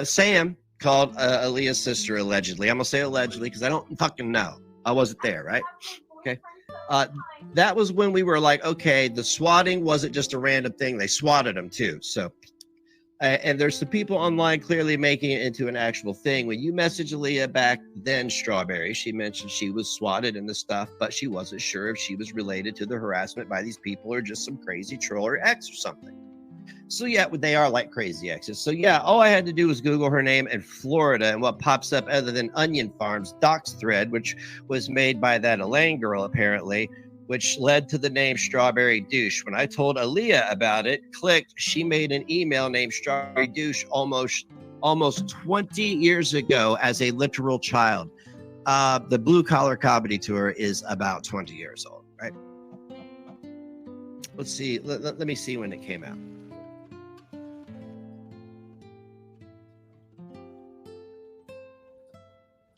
Sam called Aaliyah's sister allegedly. I'm gonna say allegedly because I don't fucking know. I wasn't there, right? Okay. That was when we were like, okay, the swatting wasn't just a random thing. They swatted him too. So, and there's some people online clearly making it into an actual thing. When you messaged Aaliyah back then, Strawberry, she mentioned she was swatted and the stuff, but she wasn't sure if she was related to the harassment by these people or just some crazy troll or ex or something. So yeah, they are like crazy exes. So yeah, all I had to do was Google her name in Florida, and what pops up other than Onion Farms docs thread, which was made by that Elaine girl apparently, which led to the name Strawberry Douche. When I told Aaliyah about it, clicked, she made an email named Strawberry Douche almost 20 years ago as a literal child. The Blue Collar Comedy Tour is about 20 years old, right? Let's see. Let me see when it came out.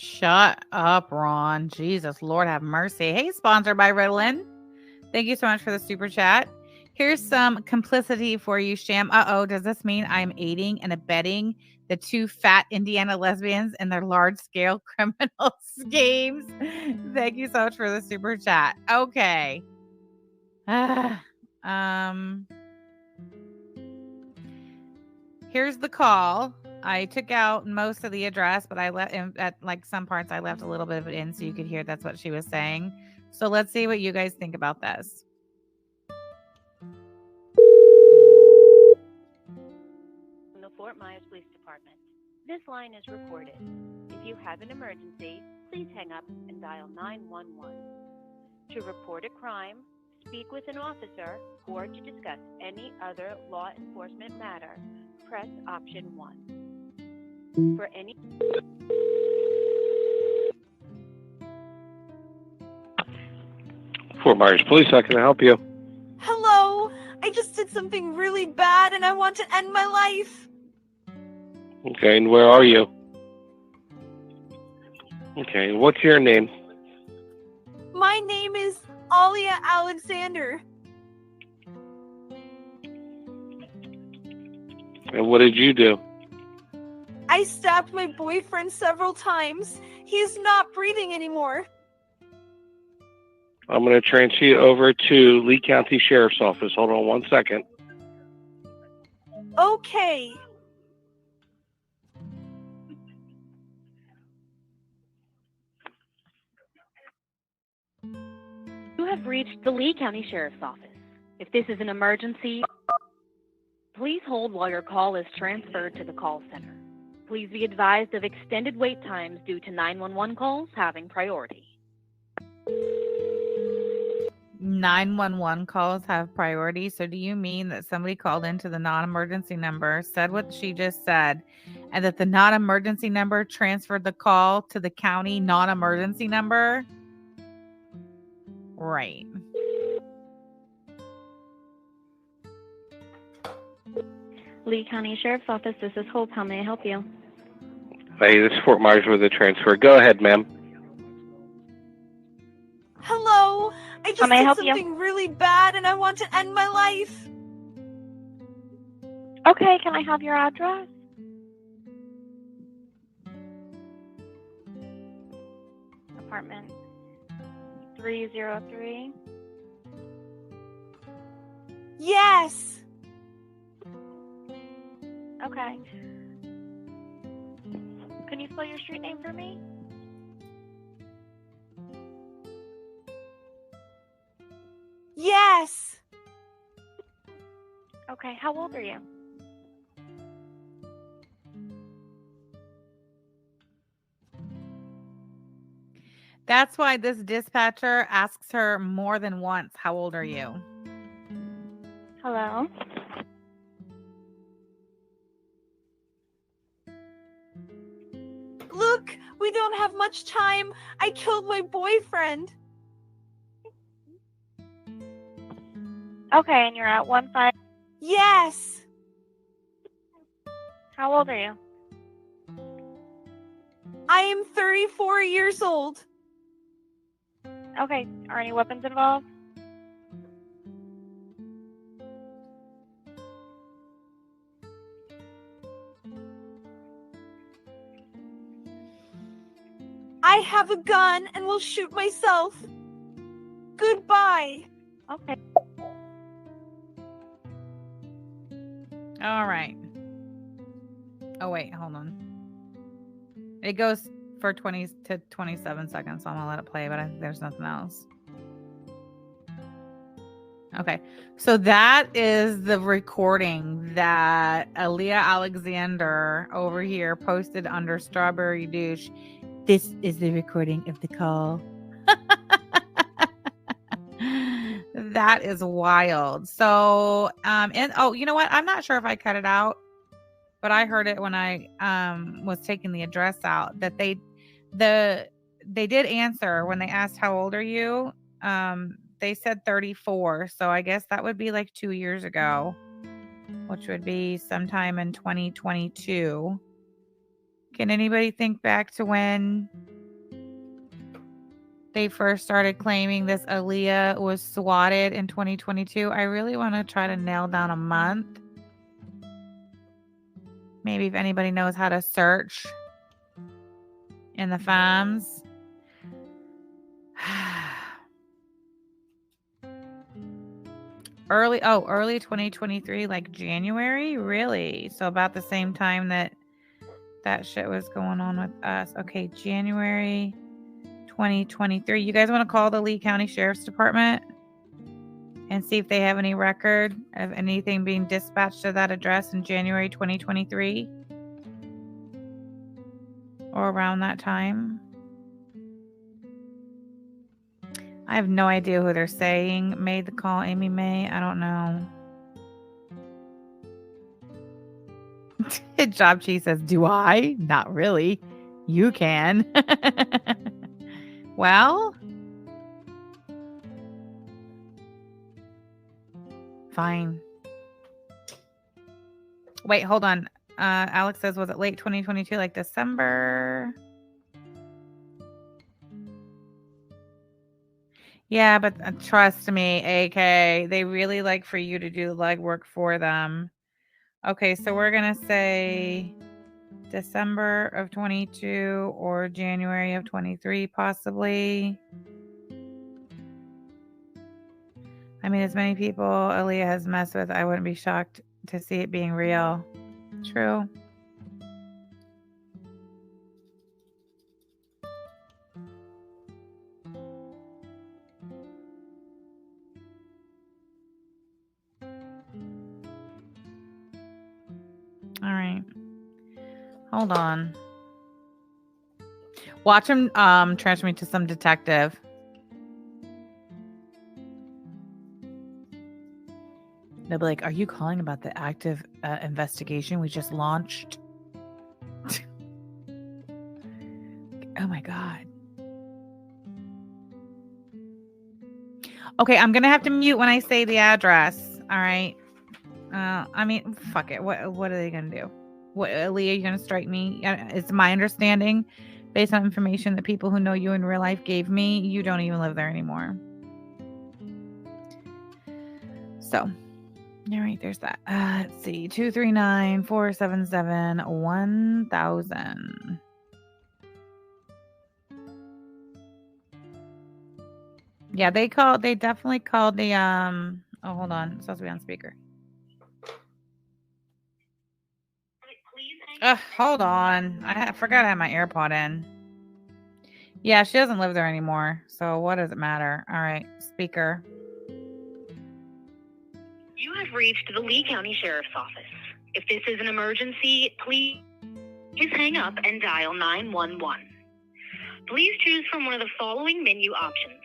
Shut up, Ron. Jesus, Lord have mercy. Hey, sponsored by Ritalin. Thank you so much for the super chat. Here's some complicity for you, Sham. Uh-oh, does this mean I'm aiding and abetting the two fat Indiana lesbians in their large-scale criminal schemes? Thank you so much for the super chat. Okay. Here's the call. I took out most of the address, but I let at like some parts I left a little bit of it in so you could hear that's what she was saying. So let's see what you guys think about this. The Fort Myers Police Department. This line is recorded. If you have an emergency, please hang up and dial 911. To report a crime, speak with an officer, or to discuss any other law enforcement matter, press option 1. For any... Fort Myers Police, how can I help you? I just did something really bad and I want to end my life. Okay, and where are you? Okay, what's your name? My name is Alia Alexander. And what did you do? I stabbed my boyfriend several times. He's not breathing anymore. I'm going to transfer you over to Lee County Sheriff's Office. Hold on 1 second. Okay. You have reached the Lee County Sheriff's Office. If this is an emergency, please hold while your call is transferred to the call center. Please be advised of extended wait times due to 911 calls having priority. 911 calls have priority. So do you mean that somebody called into the non-emergency number, said what she just said, and that the non-emergency number transferred the call to the county non-emergency number? Right. Lee County Sheriff's Office, this is Hope. How may I help you? Hey, this is Fort Myers with a transfer. Go ahead, ma'am. Hello. I How just may I did help you? something really bad and I want to end my life. Okay, can I have your address? Apartment 303. Yes. Okay. Can you spell your street name for me? Yes. Okay, how old are you? That's why this dispatcher asks her more than once, how old are you? Hello? Look, we don't have much time. I killed my boyfriend. Okay, and you're at 15. Yes. How old are you? I am 34 years old. Okay, are any weapons involved? I have a gun and will shoot myself. Goodbye. Okay. All right. Oh, wait, hold on. It goes for 20 to 27 seconds, so I'm gonna let it play, but there's nothing else. Okay, so that is the recording that Aaliyah Alexander over here posted under Strawberry Douche. This is the recording of the call. That is wild. So, and oh, you know what? I'm not sure if I cut it out, but I heard it when I was taking the address out that they did answer when they asked how old are you. They said 34, so I guess that would be like 2 years ago, which would be sometime in 2022. Can anybody think back to when they first started claiming this Aaliyah was swatted in 2022? I really want to try to nail down a month. Maybe if anybody knows how to search in the FAMs. Early 2023, like January? Really? So about the same time that shit was going on with us. Okay, January 2023. You guys want to call the Lee County Sheriff's Department and see if they have any record of anything being dispatched to that address in January 2023 or around that time? I have no idea who they're saying made the call. Amy May? I don't know. Job Chi says, do I? Not really. You can. Well, fine. Wait, hold on. Alex says, was it late 2022, like December? Yeah, but trust me, AK, they really like for you to do the legwork for them. Okay, so we're going to say December of 22 or January of 23, possibly. I mean, as many people Aaliyah has messed with, I wouldn't be shocked to see it being real. True. All right. Hold on. Watch him transfer me to some detective. They'll be like, are you calling about the active investigation we just launched? Oh my God. Okay, I'm going to have to mute when I say the address. All right. I mean, fuck it. What are they going to do? What, Aaliyah, you going to strike me? It's my understanding, based on information that people who know you in real life gave me, you don't even live there anymore. So, all right, there's that. Let's see. 239-477-1000. Yeah, they definitely called the oh, hold on. It's supposed to be on speaker. Hold on. I forgot I had my AirPod in. Yeah, she doesn't live there anymore. So what does it matter? All right, speaker. You have reached the Lee County Sheriff's Office. If this is an emergency, please hang up and dial 911. Please choose from one of the following menu options.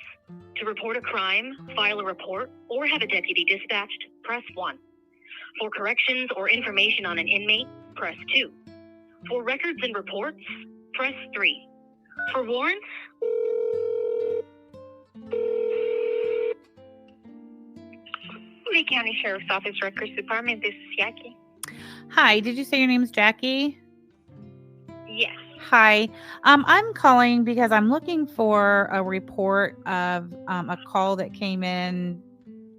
To report a crime, file a report, or have a deputy dispatched, press 1. For corrections or information on an inmate, press 2. For records and reports, press 3. For warrants, Lee County Sheriff's Office Records Department, this is Jackie. Hi, did you say your name's Jackie? Yes. Hi, I'm calling because I'm looking for a report of a call that came in.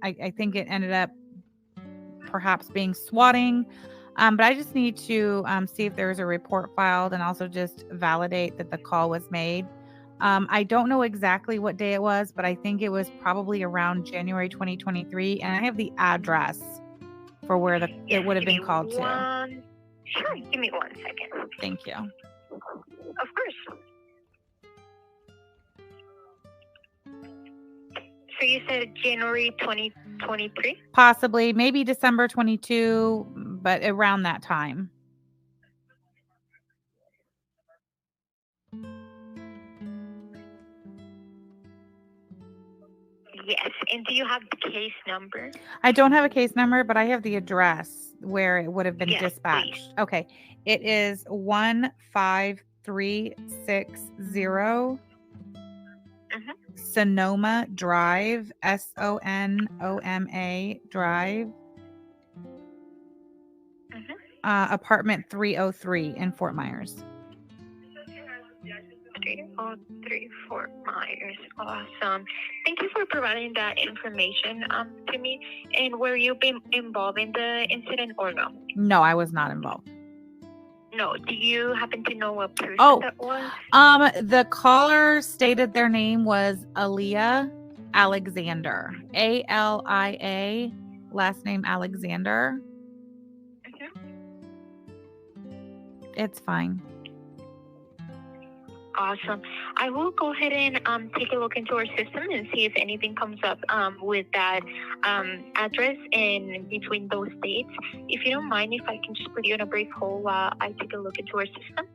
I think it ended up perhaps being swatting, but I just need to see if there was a report filed and also just validate that the call was made. I don't know exactly what day it was, but I think it was probably around January 2023, and I have the address for where it would have been called to. Sure, give me 1 second. Thank you. Of course. So you said January 2023? Possibly, maybe December 22, but around that time. Yes. And do you have the case number? I don't have a case number, but I have the address where it would have been Yes, dispatched. please. Okay. It is 15360 Sonoma Drive, Sonoma Drive, apartment 303 in Fort Myers. 303 Fort Myers. Awesome. Thank you for providing that information to me. And were you involved in the incident or no? No, I was not involved. No. Do you happen to know what person that was? The caller stated their name was Aaliyah Alexander. ALIA, last name Alexander. It's fine. Awesome. I will go ahead and take a look into our system and see if anything comes up with that address and between those dates. If you don't mind, if I can just put you on a brief hold while I take a look into our system.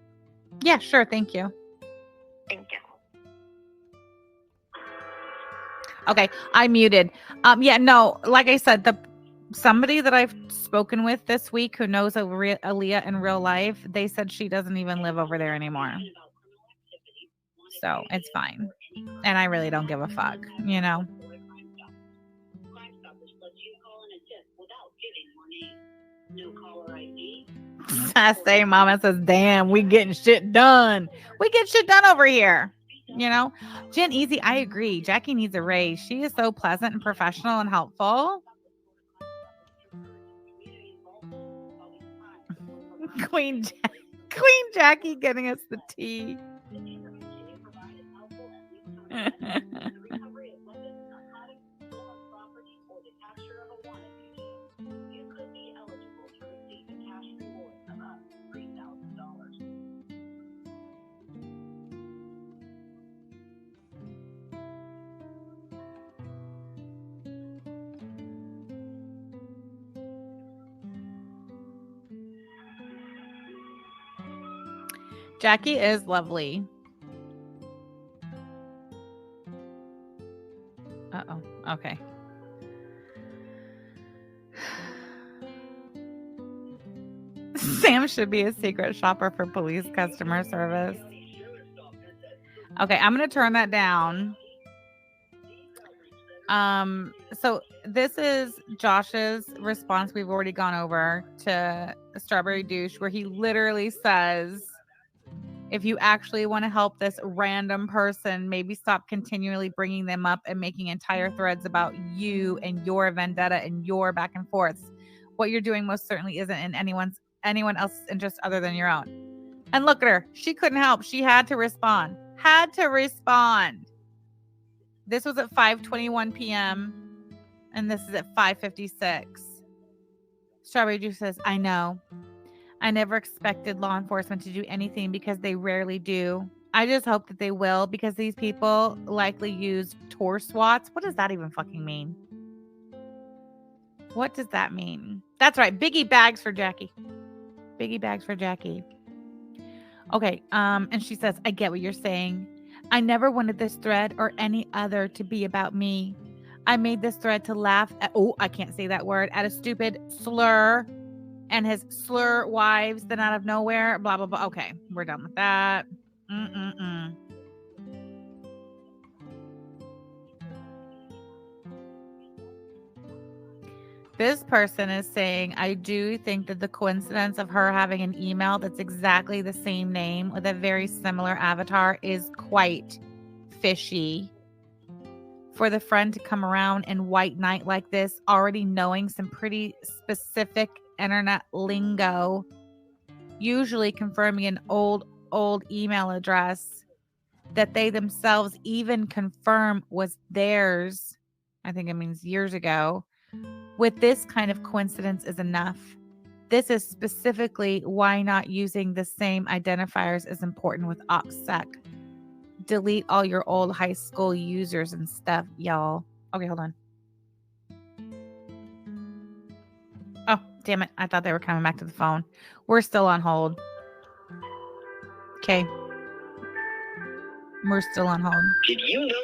Yeah, sure. Thank you. Thank you. Okay, I muted. Yeah, no, like I said, somebody that I've spoken with this week who knows Aaliyah in real life, they said she doesn't even live over there anymore. So it's fine. And I really don't give a fuck, you know? Sassy mama says, damn, we getting shit done. We get shit done over here. You know, Jen Easy, I agree. Jackie needs a raise. She is so pleasant and professional and helpful. Queen Jackie getting us the tea. Jackie is lovely. Uh-oh. Okay. Sam should be a secret shopper for police customer service. Okay, I'm going to turn that down. So this is Josh's response. We've already gone over to Strawberry Douche, where he literally says, if you actually want to help this random person, maybe stop continually bringing them up and making entire threads about you and your vendetta and your back and forths. What you're doing most certainly isn't in anyone else's interest other than your own. And look at her. She couldn't help. She had to respond. This was at 5:21 p.m. and this is at 5:56. Strawberry Juice says, I know. I never expected law enforcement to do anything because they rarely do. I just hope that they will, because these people likely use tour swats. What does that even fucking mean? What does that mean? That's right. Biggie bags for Jackie. Biggie bags for Jackie. Okay. And she says, I get what you're saying. I never wanted this thread or any other to be about me. I made this thread to laugh at, I can't say that word, at a stupid slur and his slur wives, then out of nowhere, blah, blah, blah. Okay, we're done with that. This person is saying, I do think that the coincidence of her having an email that's exactly the same name with a very similar avatar is quite fishy. For the friend to come around in white knight like this, already knowing some pretty specific internet lingo, usually confirming an old email address that they themselves even confirm was theirs, I think it means years ago, with this kind of coincidence is enough. This is specifically why not using the same identifiers is important with OPSEC. Delete all your old high school users and stuff, y'all. Okay, hold on. Oh, damn it. I thought they were coming back to the phone. We're still on hold. Okay. We're still on hold. Did you know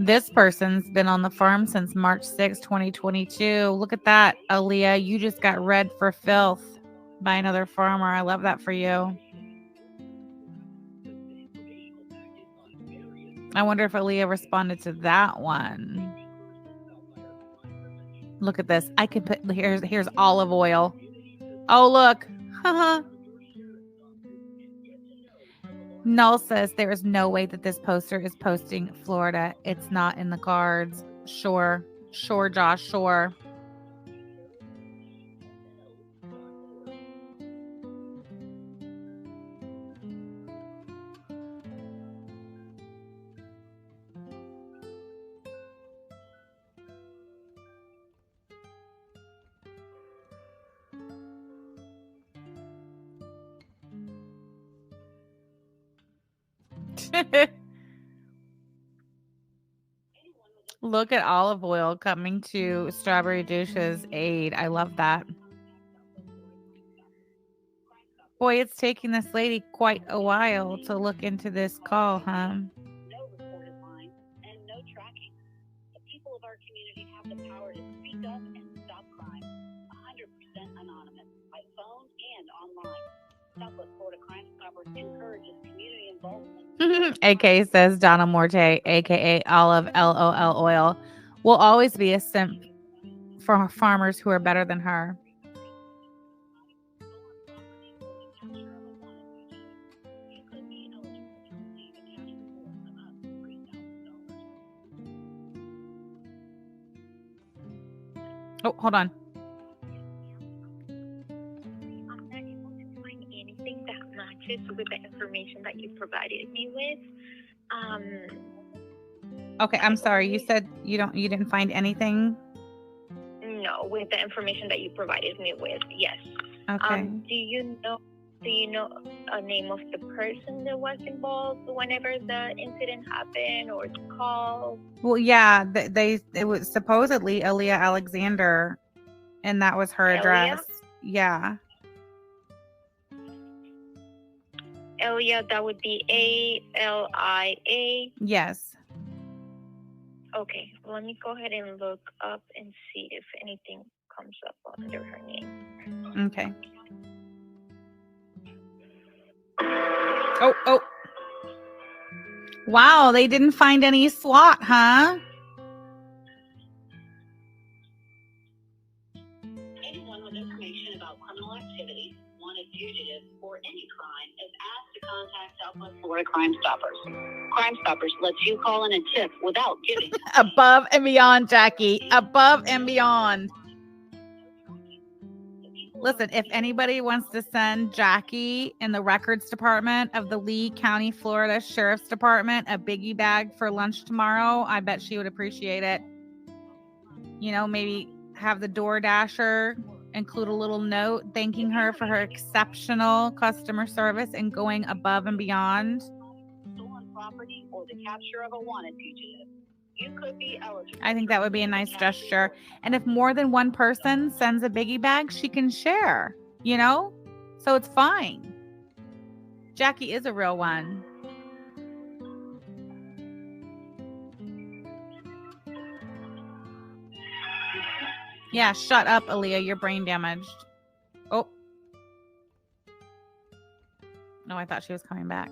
this person's been on the farm since March 6, 2022. Look at that, Aaliyah. You just got read for filth by another farmer. I love that for you. I wonder if Aaliyah responded to that one. Look at this. I could put, here's olive oil. Oh, look. Haha. Null says there is no way that this poster is posting Florida. It's not in the cards. Sure, Josh, sure. Look at olive oil coming to Strawberry Douche's aid. I love that. Boy, it's taking this lady quite a while to look into this call, huh? No recorded line and no tracking. The people of our community have the power to speak up and stop crime. 100% anonymous, by phone and online. Southwest Florida Crime Stoppers encourages community involvement. AK says Donna Morte, aka Olive LOL Oil, will always be a simp for farmers who are better than her. Oh, hold on. I'm not able to find anything that matches with the information that you provided me with. Okay, I'm sorry. You said you didn't find anything? No, with the information that you provided me with, yes. Okay. Do you know a name of the person that was involved whenever the incident happened, or the call? Well, yeah, it was supposedly Aaliyah Alexander, and that was her address. Yeah. Elia, that would be ALIA. Yes. Okay, let me go ahead and look up and see if anything comes up under her name. Okay. Oh. Wow, they didn't find any SWAT, huh? Anyone with information about criminal activity, wanted fugitive, or any crime is asked to contact Southwest Florida Crime Stoppers. Crime Stoppers lets you call in a tip without giving. Above and beyond, Jackie. Above and beyond. Listen, if anybody wants to send Jackie in the records department of the Lee County, Florida Sheriff's Department a biggie bag for lunch tomorrow, I bet she would appreciate it. You know, maybe have the DoorDasher include a little note thanking her for her exceptional customer service and going above and beyond. Stolen property or the capture of a wanted fugitive. You could be eligible. I think that would be a nice gesture. And if more than one person sends a biggie bag, she can share, you know? So it's fine. Jackie is a real one. Yeah, shut up, Aaliyah. You're brain damaged. Oh. No, I thought she was coming back.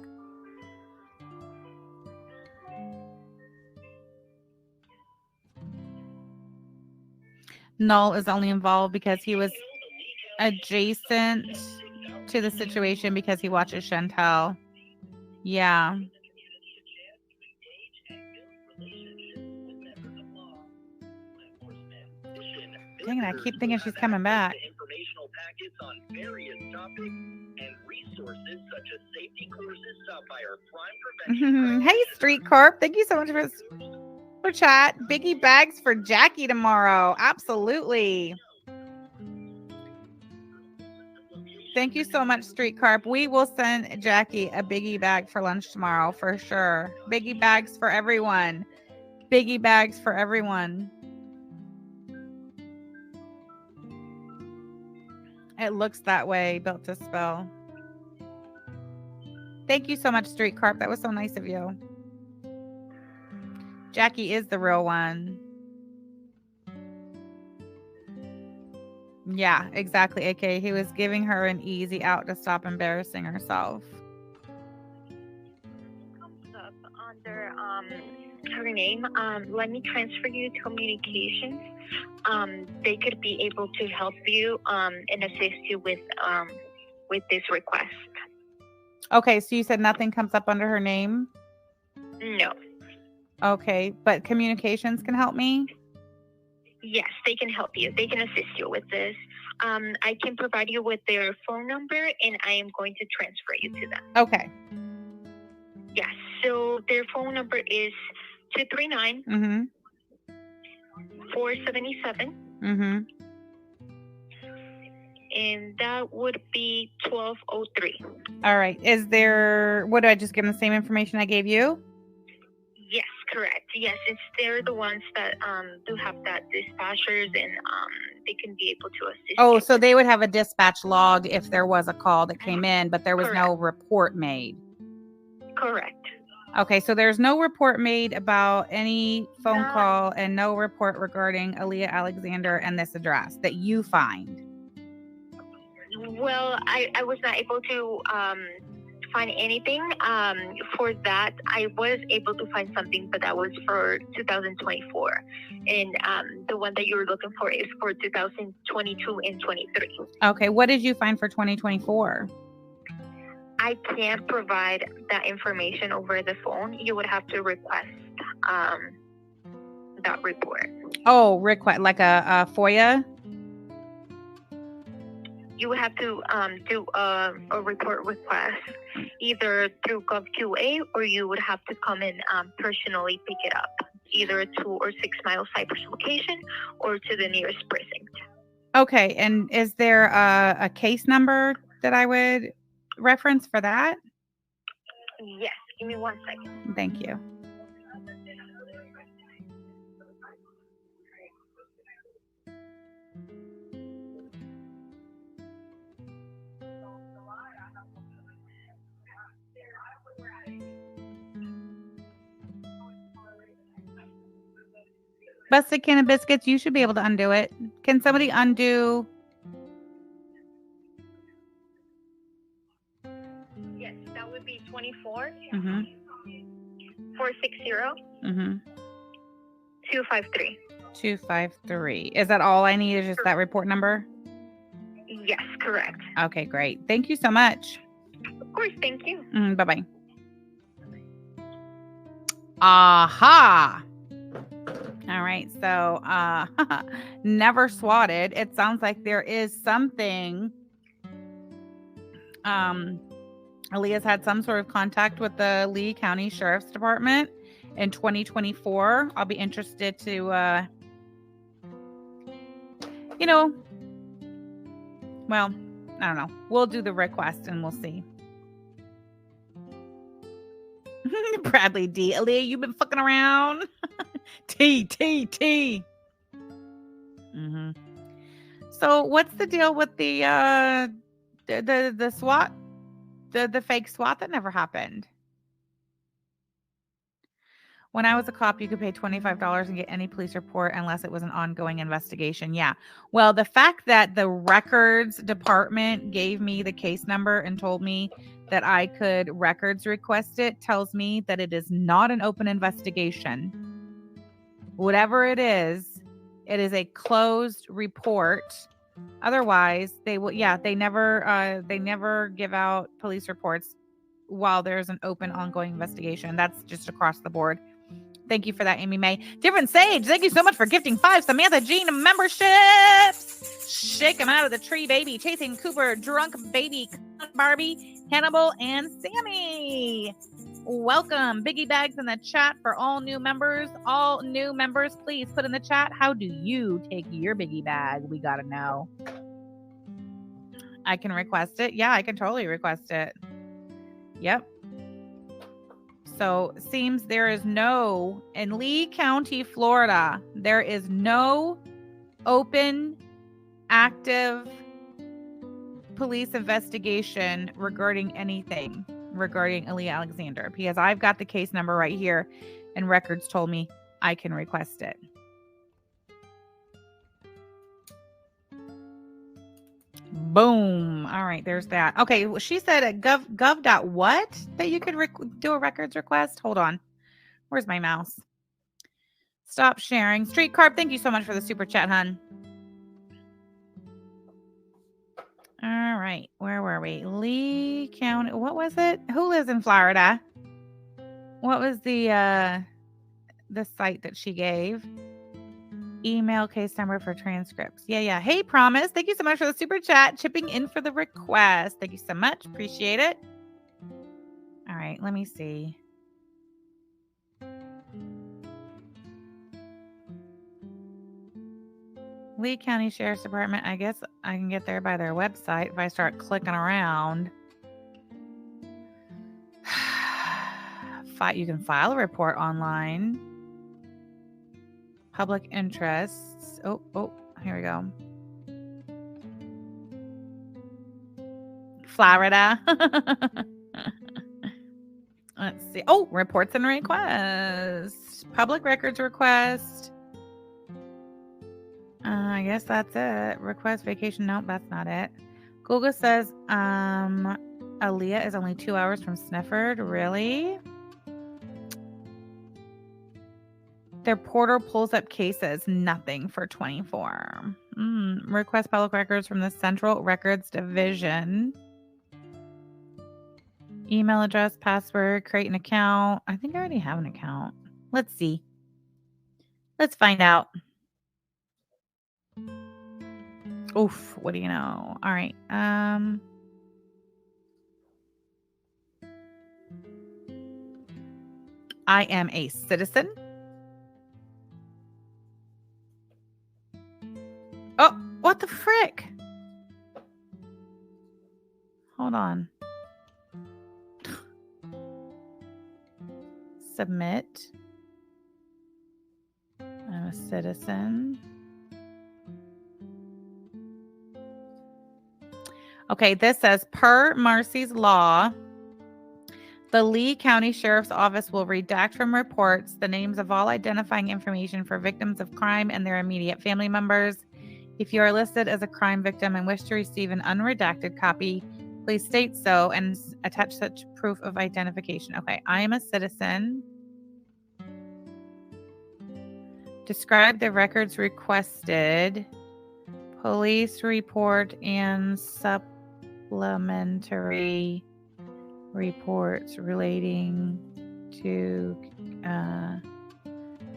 Null is only involved because he was adjacent to the situation because he watches Chantel. Yeah. Dang it, I keep thinking she's coming back. Informational packets on various topics and resources such as safety courses taught by our crime prevention. Hey, Street Corp. Thank you so much for chat. Biggie bags for Jackie tomorrow. Absolutely. Thank you so much, Street Carp. We will send Jackie a biggie bag for lunch tomorrow for sure. Biggie bags for everyone. Biggie bags for everyone. It looks that way, built to spell. Thank you so much, Street Carp. That was so nice of you. Jackie is the real one. Yeah, exactly, AK. He was giving her an easy out to stop embarrassing herself. Comes up under her name. Let me transfer you to communications. They could be able to help you and assist you with this request. Okay, so you said nothing comes up under her name? No. Okay, but communications can help me? Yes, they can help you. They can assist you with this. I can provide you with their phone number, and I am going to transfer you to them. Okay. Yes, so their phone number is 239 477. And that would be 1203. All right. What do I just give them the same information I gave you? Yes, correct. Yes, they're the ones that do have that dispatchers, and they can be able to assist. Oh, so they would have a dispatch log if there was a call that came in, but there was no report made. Correct. Okay, so there's no report made about any phone call and no report regarding Aaliyah Alexander and this address that you find. Well, I was not able to find anything. For that, I was able to find something, but that was for 2024. And the one that you're looking for is for 2022 and 23. Okay, what did you find for 2024? I can't provide that information over the phone. You would have to request that report. Oh, request like a FOIA? You would have to do a report request either through GovQA, or you would have to come and personally pick it up, either a 2 or 6 mile Cypress location or to the nearest precinct. Okay, and is there a case number that I would reference for that? Yes, give me 1 second. Thank you. Busted Can of Biscuits, you should be able to undo it. Can somebody undo? Yes, that would be 24 Mm-hmm. 460 Mm-hmm. 253. 253. Is that all I need? Is just that report number? Yes, correct. Okay, great. Thank you so much. Of course, thank you. Bye-bye. Aha. All right. So, never swatted. It sounds like there is something. Aaliyah's had some sort of contact with the Lee County Sheriff's Department in 2024. I'll be interested to, well, I don't know. We'll do the request and we'll see. Bradley D. Aaliyah, you've been fucking around. T. Mm-hmm. So what's the deal with the SWAT, the fake SWAT that never happened? When I was a cop, you could pay $25 and get any police report unless it was an ongoing investigation. Yeah. Well, the fact that the records department gave me the case number and told me that I could records request it tells me that it is not an open investigation. Whatever it is a closed report. Otherwise, they will. Yeah, they never give out police reports while there's an open, ongoing investigation. That's just across the board. Thank you for that, Amy May. Different Sage, thank you so much for gifting 5 Samantha Jean memberships. Shake them out of the tree, baby. Chasing Cooper, Drunk Baby, Barbie, Hannibal, and Sammy. Welcome. Biggie bags in the chat for all new members. All new members, please put in the chat. How do you take your biggie bag? We got to know. I can request it. Yeah, I can totally request it. Yep. So seems there is no, in Lee County, Florida, there is no open, active police investigation regarding anything regarding Aaliyah Alexander, because I've got the case number right here and records told me I can request it. Boom. All right, there's that. Okay, well, she said at gov.what that you could do a records request. Hold on. Where's my mouse? Stop sharing. Street Carp, thank you so much for the super chat, hun. All right, where were we? Lee County. What was it? Who lives in Florida? What was the site that she gave? Email case number for transcripts. Yeah. Hey, Promise. Thank you so much for the super chat. Chipping in for the request. Thank you so much. Appreciate it. All right, let me see. Lee County Sheriff's Department. I guess I can get there by their website if I start clicking around. You can file a report online. Public interests. Oh, here we go. Florida. Let's see. Oh, reports and requests. Public records request. I guess that's it. Request vacation. Nope, that's not it. Google says, Aaliyah is only 2 hours from Snifford. Really? Their portal pulls up cases. Nothing for 24. Request public records from the Central Records Division. Email address, password, create an account. I think I already have an account. Let's see. Let's find out. Oof, what do you know? All right. I am a citizen. Oh, what the frick? Hold on. Submit. I'm a citizen. Okay, this says, per Marcy's law, the Lee County Sheriff's Office will redact from reports the names of all identifying information for victims of crime and their immediate family members. If you are listed as a crime victim and wish to receive an unredacted copy, please state so and attach such proof of identification. Okay, I am a citizen. Describe the records requested. Police report and supplementary reports relating to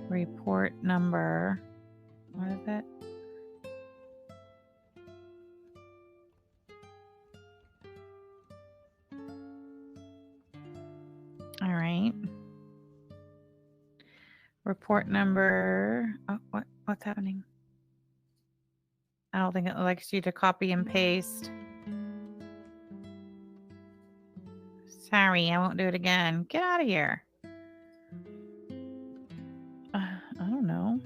report number. What is it? All right. Report number. Oh, what's happening? I don't think it likes you to copy and paste. Sorry, I won't do it again. Get out of here. I don't know.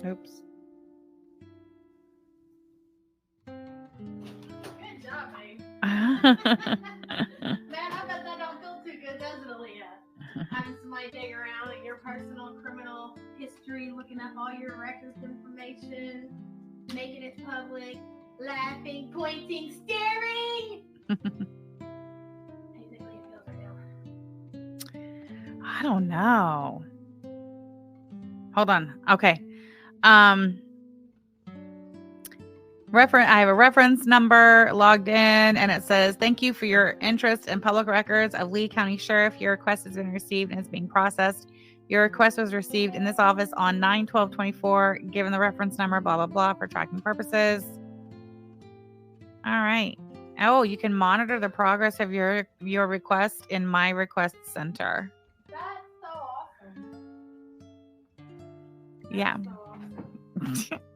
Oops. Good job, babe. Man, I bet that don't feel too good, does it, Aaliyah? Having somebody dig around at your personal criminal history, looking up all your records information, making it public, laughing, pointing, staring. How do you think Aaliyah feels right now? I don't know. Hold on. Okay. I have a reference number logged in, and it says, thank you for your interest in public records of Lee County Sheriff. Your request has been received and is being processed. Your request was received in this office on 9/12/24, given the reference number, blah, blah, blah, for tracking purposes. All right. Oh, you can monitor the progress of your request in My Request Center. That's so awesome. Yeah. So awesome.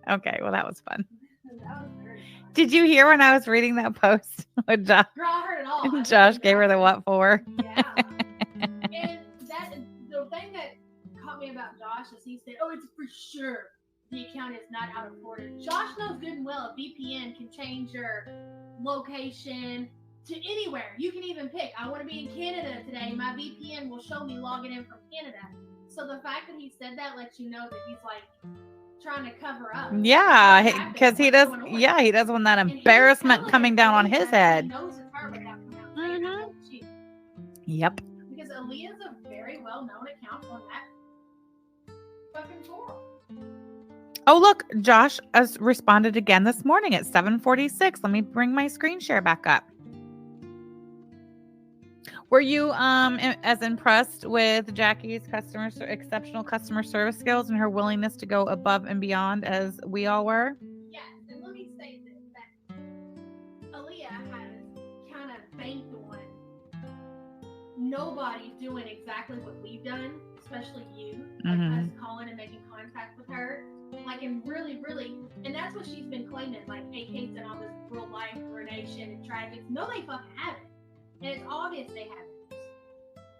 Okay, well, that was fun. That was very fun. Did you hear when I was reading that post with Josh? Girl, I heard it all. I Josh heard gave her that. the what for? Yeah. And the thing that caught me about Josh is he said, oh, it's for sure the account is not out of Florida. Josh knows good and well a VPN can change your location to anywhere. You can even pick, I want to be in Canada today. My VPN will show me logging in from Canada. So the fact that he said that lets you know that he's like trying to cover up. Yeah, because he does. What's going on. Yeah, he doesn't want that And he was embarrassment telling coming down on Aaliyah his that head. He knows it's her without coming out and saying Mhm. I told you. Yep. Because Aaliyah's a very well-known account on that fucking forum. Oh, look, Josh has responded again this morning at 7:46. Let me bring my screen share back up. Were you as impressed with Jackie's exceptional customer service skills and her willingness to go above and beyond as we all were? Yes, and let me say this, that Aaliyah has kind of banked on nobody doing exactly what we've done, especially you, like Mhm. us calling and making contact with her. Like, and really, and that's what she's been claiming, like AK's and all this real life coronation and tragics. No, they fucking haven't. And it's obvious they haven't.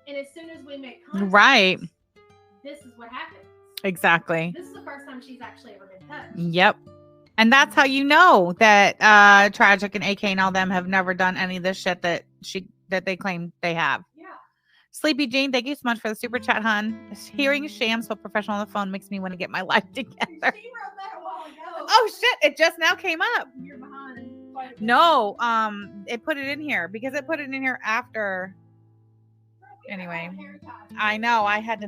And as soon as we make contact, Right. this is what happens. Exactly. This is the first time she's actually ever been touched. Yep. And that's how you know that Tragic and AK and all them have never done any of this shit that she that they claim they have. Yeah. Sleepy Jean, thank you so much for the super chat, hun. Hearing Sham so professional on the phone makes me want to get my life together. She wrote that a while ago. Oh shit! It just now came up. You're behind. quite a bit. No, it put it in here because it put it in here after. Anyway, I know I had to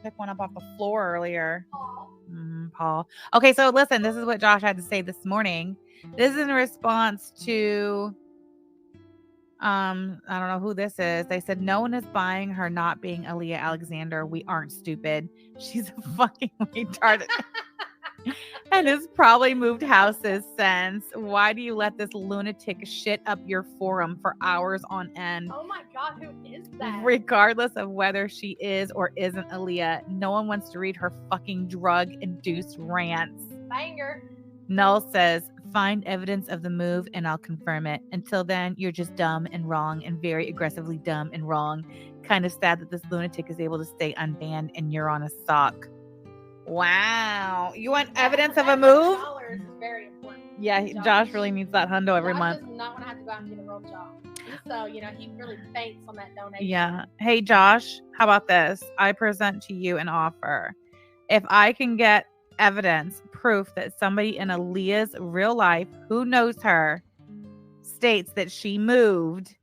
pick one up off the floor earlier. Paul. Okay, so listen, this is what Josh had to say this morning. This is in response to I don't know who this is. They said no one is buying her not being Aaliyah Alexander. We aren't stupid. She's a fucking retarded. And has probably moved houses since. Why do you let this lunatic shit up your forum for hours on end? Oh my god, who is that? Regardless of whether she is or isn't Aaliyah, no one wants to read her fucking drug-induced rants. Banger. Null says, find evidence of the move and I'll confirm it. Until then, you're just dumb and wrong and very aggressively dumb and wrong. Kind of sad that this lunatic is able to stay unbanned and you're on a sock. Wow. You want evidence of a move? $100 is very important. Yeah, Josh really needs that hundo every Josh month. does not want to have to go out and get a real job. So, he really banks on that donation. Yeah. Hey, Josh, how about this? I present to you an offer. If I can get evidence, proof that somebody in Aaliyah's real life who knows her states that she moved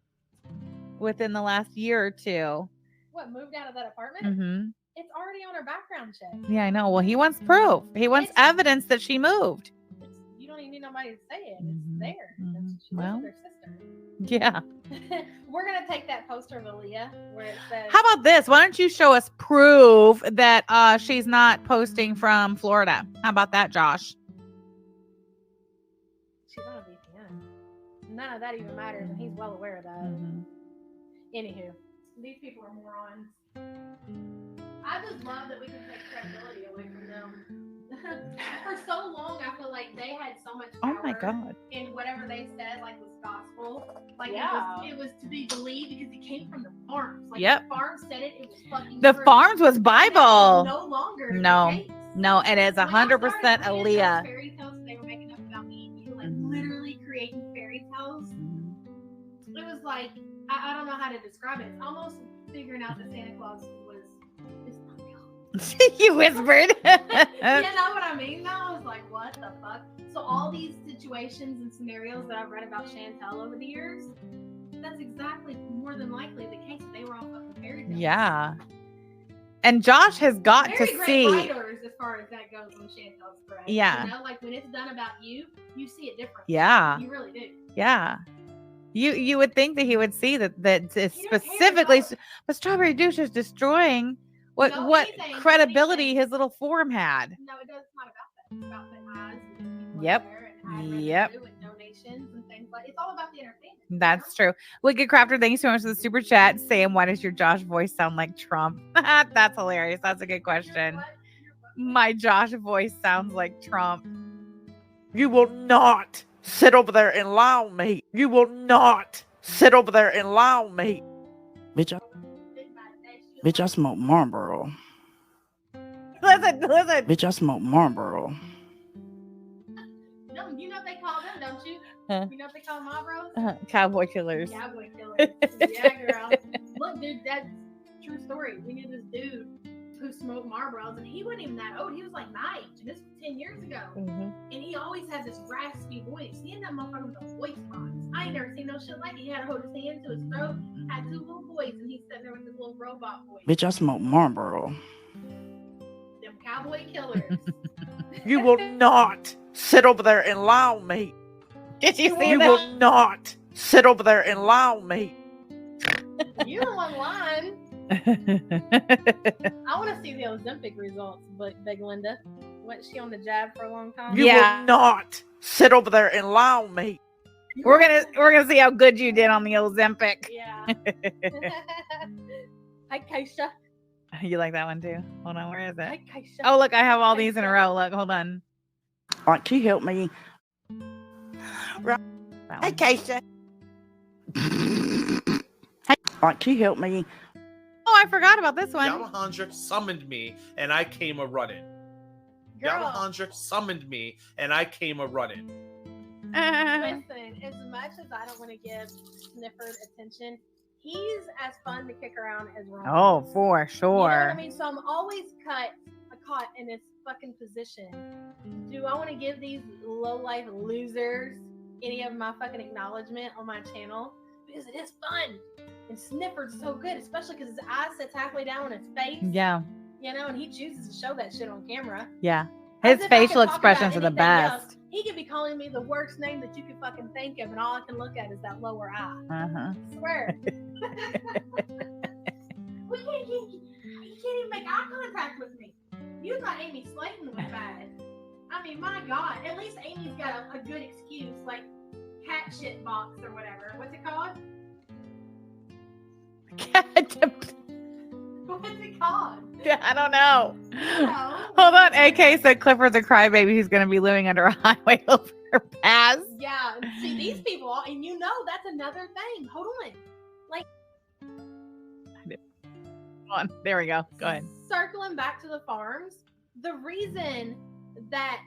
within the last year or two. What, moved out of that apartment? Mm-hmm. It's already on her background check. Yeah, I know. Well, he wants proof. He wants evidence that she moved. You don't even need nobody to say it. It's there. She Well, lives with her sister. Yeah. We're going to take that poster of Aaliyah where it says... How about this? Why don't you show us proof that she's not posting from Florida? How about that, Josh? She's on a VPN. None of that even matters, and he's well aware of that. Anywho, these people are morons. I just love that we can take credibility away from them. For so long, I feel like they had so much power. Oh my God. And whatever they said, was gospel. Yeah. It was to be believed because it came from the farms. Yep. The farms said it. It was fucking The true. farms was Bible. No longer. No. the case. No, it is When I 100% started reading those Aaliyah. fairy tales they were making up about me, you were literally creating fairy tales. It was like I don't know how to describe it. It's almost figuring out that Santa Claus is not real. You whispered. You know what I mean? Now I was like, what the fuck? So all these situations and scenarios that I've read about Chantel over the years, that's exactly more than likely the case. They were all fucking fairy tales. Yeah. And Josh has got Very to great see. writers as far as that goes when Chantel's correct. Yeah. When it's done about you, you see it different. Yeah. You really do. Yeah. You would think that he would see that it's He don't specifically, care but Strawberry Douche is destroying what anything, credibility his little forum had. No, it does. It's not about that. It's about the eyes and people Yep. there and Yep. revenue and donations and things like. It's all about the entertainment. That's true. Wicked Crafter, thank you so much for the super chat. Sam, why does your Josh voice sound like Trump? That's hilarious. That's a good question. My Josh voice sounds like Trump. You will not sit over there and lie on me. You will not sit over there and lie on me. Bitch, I smoke Marlboro. Listen. Bitch, I smoke Marlboro. No, you know what they call them, don't you? Huh? You know what they call Marlboros? Cowboy killers. Cowboy killers. Yeah, girl. Look, dude, that's true story. We knew this dude who smoked Marlboros, and he wasn't even that old. He was like my age, and this was 10 years ago. Mhm. And he always had this raspy voice. He had that motherfucker with a voice box. I ain't never seen no shit like it. He had to hold his hand to his throat, had two little boys, and he's sitting there with his little robot voice. Bitch, I smoke Marlboro. Them cowboy killers. You will not sit over there and lie on me. Did you see You that? will not sit over there and lie on me. You the one lying. I want to see the Ozempic results, but Big Linda. Wasn't she on the jab for a long time? You will not sit over there and lie on me. We're gonna see how good you did on the Ozempic. Yeah. Hi, Keisha. You like that one too? Hold on, where is Hi, it? Keisha. Oh, look, I have all these in a row. Look, hold on. Like, she helped me. That Hey, one. Keisha. Like, she helped me. Oh, I forgot about this one. Yamahandra summoned me and I came a running. Girl. Yamahandra summoned me and I came a running. Listen, as much as I don't want to give Sniffer attention, he's as fun to kick around as Ron. Oh, for sure. You know what I mean? So I'm always caught in this fucking position. Do I want to give these low-life losers any of my fucking acknowledgement on my channel? Because it is fun. And Sniffer's so good, especially because his eye sits halfway down on his face. Yeah. You know, and he chooses to show that shit on camera. Yeah. As His if I facial could talk about expressions are the anything best. else. He could be calling me the worst name that you could fucking think of, and all I can look at is that lower eye. Uh-huh. I swear. You can't even make eye contact with me. You thought Amy Slayton was bad. I mean, my God. At least Amy's got a good excuse, like cat shit box or whatever. What's it called? What's it called? I don't know. No. Hold on. AK said Clifford's a crybaby who's going to be living under a highway overpass. Yeah. See, these people, and you know that's another thing. Hold on. Like, Hold on. There we go. Go ahead. circling back to the farms, the reason that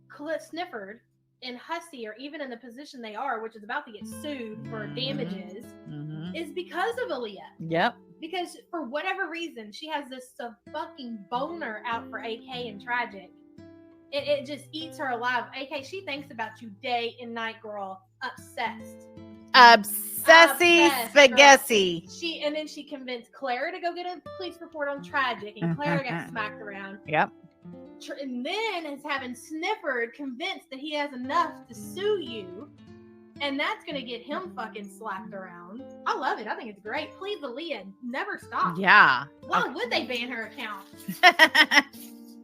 Cliff Snifford and Hussey are even in the position they are, which is about to get sued for damages, is because of Aaliyah. Yep. Because for whatever reason, she has this fucking boner out for AK and Tragic. It just eats her alive. AK, she thinks about you day and night, girl. Obsessed. Obsessy spaghetti. And then she convinced Clara to go get a police report on Tragic, and Clara got smacked around. Yep. And then is having Snifford convinced that he has enough to sue you, and that's gonna get him fucking slapped around. I love it. I think it's great. Please, Aaliyah, never stop. Yeah. Why would they ban her account?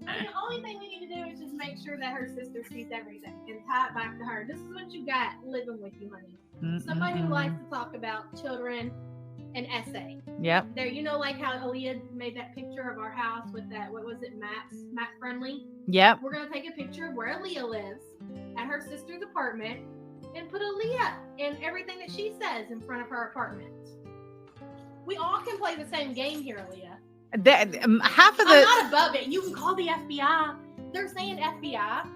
The only thing we need to do is just make sure that her sister sees everything and tie it back to her. This is what you got living with you, honey. Somebody who likes to talk about children and essay. Yep. There, you know, like how Aaliyah made that picture of our house with that, what was it, Matt Friendly? Yep. We're going to take a picture of where Aaliyah lives at her sister's apartment and put Aaliyah and everything that she says in front of her apartment. We all can play the same game here, Aaliyah. Half of the... I'm not above it. You can call the FBI. They're saying FBI.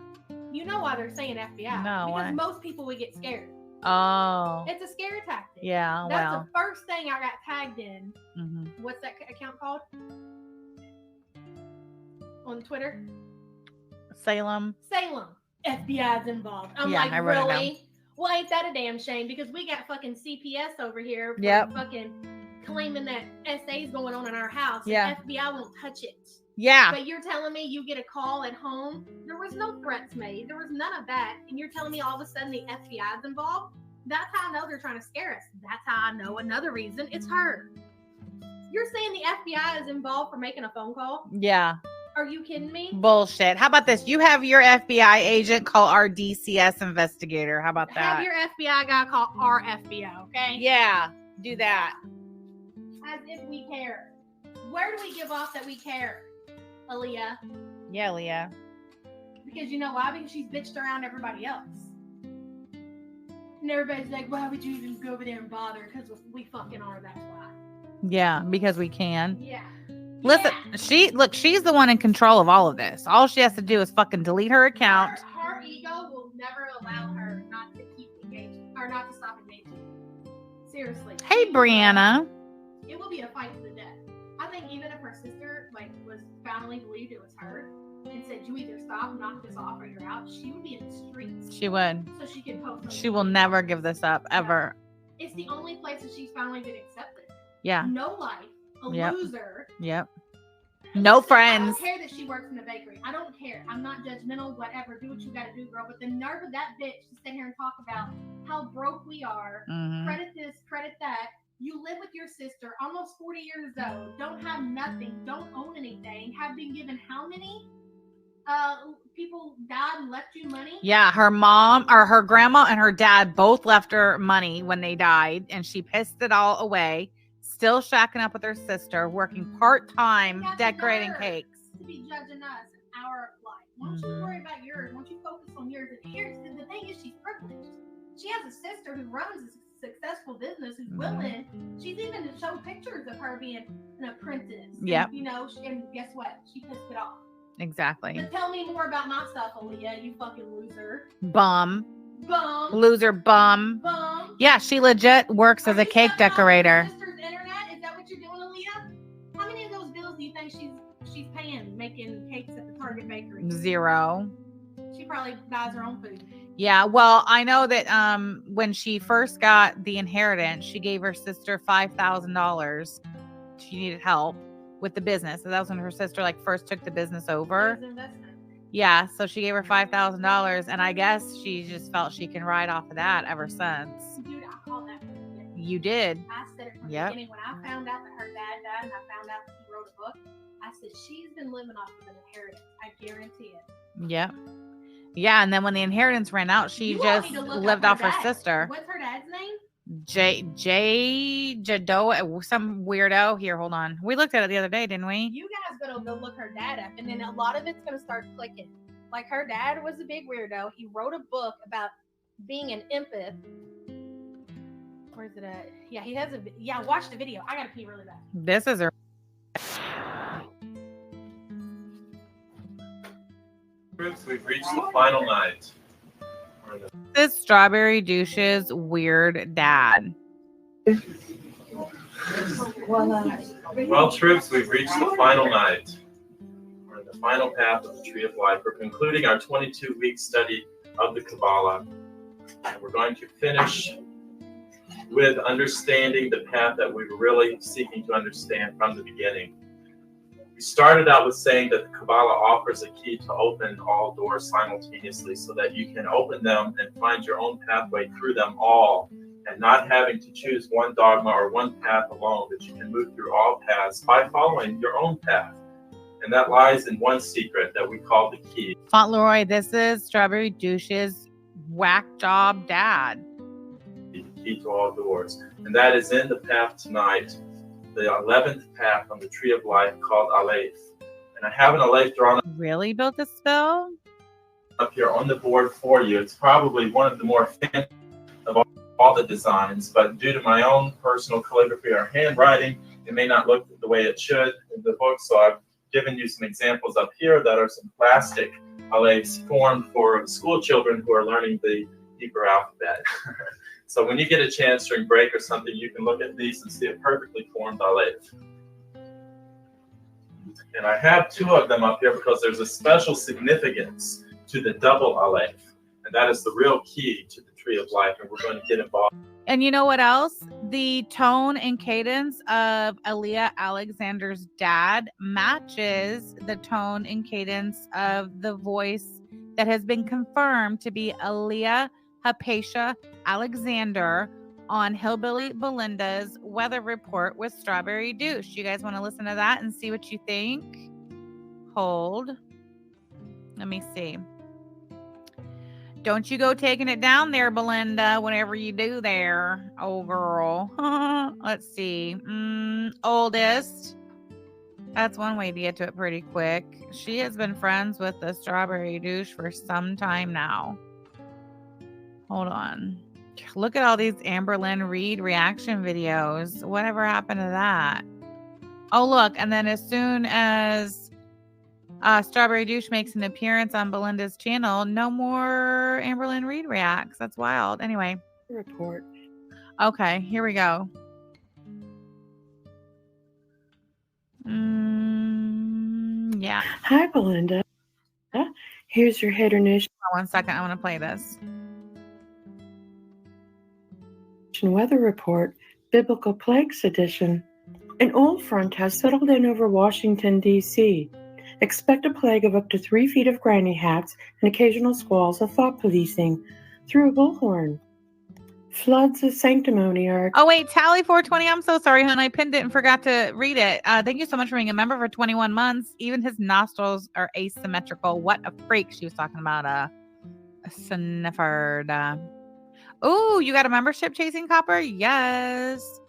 You know why they're saying FBI? No, because why? most people would get scared. Oh. It's a scare tactic. Yeah, That's well. the first thing I got tagged in. Mm-hmm. What's that account called? On Twitter? Salem. FBI's involved. I'm Yeah, like, I wrote it really? down. Well, ain't that a damn shame? Because we got fucking CPS over here for Yep. fucking claiming that SA's going on in our house. Yeah. And FBI won't touch it. Yeah. But you're telling me you get a call at home? There was no threats made. There was none of that. And you're telling me all of a sudden the FBI's involved? That's how I know they're trying to scare us. That's how I know another reason it's her. You're saying the FBI is involved for making a phone call? Yeah. Are you kidding me? Bullshit. How about this? You have your FBI agent call our DCS investigator. How about that? Have your FBI guy call our FBI, okay? Yeah. Do that. As if we care. Where do we give off that we care, Aaliyah? Yeah, Leah. Because you know why? Because she's bitched around everybody else. And everybody's like, why would you even go over there and bother? Because we fucking are, that's why. Yeah, because we can. Yeah. Listen, she's the one in control of all of this. All she has to do is fucking delete her account. Her ego will never allow her not to keep engaging, or not to stop engaging. Seriously. Hey, Brianna. It will be a fight to the death. I think even if her sister was finally believed it was her and said you either stop, knock this off, or you're out, she would be in the streets. She would. So she could post. She will never give this up, ever. It's the only place that she's finally been accepted. Yeah. No life, a loser. Yep. No friends. I don't care that she works in the bakery. I don't care. I'm not judgmental, whatever. Do what you gotta do, girl. But the nerve of that bitch to sit here and talk about how broke we are, credit this, credit that. You live with your sister, almost 40 years old, don't have nothing, don't own anything, have been given how many people died and left you money? Yeah, her mom or her grandma and her dad both left her money when they died, and she pissed it all away. Still shacking up with her sister, working part-time decorating cakes. To be judging us in our life. Why don't you worry about yours? Why don't you focus on yours? And here's the thing is she's privileged. She has a sister who runs a successful business who's willing. She's even showed pictures of her being an apprentice. Yep. And, you know, and guess what? She pissed it off. Exactly. But tell me more about myself, Aaliyah, you fucking loser. Bum. Bum. Loser bum. Bum. Yeah, she legit works as a cake decorator. Sister's making cakes at the Target bakery. 0. She probably buys her own food. Yeah, well, I know that when she first got the inheritance, she gave her sister $5,000. She needed help with the business. So that was when her sister like first took the business over. Yeah, so she gave her $5,000, and I guess she just felt she can ride off of that ever since. Dude, I called that. You did. I said it from the Yep. beginning when I found out that her dad died and I found out that he wrote a book. I said she's been living off of an inheritance. I guarantee it. Yep. Yeah, and then when the inheritance ran out, she You all just need to look lived up off her dad. sister. What's her dad's name? Jado, some weirdo. Here, hold on. We looked at it the other day, didn't we? You guys gotta go look her dad up, and then a lot of it's gonna start clicking. Like her dad was a big weirdo. He wrote a book about being an empath. Where's it at? Yeah, he has a. Yeah, watch the video. I gotta pee really bad. This is her. We've reached the final night. This Strawberry Douche's weird dad. Well, troops, we've reached the final night. We're in the final path of the Tree of Life. We're concluding our 22-week study of the Kabbalah. And we're going to finish with understanding the path that we were really seeking to understand from the beginning. We started out with saying that the Kabbalah offers a key to open all doors simultaneously so that you can open them and find your own pathway through them all, and not having to choose one dogma or one path alone, but you can move through all paths by following your own path. And that lies in one secret that we call the key. Fauntleroy, this is Strawberry Douche's whack job dad. The key to all doors. And that is in the path tonight, the 11th path on the Tree of Life called Aleph. And I have an Aleph drawn Really built a spell? up here on the board for you. It's probably one of the more fancy of all the designs, but due to my own personal calligraphy or handwriting, it may not look the way it should in the book. So I've given you some examples up here that are some plastic Alephs formed for school children who are learning the Hebrew alphabet. So when you get a chance during break or something, you can look at these and see a perfectly formed Aleph. And I have 2 of them up here because there's a special significance to the double Aleph. And that is the real key to the Tree of Life. And we're going to get involved. And you know what else? The tone and cadence of Aaliyah Alexander's dad matches the tone and cadence of the voice that has been confirmed to be Aaliyah Hypatia Alexander on Hillbilly Belinda's weather report with Strawberry Douche. You guys want to listen to that and see what you think? Hold. Let me see. Don't you go taking it down there, Belinda, whenever you do there. Oh, girl. Let's see. Oldest. That's one way to get to it pretty quick. She has been friends with the Strawberry Douche for some time now. Hold on. Look at all these Amberlynn Reed reaction videos. Whatever happened to that? Oh, look. And then as soon as Strawberry Douche makes an appearance on Belinda's channel, no more Amberlynn Reed reacts. That's wild. Anyway. Report. Okay, here we go. Yeah. Hi, Belinda. Here's your hit or nation. 1 second. I want to play this. Weather report, Biblical Plagues Edition. An old front has settled in over Washington, D.C. Expect a plague of up to 3 feet of granny hats and occasional squalls of thought policing through a bullhorn. Floods of sanctimony are... Oh, wait. Tally 420. I'm so sorry, hon. I pinned it and forgot to read it. Thank you so much for being a member for 21 months. Even his nostrils are asymmetrical. What a freak. She was talking about a sniffer. Oh, you got a membership, Chasing Copper? Yes.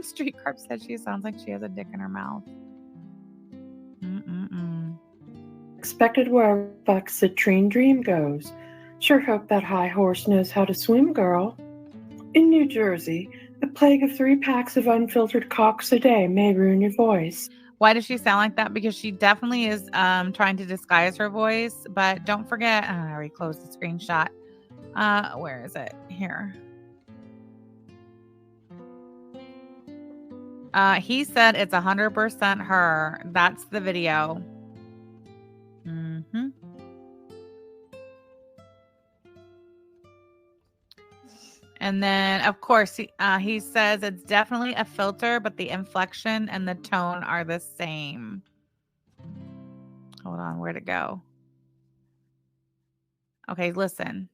Street Carp said she sounds like she has a dick in her mouth. Expected wherever fuck citrine dream goes. Sure hope that high horse knows how to swim, girl. In New Jersey, a plague of 3 packs of unfiltered cocks a day may ruin your voice. Why does she sound like that? Because she definitely is trying to disguise her voice. But don't forget, I already closed the screenshot. Where is it? Here. He said it's 100% her. That's the video. Mm-hmm. And then, of course, he says it's definitely a filter, but the inflection and the tone are the same. Hold on, where'd it go? Okay, listen.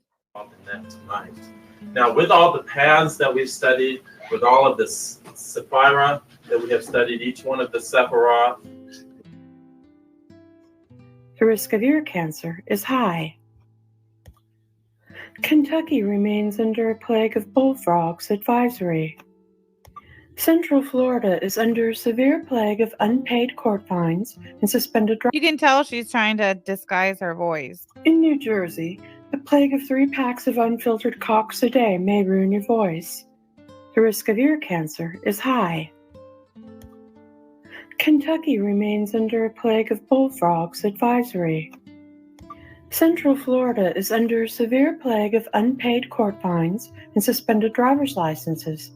Tonight. Now, with all the paths that we've studied, with all of the Sephira that we have studied, each one of the Sephiroth, the risk of ear cancer is high. Kentucky remains under a plague of bullfrogs advisory. Central Florida is under a severe plague of unpaid court fines and suspended You can tell she's trying to disguise her voice. In New Jersey, a plague of 3 packs of unfiltered cocks a day may ruin your voice. The risk of ear cancer is high. Kentucky remains under a plague of bullfrogs advisory. Central Florida is under a severe plague of unpaid court fines and suspended driver's licenses.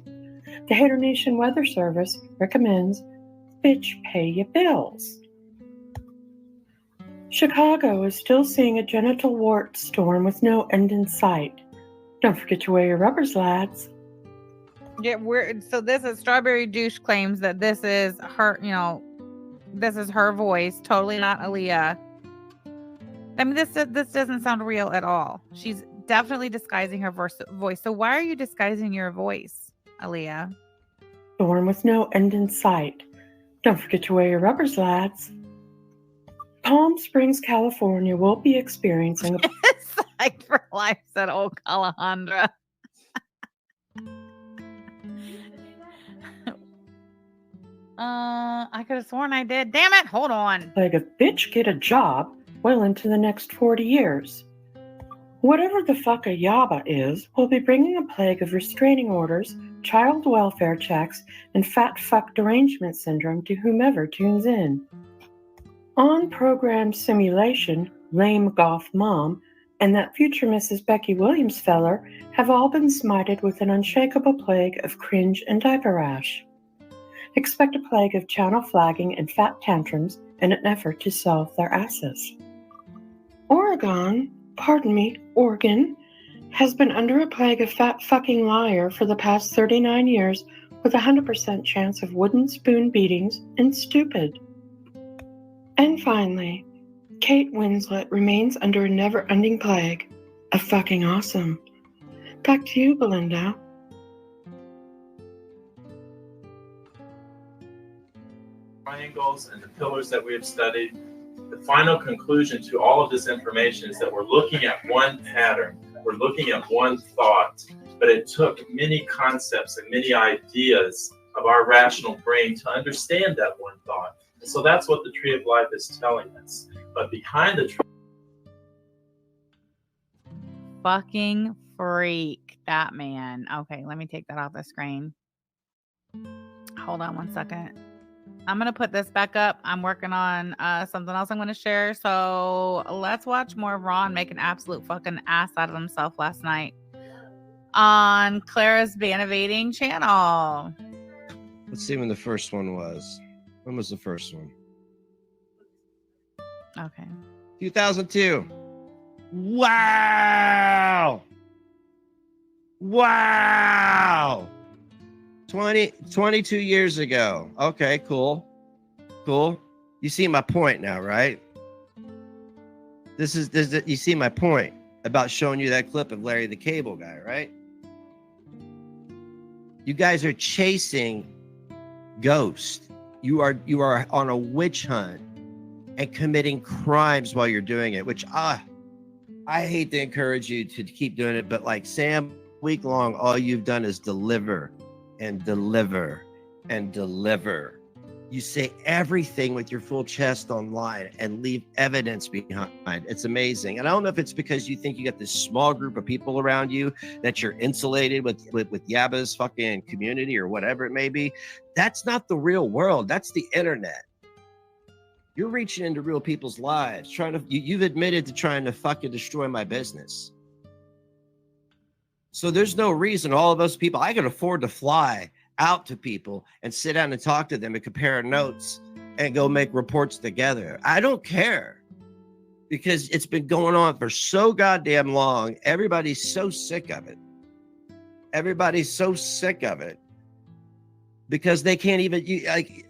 The Hater Nation Weather Service recommends bitch pay your bills. Chicago is still seeing a genital wart storm with no end in sight. Don't forget to wear your rubbers, lads. Yeah, so this is Strawberry Douche claims that this is her, this is her voice, totally not Aaliyah. I mean, this doesn't sound real at all. She's definitely disguising her voice. So why are you disguising your voice, Aaliyah? Storm with no end in sight. Don't forget to wear your rubbers, lads. Palm Springs, California will be experiencing a Psyched for life, said old Alejandra. I could have sworn I did. Damn it, hold on. plague of bitch get a job well into the next 40 years. Whatever the fuck a yaba is, will be bringing a plague of restraining orders, child welfare checks, and fat fuck derangement syndrome to whomever tunes in. On-program simulation, lame goth mom, and that future Mrs. Becky Williams feller have all been smited with an unshakable plague of cringe and diaper rash. Expect a plague of channel flagging and fat tantrums in an effort to solve their asses. Oregon, has been under a plague of fat fucking liar for the past 39 years with a 100% chance of wooden spoon beatings and stupid. And finally, Kate Winslet remains under a never-ending plague of fucking awesome. Back to you, Belinda. triangles and the pillars that we have studied, the final conclusion to all of this information is that we're looking at one pattern. We're looking at one thought, but it took many concepts and many ideas of our rational brain to understand that one thought. And so that's what the Tree of Life is telling us. But behind the tree, Fucking freak, that man. Okay, let me take that off the screen. Hold on one second. I'm going to put this back up. I'm working on something else I'm going to share. So let's watch more of Ron make an absolute fucking ass out of himself last night on Clara's Bannovating channel. Let's see when the first one was. When was the first one? Okay. 2002. Wow. Wow. 22 years ago. Okay, cool. Cool. You see my point now, right? This is you see my point about showing you that clip of Larry the Cable Guy, right? You guys are chasing ghosts. You are on a witch hunt and committing crimes while you're doing it, which I hate to encourage you to keep doing it, but like Sam, week long, all you've done is deliver and deliver and deliver. You say everything with your full chest online and leave evidence behind. It's amazing. And I don't know if it's because you think you got this small group of people around you that you're insulated with Yaba's fucking community or whatever it may be. That's not the real world. That's the internet. You're reaching into real people's lives, you've admitted to trying to fucking destroy my business. So there's no reason all of those people, I can afford to fly out to people and sit down and talk to them and compare notes and go make reports together. I don't care, because it's been going on for so goddamn long. Everybody's so sick of it. Everybody's so sick of it because they can't even, like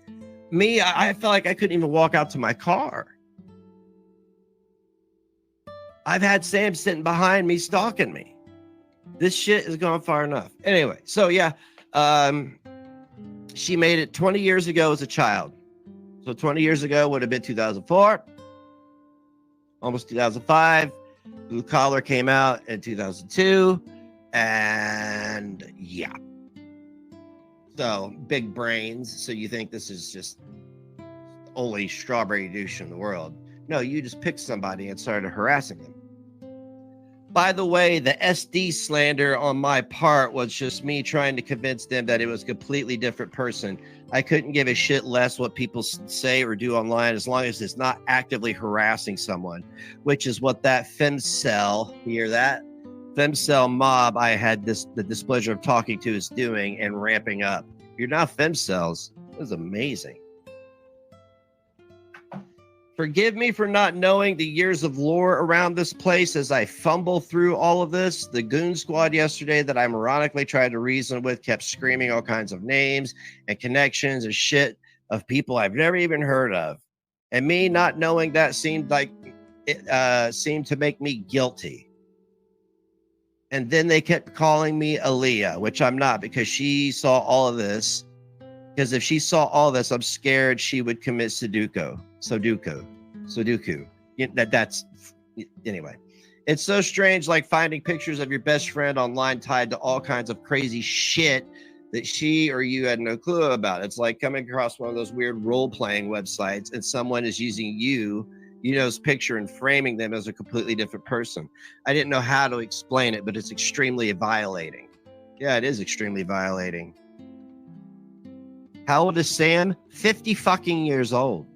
me, I felt like I couldn't even walk out to my car. I've had Sam sitting behind me stalking me. This shit has gone far enough. Anyway, so yeah, she made it 20 years ago as a child. So 20 years ago would have been 2004, almost 2005. Blue Collar came out in 2002. And yeah. So big brains. So you think this is just only strawberry douche in the world. No, you just picked somebody and started harassing them. By the way, the SD slander on my part was just me trying to convince them that it was a completely different person. I couldn't give a shit less what people say or do online as long as it's not actively harassing someone, which is what that femcel, you hear that? Femcel mob I had the displeasure of talking to is doing and ramping up. You're now femcels. It was amazing. Forgive me for not knowing the years of lore around this place as I fumble through all of this. The goon squad yesterday that I ironically tried to reason with kept screaming all kinds of names and connections and shit of people I've never even heard of. And me not knowing that seemed like it seemed to make me guilty. And then they kept calling me Aaliyah, which I'm not, because she saw all of this. Because if she saw all this, I'm scared she would commit Sudoku. That's anyway. It's so strange, like finding pictures of your best friend online tied to all kinds of crazy shit that she or you had no clue about. It's like coming across one of those weird role-playing websites and someone is using you know's picture and framing them as a completely different person. I didn't know how to explain it, but it's extremely violating. Yeah, it is extremely violating. How old is Sam? 50 fucking years old.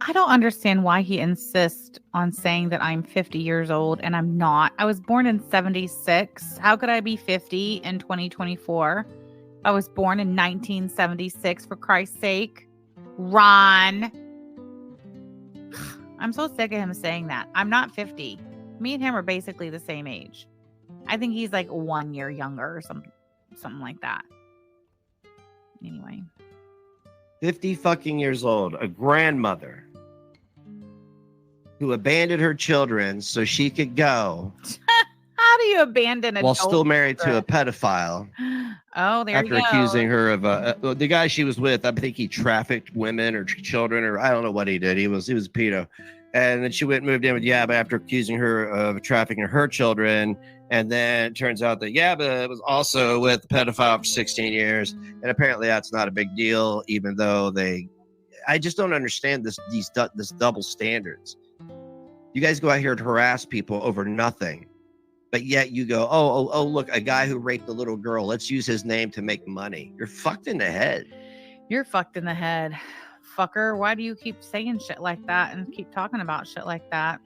I don't understand why he insists on saying that I'm 50 years old and I'm not. I was born in 76. How could I be 50 in 2024? I was born in 1976, for Christ's sake. Ron. I'm so sick of him saying that. I'm not 50. Me and him are basically the same age. I think he's like 1 year younger or something like that. Anyway. 50 fucking years old. A grandmother who abandoned her children so she could go. How do you abandon a while still married to a pedophile? Oh, there after you go. accusing her of the guy she was with, I think he trafficked women or children, or I don't know what he did. He was a pedo. And then she went and moved in with Yaba after accusing her of trafficking her children. And then it turns out that Yaba was also with a pedophile for 16 years. And apparently that's not a big deal, even though I just don't understand this double standards. You guys go out here and harass people over nothing. But yet you go, oh, look, a guy who raped a little girl. Let's use his name to make money. You're fucked in the head. You're fucked in the head. Fucker, why do you keep saying shit like that and keep talking about shit like that?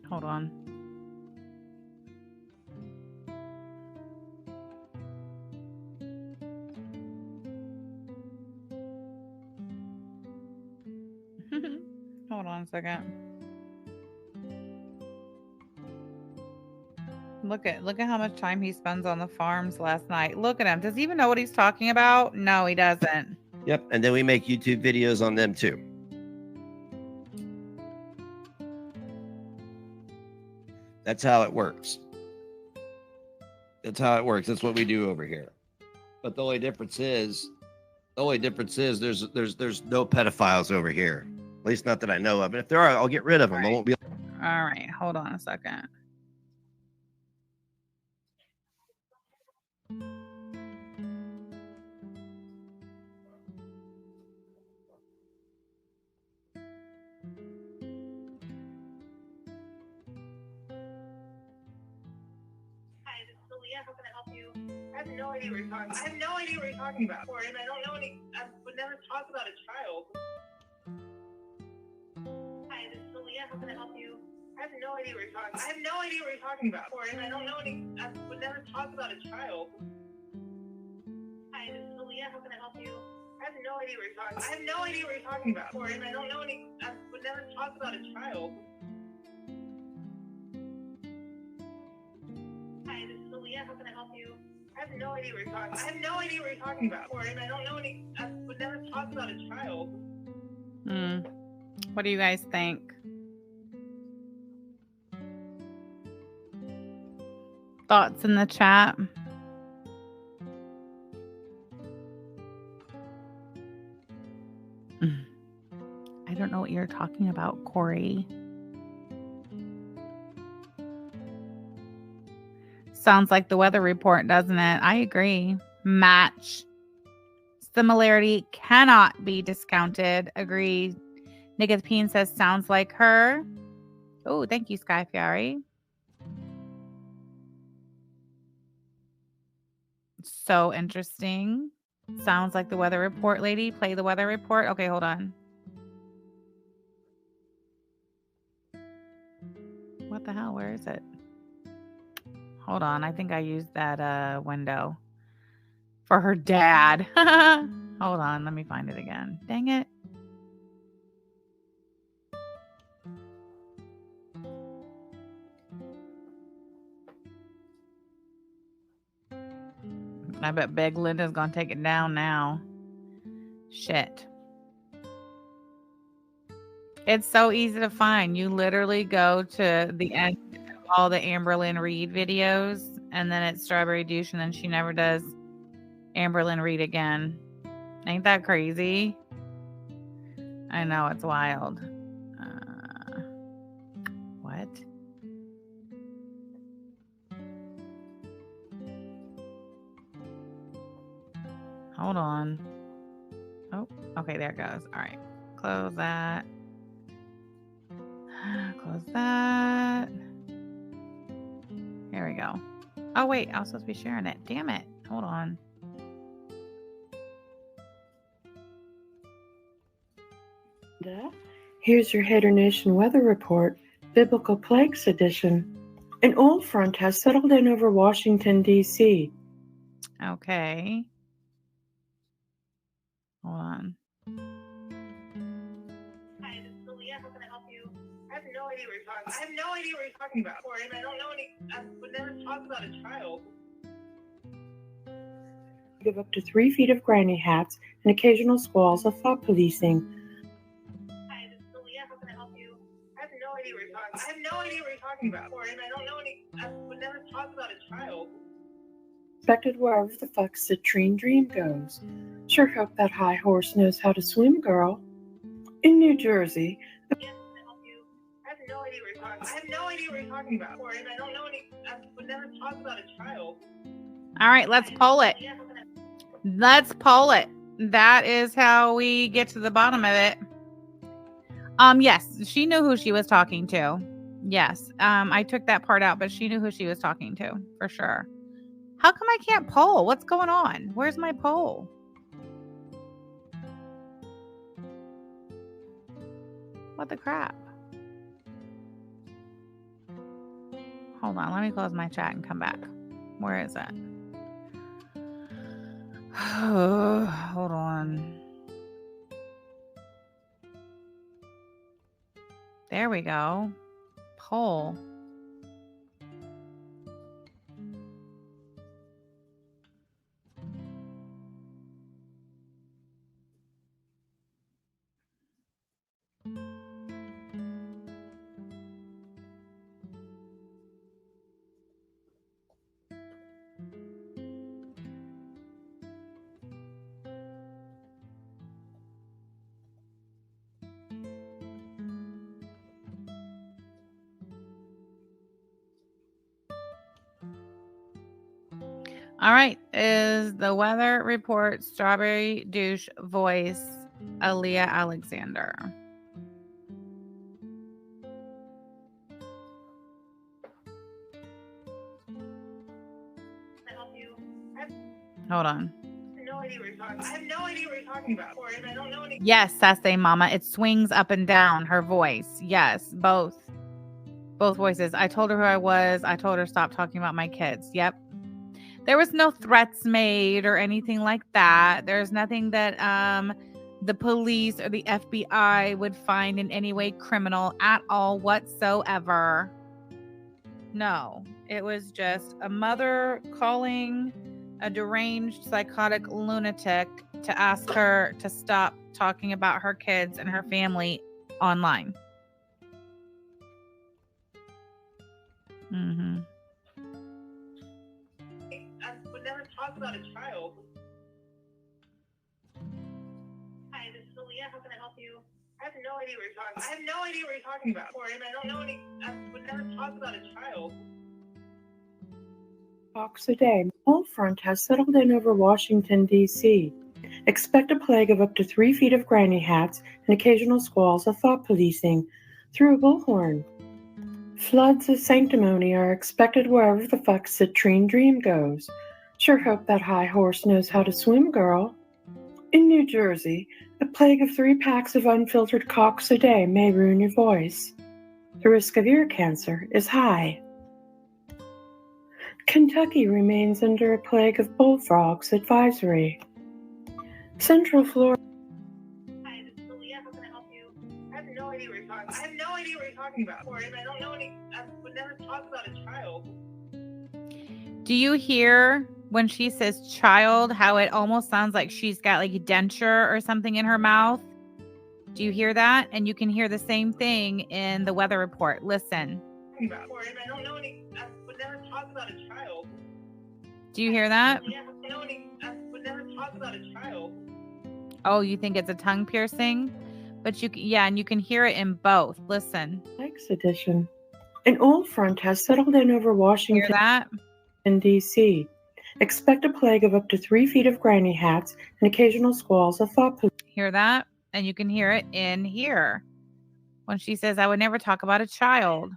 Hold on. Hold on a second. Look at how much time he spends on the farms last night. Look at him. Does he even know what he's talking about? No, he doesn't. Yep. And then we make YouTube videos on them too. That's how it works. That's what we do over here. But the only difference is there's no pedophiles over here. At least not that I know of. And if there are, I'll get rid of them. I won't be. All right. Hold on a second. How can I help you? I have no idea what you're talking about. And I don't know I would never talk about a child. Aaliyah. How can I help you? I have no idea what you're talking. I have no idea what you're talking about. And I don't know any. I would never talk about a child. Hi, this is Aaliyah. How can I help you? I have no idea what you're talking. I have no idea what you're talking about. And I don't know any. I would never talk about a child. Hi, this is Aaliyah. How can I help you? I have no idea what you're talking. I have no idea what you're talking about. And I don't know any. I would never talk about a child. What do you guys think? Thoughts in the chat? I don't know what you're talking about, Corey. Sounds like the weather report, doesn't it? I agree. Match. Similarity cannot be discounted. Agreed. Nicothepine says sounds like her. Oh, thank you, Sky Fury. So interesting. Sounds like the weather report lady. Play the weather report. Okay, hold on. What the hell? Where is it? Hold on. I think I used that window for her dad. Hold on. Let me find it again. Dang it. I bet Big Linda's going to take it down now. Shit. It's so easy to find. You literally go to the end of all the Amberlynn Reed videos, and then it's Strawberry Douche, and then she never does Amberlynn Reed again. Ain't that crazy? I know, it's wild. What? Hold on. Oh, okay, there it goes. All right. Close that. Close that. Here we go. Oh, wait. I was supposed to be sharing it. Damn it. Hold on. Here's your Hater Nation weather report, Biblical Plagues Edition. An old front has settled in over Washington, D.C. Okay. Hold on. Hi, this is Aaliyah. How can I help you? I have no idea what you're talking. I have no idea what you're talking about. And I don't know any. I would never talk about a child. Give up to 3 feet of granny hats and occasional squalls of thought policing. Hi, this is Aaliyah. How can I help you? I have no idea what you're talking. I have no idea what you're talking about. And I don't know any. I would never talk about a child. Expected wherever the fuck Citrine Dream goes. Sure hope that high horse knows how to swim, girl. In New Jersey, Yes, can I help you? I have no idea what you're talking. I have no idea what you're talking about. And I don't know any. I would never talk about a child. All right, let's poll it. Let's poll it. That is how we get to the bottom of it. Yes, she knew who she was talking to. Yes. I took that part out, but she knew who she was talking to for sure. How come I can't poll? What's going on? Where's my poll? What the crap? Hold on, let me close my chat and come back. Where is it? Hold on. There we go. Poll. All right. Is the weather report Strawberry Douche voice Aaliyah Alexander? Can I help you? Hold on. No idea what you're talking about. I have no idea what you're talking about. And I don't know any. Yes, Sassy Mama. It swings up and down her voice. Yes, both voices. I told her who I was. I told her stop talking about my kids. Yep. There was no threats made or anything like that. There's nothing that the police or the FBI would find in any way criminal at all whatsoever. No, it was just a mother calling a deranged psychotic lunatic to ask her to stop talking about her kids and her family online. Mm-hmm. I would never talk about a child. Hi, this is Aaliyah. How can I help you? I have no idea what you're talking about. I have no idea what you're talking about. And I don't know any. I would never talk about a child. Talks a day. Null front has settled in over Washington, D.C. Expect a plague of up to 3 feet of granny hats and occasional squalls of thought policing through a bullhorn. Floods of sanctimony are expected wherever the fuck citrine dream goes. Sure hope that high horse knows how to swim, girl. In New Jersey, a plague of 3 packs of unfiltered cocks a day may ruin your voice. The risk of ear cancer is high. Kentucky remains under a plague of bullfrogs advisory. Central Florida. Hi, this is Aaliyah. How can I help you? I have no idea what you're talking about. I have no idea what you're talking about. And I don't know any. I would never talk about a child. Do you hear when she says child, how it almost sounds like she's got like a denture or something in her mouth? Do you hear that? And you can hear the same thing in the weather report. Listen. And I don't know any. I would never talk about a child. Do you hear that? Yeah, I would never talk about a child. Oh, you think it's a tongue piercing? But and you can hear it in both. Listen. Plagues edition. An old front has settled in over Washington. Hear that? In D.C. Expect a plague of up to 3 feet of granny hats and occasional squalls of thought poop. Hear that? And you can hear it in here. When she says, I would never talk about a child.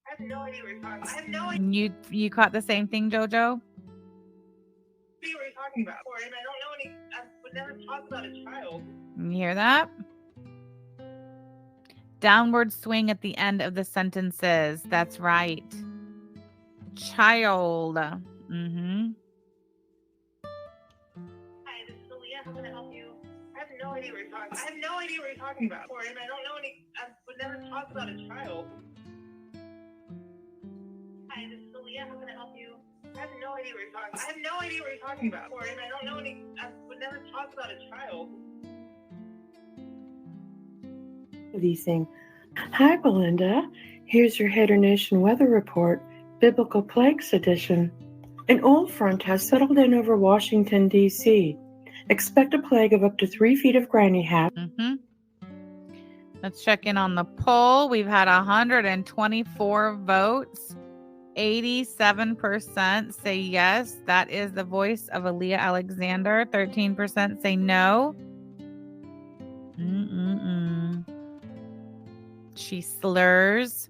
I have no idea what you're talking about. I have no idea You caught the same thing, Jojo? what you're talking about. And I don't know any. I would never talk about a child. You hear that? Downward swing at the end of the sentences. That's right. Child. Mm-hmm. Hi, this is Aaliyah. How can I help you? I have no idea what you're talking about. I have no idea what you're talking about. And I don't know any. I would never talk about a child. Hi, this is Aaliyah. How can I help you? I have no idea what you're talking about. I have no idea what you're talking about. And I don't know any. I would never talk about a child. Policing. Hi, Belinda. Here's your Hater Nation weather report, Biblical Plagues edition. An old front has settled in over Washington, D.C. Expect a plague of up to 3 feet of granny hats. Mm-hmm. Let's check in on the poll. We've had 124 votes. 87% say yes. That is the voice of Aaliyah Alexander. 13% say no. She slurs.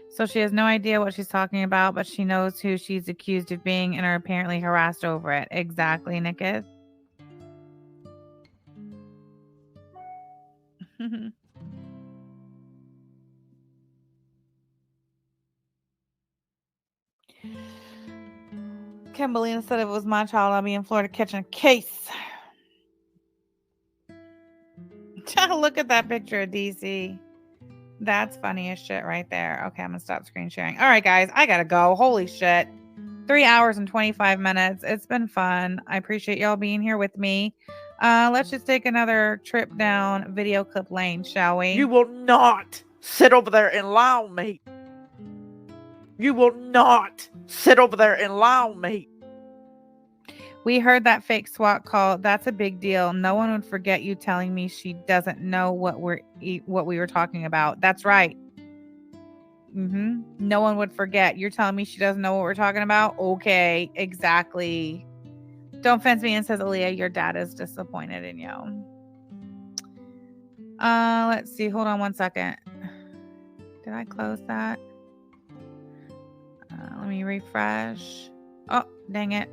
So she has no idea what she's talking about, but she knows who she's accused of being and are apparently harassed over it. Exactly, Nicketh. Kimberly said if it was my child, I'd be in Florida catching a case. Look at that picture of DC. That's funny as shit right there. Okay, I'm gonna stop screen sharing. All right, guys, I gotta go. Holy shit. 3 hours and 25 minutes. It's been fun. I appreciate y'all being here with me. Let's just take another trip down video clip lane, shall we? You will not sit over there and lie on me. You will not sit over there and lie on me. We heard that fake SWAT call. That's a big deal. No one would forget you telling me she doesn't know what we were talking about. That's right. No one would forget. You're telling me she doesn't know what we're talking about? Okay, exactly. Don't fence me in, says Aaliyah. Your dad is disappointed in you. Let's see. Hold on one second. Did I close that? Let me refresh. Oh, dang it.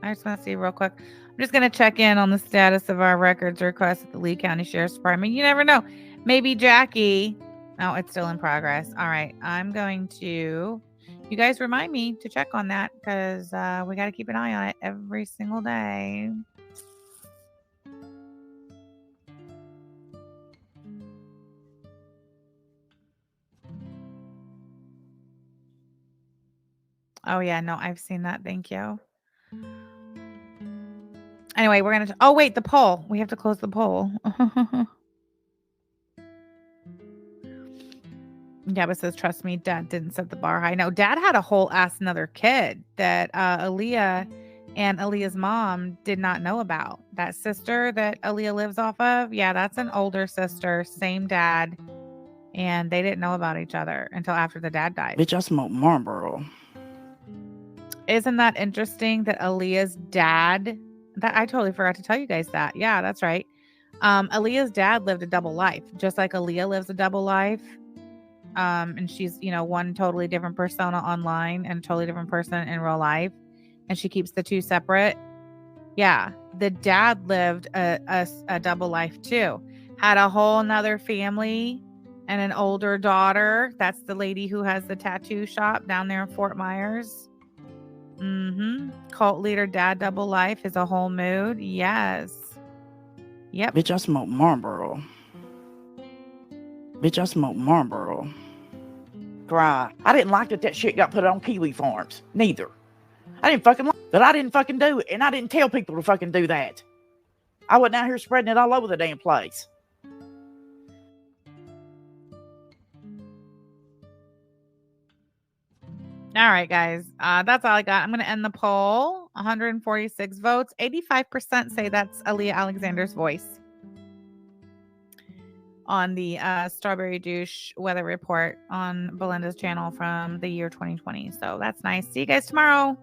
I just want to see real quick. I'm just going to check in on the status of our records request at the Lee County Sheriff's Department. You never know. Maybe Jackie. Oh, it's still in progress. All right. I'm going to. You guys remind me to check on that because we got to keep an eye on it every single day. Oh, yeah. No, I've seen that. Thank you. Anyway, we're going to. Oh, wait, the poll. We have to close the poll. Gabba says, trust me, Dad didn't set the bar high. No, Dad had a whole ass another kid that Aaliyah and Aaliyah's mom did not know about. That sister that Aaliyah lives off of, yeah, that's an older sister, same dad. And they didn't know about each other until after the dad died. Bitch, I smoke Marlboro. Isn't that interesting that Aaliyah's dad, that I totally forgot to tell you guys that. Yeah, that's right. Aaliyah's dad lived a double life, just like Aaliyah lives a double life. And she's, one totally different persona online and a totally different person in real life. And she keeps the two separate. Yeah. The dad lived a double life too. Had a whole nother family and an older daughter. That's the lady who has the tattoo shop down there in Fort Myers. Cult leader dad double life is a whole mood. Yes. Yep. Bitch, I smoke Marlboro. Bitch, I smoke Marlboro. Cry. I didn't like that shit got put on Kiwi Farms. Neither. I didn't fucking like it. But I didn't fucking do it. And I didn't tell people to fucking do that. I wasn't out here spreading it all over the damn place. All right, guys. That's all I got. I'm going to end the poll. 146 votes. 85% say that's Aaliyah Alexander's voice on the Strawberry Douche weather report on Belinda's channel from the year 2020. So that's nice. See you guys tomorrow.